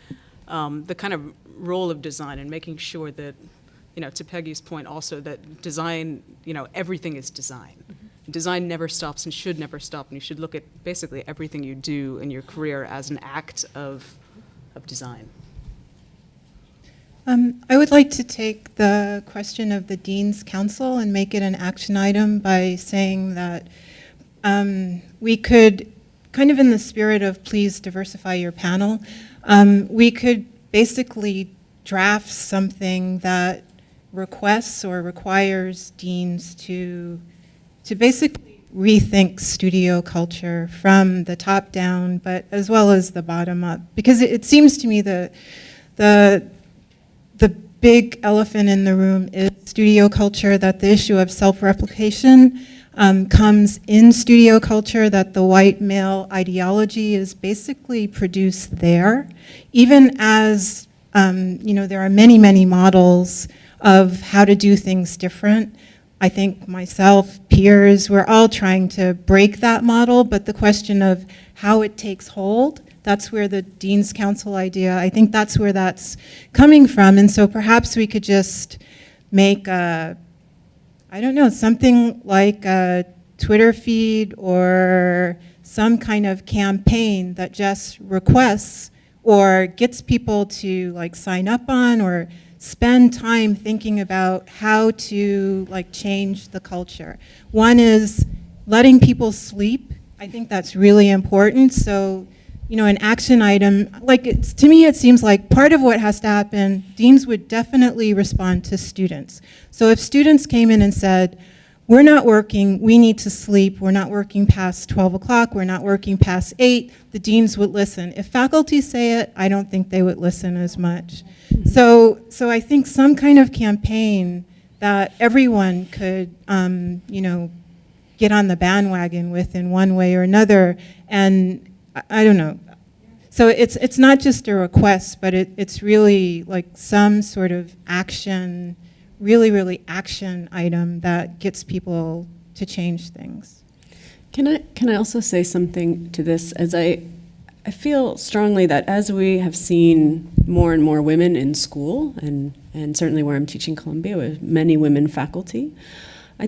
the kind of role of design and making sure that, to Peggy's point also, that design, everything is design. Mm-hmm. Design never stops and should never stop, and you should look at basically everything you do in your career as an act of design. I would like to take the question of the Dean's Council and make it an action item by saying that we could, kind of in the spirit of please diversify your panel, we could basically draft something that requests or requires deans to basically rethink studio culture from the top down, but as well as the bottom up. Because it seems to me the big elephant in the room is studio culture, that the issue of self-replication comes in studio culture, that the white male ideology is basically produced there, even as there are many, many models of how to do things different. I think myself, peers, we're all trying to break that model, but the question of how it takes hold, that's where the Dean's Council idea, I think that's where that's coming from. And so perhaps we could just make something like a Twitter feed or some kind of campaign that just requests or gets people to sign up on or spend time thinking about how to change the culture. One is letting people sleep. I think that's really important. So, an action item, to me it seems like part of what has to happen, deans would definitely respond to students. So if students came in and said, we're not working, we need to sleep, we're not working past 12 o'clock, we're not working past 8, the deans would listen. If faculty say it, I don't think they would listen as much. So I think some kind of campaign that everyone could, get on the bandwagon with in one way or another, and I don't know. So it's not just a request, but it's really some sort of action, really action item that gets people to change things. Can I also say something to this? As I feel strongly that as we have seen more and more women in school, and certainly where I'm teaching Columbia with many women faculty, I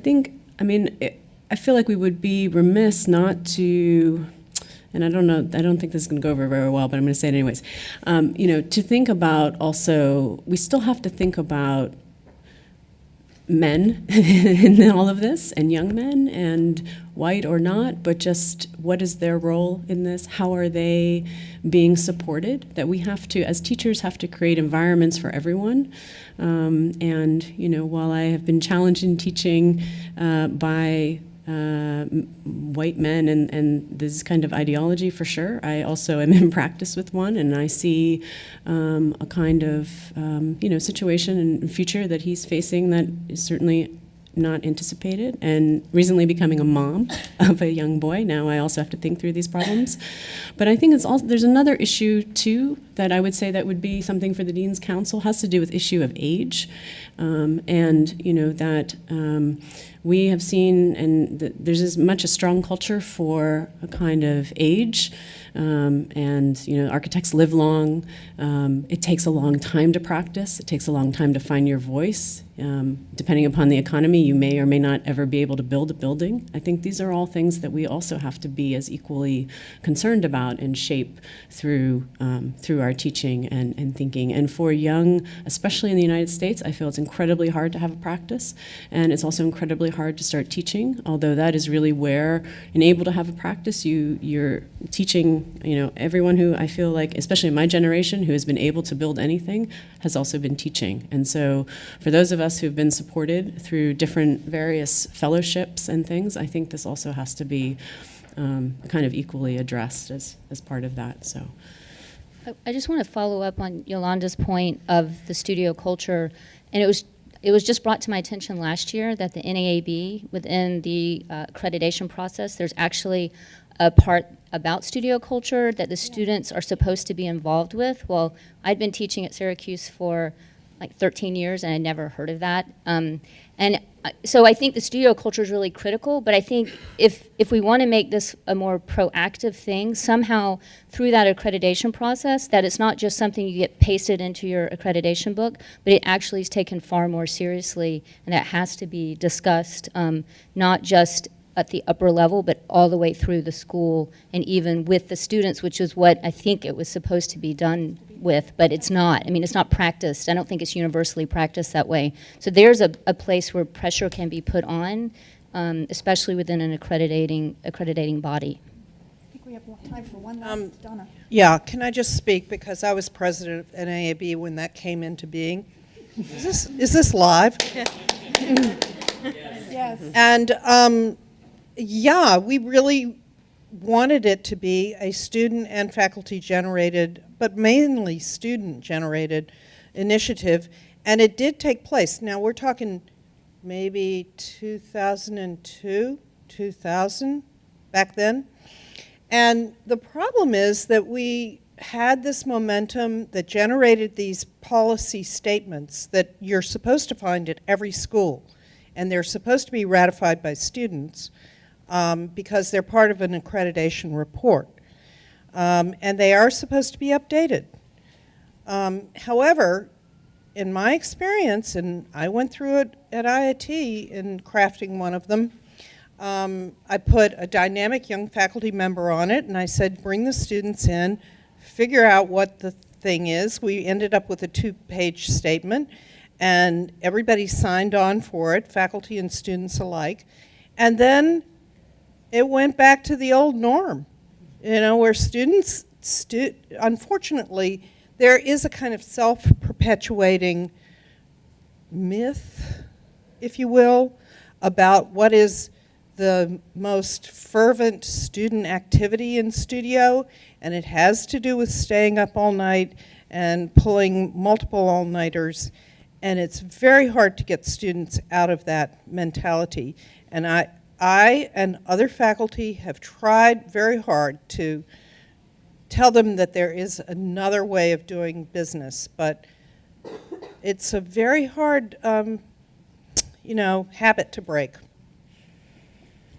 feel like we would be remiss not to, and I don't think this is going to go over very well, but I'm going to say it anyways, to think about also, we still have to think about men in all of this, and young men, and white or not, but just what is their role in this? How are they being supported? That we have to, as teachers, have to create environments for everyone. And while I have been challenged in teaching by white men and this kind of ideology for sure, I also am in practice with one, and I see a kind of situation and future that he's facing that is certainly not anticipated. And recently becoming a mom of a young boy, now I also have to think through these problems. But I think it's also, there's another issue too that I would say that would be something for the Dean's Council, has to do with issue of age. And you know that we have seen, and there's as much a strong culture for a kind of age, and you know, architects live long. It takes a long time to practice. It takes a long time to find your voice. Depending upon the economy, you may or may not ever be able to build a building. I think these are all things that we also have to be as equally concerned about and shape through our teaching and thinking. And for young, especially in the United States, I feel it's incredibly hard to have a practice, and it's also incredibly hard to start teaching, although that is really where, and able to have a practice, you're teaching, you know, everyone who I feel like, especially in my generation, who has been able to build anything, has also been teaching. And so for those of us who've been supported through different various fellowships and things, I think this also has to be kind of equally addressed as part of that. So I just want to follow up on Yolanda's point of the studio culture, and it was just brought to my attention last year that the NAAB, within the accreditation process, there's actually a part about studio culture that the students are supposed to be involved with. Well, I'd been teaching at Syracuse for like 13 years, and I never heard of that. So I think the studio culture is really critical, but I think if we want to make this a more proactive thing, somehow through that accreditation process, that it's not just something you get pasted into your accreditation book, but it actually is taken far more seriously, and that has to be discussed, not just at the upper level, but all the way through the school, and even with the students, which is what I think it was supposed to be done with, but it's not. I mean, it's not practiced. I don't think it's universally practiced that way. So there's a place where pressure can be put on, especially within an accrediting body. I think we have time for one last, Donna. Yeah, can I just speak, because I was president of NAAB when that came into being. Is this live? Yes. And yeah, we really wanted it to be a student and faculty generated, but mainly student generated initiative, and it did take place. Now we're talking maybe 2002, 2000, back then. And the problem is that we had this momentum that generated these policy statements that you're supposed to find at every school, and they're supposed to be ratified by students because they're part of an accreditation report. And they are supposed to be updated. However, in my experience, and I went through it at IIT in crafting one of them, I put a dynamic young faculty member on it, and I said, bring the students in, figure out what the thing is. We ended up with a 2-page statement, and everybody signed on for it, faculty and students alike. And then it went back to the old norm, you know, where students, unfortunately, there is a kind of self-perpetuating myth, if you will, about what is the most fervent student activity in studio, and it has to do with staying up all night and pulling multiple all-nighters, and it's very hard to get students out of that mentality. And I and other faculty have tried very hard to tell them that there is another way of doing business, but it's a very hard, you know, habit to break.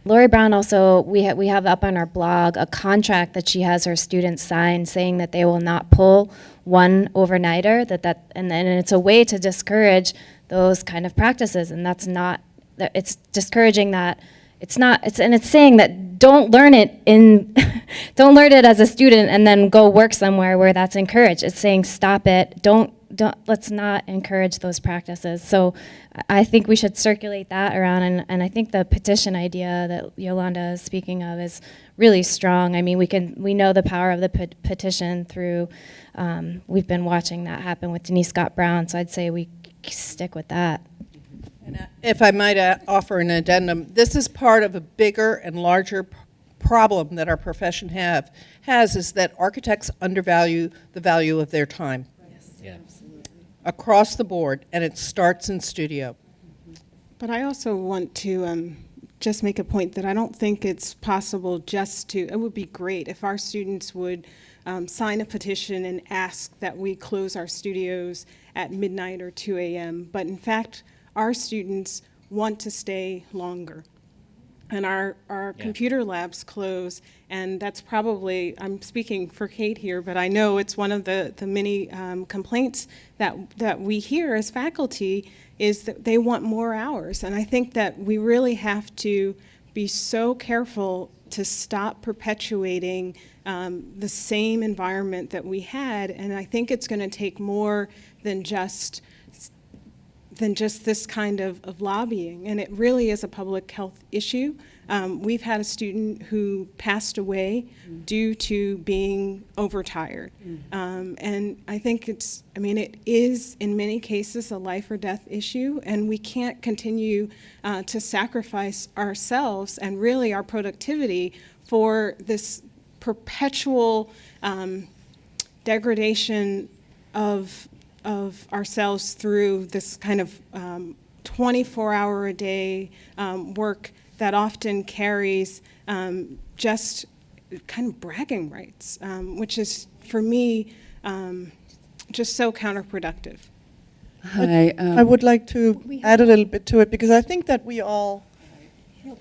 Lori Brown also, we have up on our blog a contract that she has her students sign saying that they will not pull one overnighter, and it's a way to discourage those kind of practices, and that's not, it's discouraging that. It's saying that don't learn it as a student and then go work somewhere where that's encouraged. It's saying stop it. Let's not encourage those practices. So I think we should circulate that around, and I think the petition idea that Yolanda is speaking of is really strong. I mean, we know the power of the petition through, we've been watching that happen with Denise Scott Brown, so I'd say we stick with that. If I might offer an addendum, this is part of a bigger and larger problem that our profession has is that architects undervalue the value of their time. Yes. Yeah. Absolutely. Across the board, and it starts in studio. But I also want to just make a point that I don't think it's possible it would be great if our students would sign a petition and ask that we close our studios at midnight or 2 a.m. But in fact, our students want to stay longer. And our computer labs close, and that's probably, I'm speaking for Kate here, but I know it's one of the many complaints that we hear as faculty is that they want more hours. And I think that we really have to be so careful to stop perpetuating the same environment that we had. And I think it's going to take more than just this kind of lobbying, and it really is a public health issue. We've had a student who passed away due to being overtired. And I think it is in many cases a life or death issue, and we can't continue to sacrifice ourselves and really our productivity for this perpetual degradation of ourselves through this kind of 24-hour-a-day work that often carries just kind of bragging rights, which is, for me, just so counterproductive. Hi. I would like to add a little bit to it, because I think that we all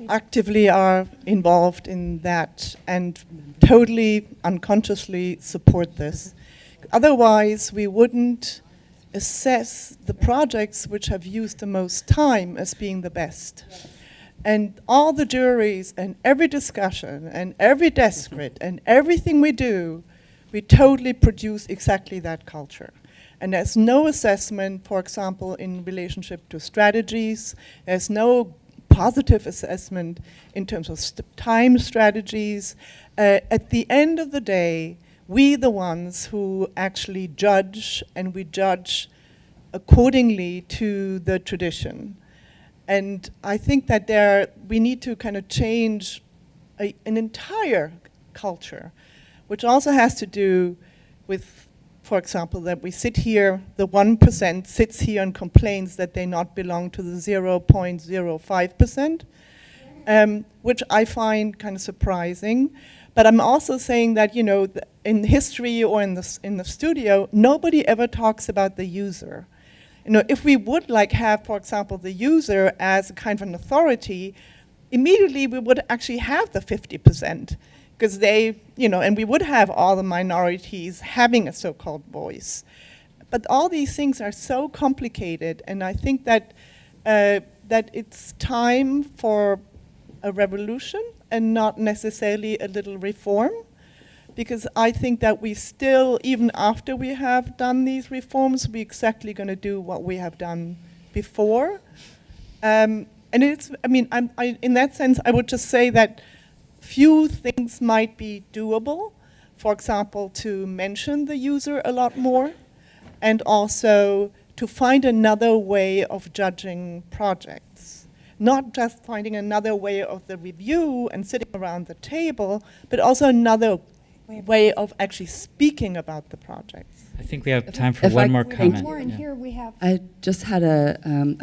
actively are involved in that and totally unconsciously support this. Otherwise, we wouldn't assess the projects which have used the most time as being the best. And all the juries and every discussion and every desk grid and everything we do, we totally produce exactly that culture. And there's no assessment, for example, in relationship to strategies. There's no positive assessment in terms of time strategies. At the end of the day, we the ones who actually judge, and we judge accordingly to the tradition. And I think that we need to kind of change an entire culture, which also has to do with, for example, that we sit here, the 1% sits here and complains that they not belong to the 0.05%, which I find kind of surprising. But I'm also saying that, you know, in history or in the studio, nobody ever talks about the user. You know, if we would have, for example, the user as a kind of an authority, immediately we would actually have the 50%, because they, you know, and we would have all the minorities having a so-called voice. But all these things are so complicated, and I think that that it's time for a revolution and not necessarily a little reform, because I think that we still, even after we have done these reforms, we're exactly going to do what we have done before. And it's, I mean, in that sense, I would just say that few things might be doable. For example, to mention the user a lot more, and also to find another way of judging projects. Not just finding another way of the review and sitting around the table, but also another way of actually speaking about the projects. I think we have time for one more comment. Lauren, here we have. I just had a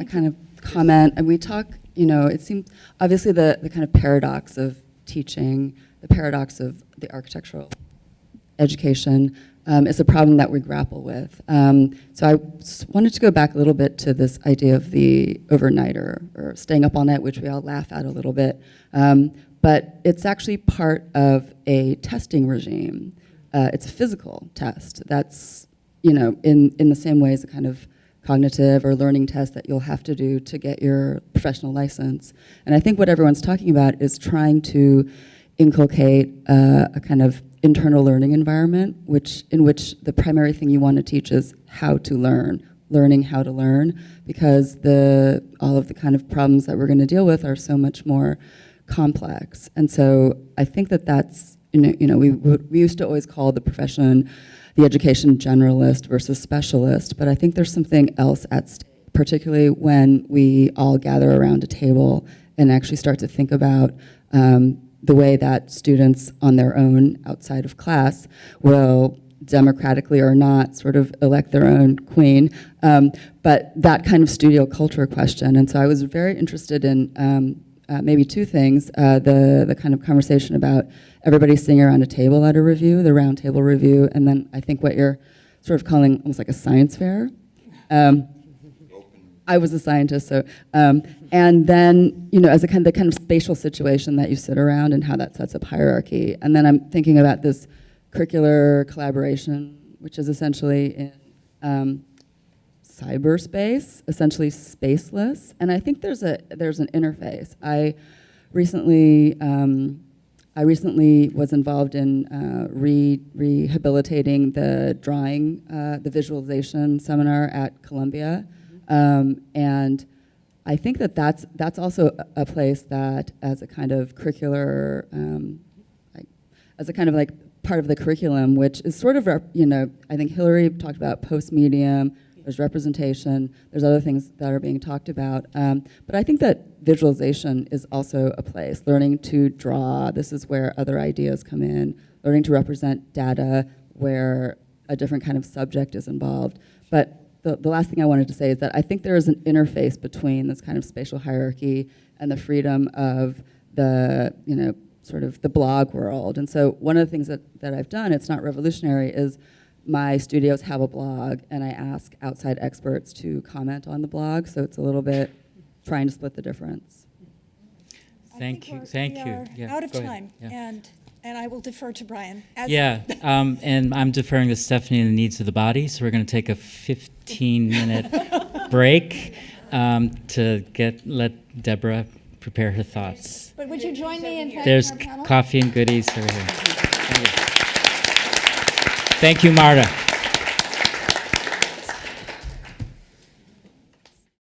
kind of comment, and we talk, you know, it seems obviously the kind of paradox of teaching, the paradox of the architectural education is a problem that we grapple with. So I wanted to go back a little bit to this idea of the overnighter, or staying up all night, which we all laugh at a little bit. But it's actually part of a testing regime. It's a physical test. That's, you know, in the same way as a kind of cognitive or learning test that you'll have to do to get your professional license. And I think what everyone's talking about is trying to inculcate a kind of internal learning environment, in which the primary thing you want to teach is how to learn, learning how to learn, because all of the kind of problems that we're going to deal with are so much more complex. And so I think that's, you know, we used to always call the profession, the education, generalist versus specialist, but I think there's something else at stake, particularly when we all gather around a table and actually start to think about the way that students on their own outside of class will democratically or not sort of elect their own queen, but that kind of studio culture question. And so I was very interested in maybe two things, the kind of conversation about everybody sitting around a table at a review, the round table review, and then I think what you're sort of calling almost like a science fair. I was a scientist, so, and then, you know, as the kind of spatial situation that you sit around and how that sets up hierarchy. And then I'm thinking about this curricular collaboration, which is essentially in cyberspace, essentially spaceless. And I think there's an interface. I recently was involved in rehabilitating the drawing, the visualization seminar at Columbia. And I think that that's also a place that, as a kind of curricular, as a kind of like part of the curriculum, which is sort of, you know, I think Hilary talked about post-medium, there's representation, there's other things that are being talked about. But I think that visualization is also a place, learning to draw, this is where other ideas come in, learning to represent data where a different kind of subject is involved. But the last thing I wanted to say is that I think there is an interface between this kind of spatial hierarchy and the freedom of the, you know, sort of the blog world. And so one of the things that I've done, it's not revolutionary, is my studios have a blog and I ask outside experts to comment on the blog. So it's a little bit trying to split the difference. Thank you. We are out of time, and I will defer to Brian. And I'm deferring to Stephanie and the needs of the body, so we're going to take a 15-minute break to let Deborah prepare her thoughts. But would you join me in thanking There's our panel? coffee and goodies over here. Thank you, Marta.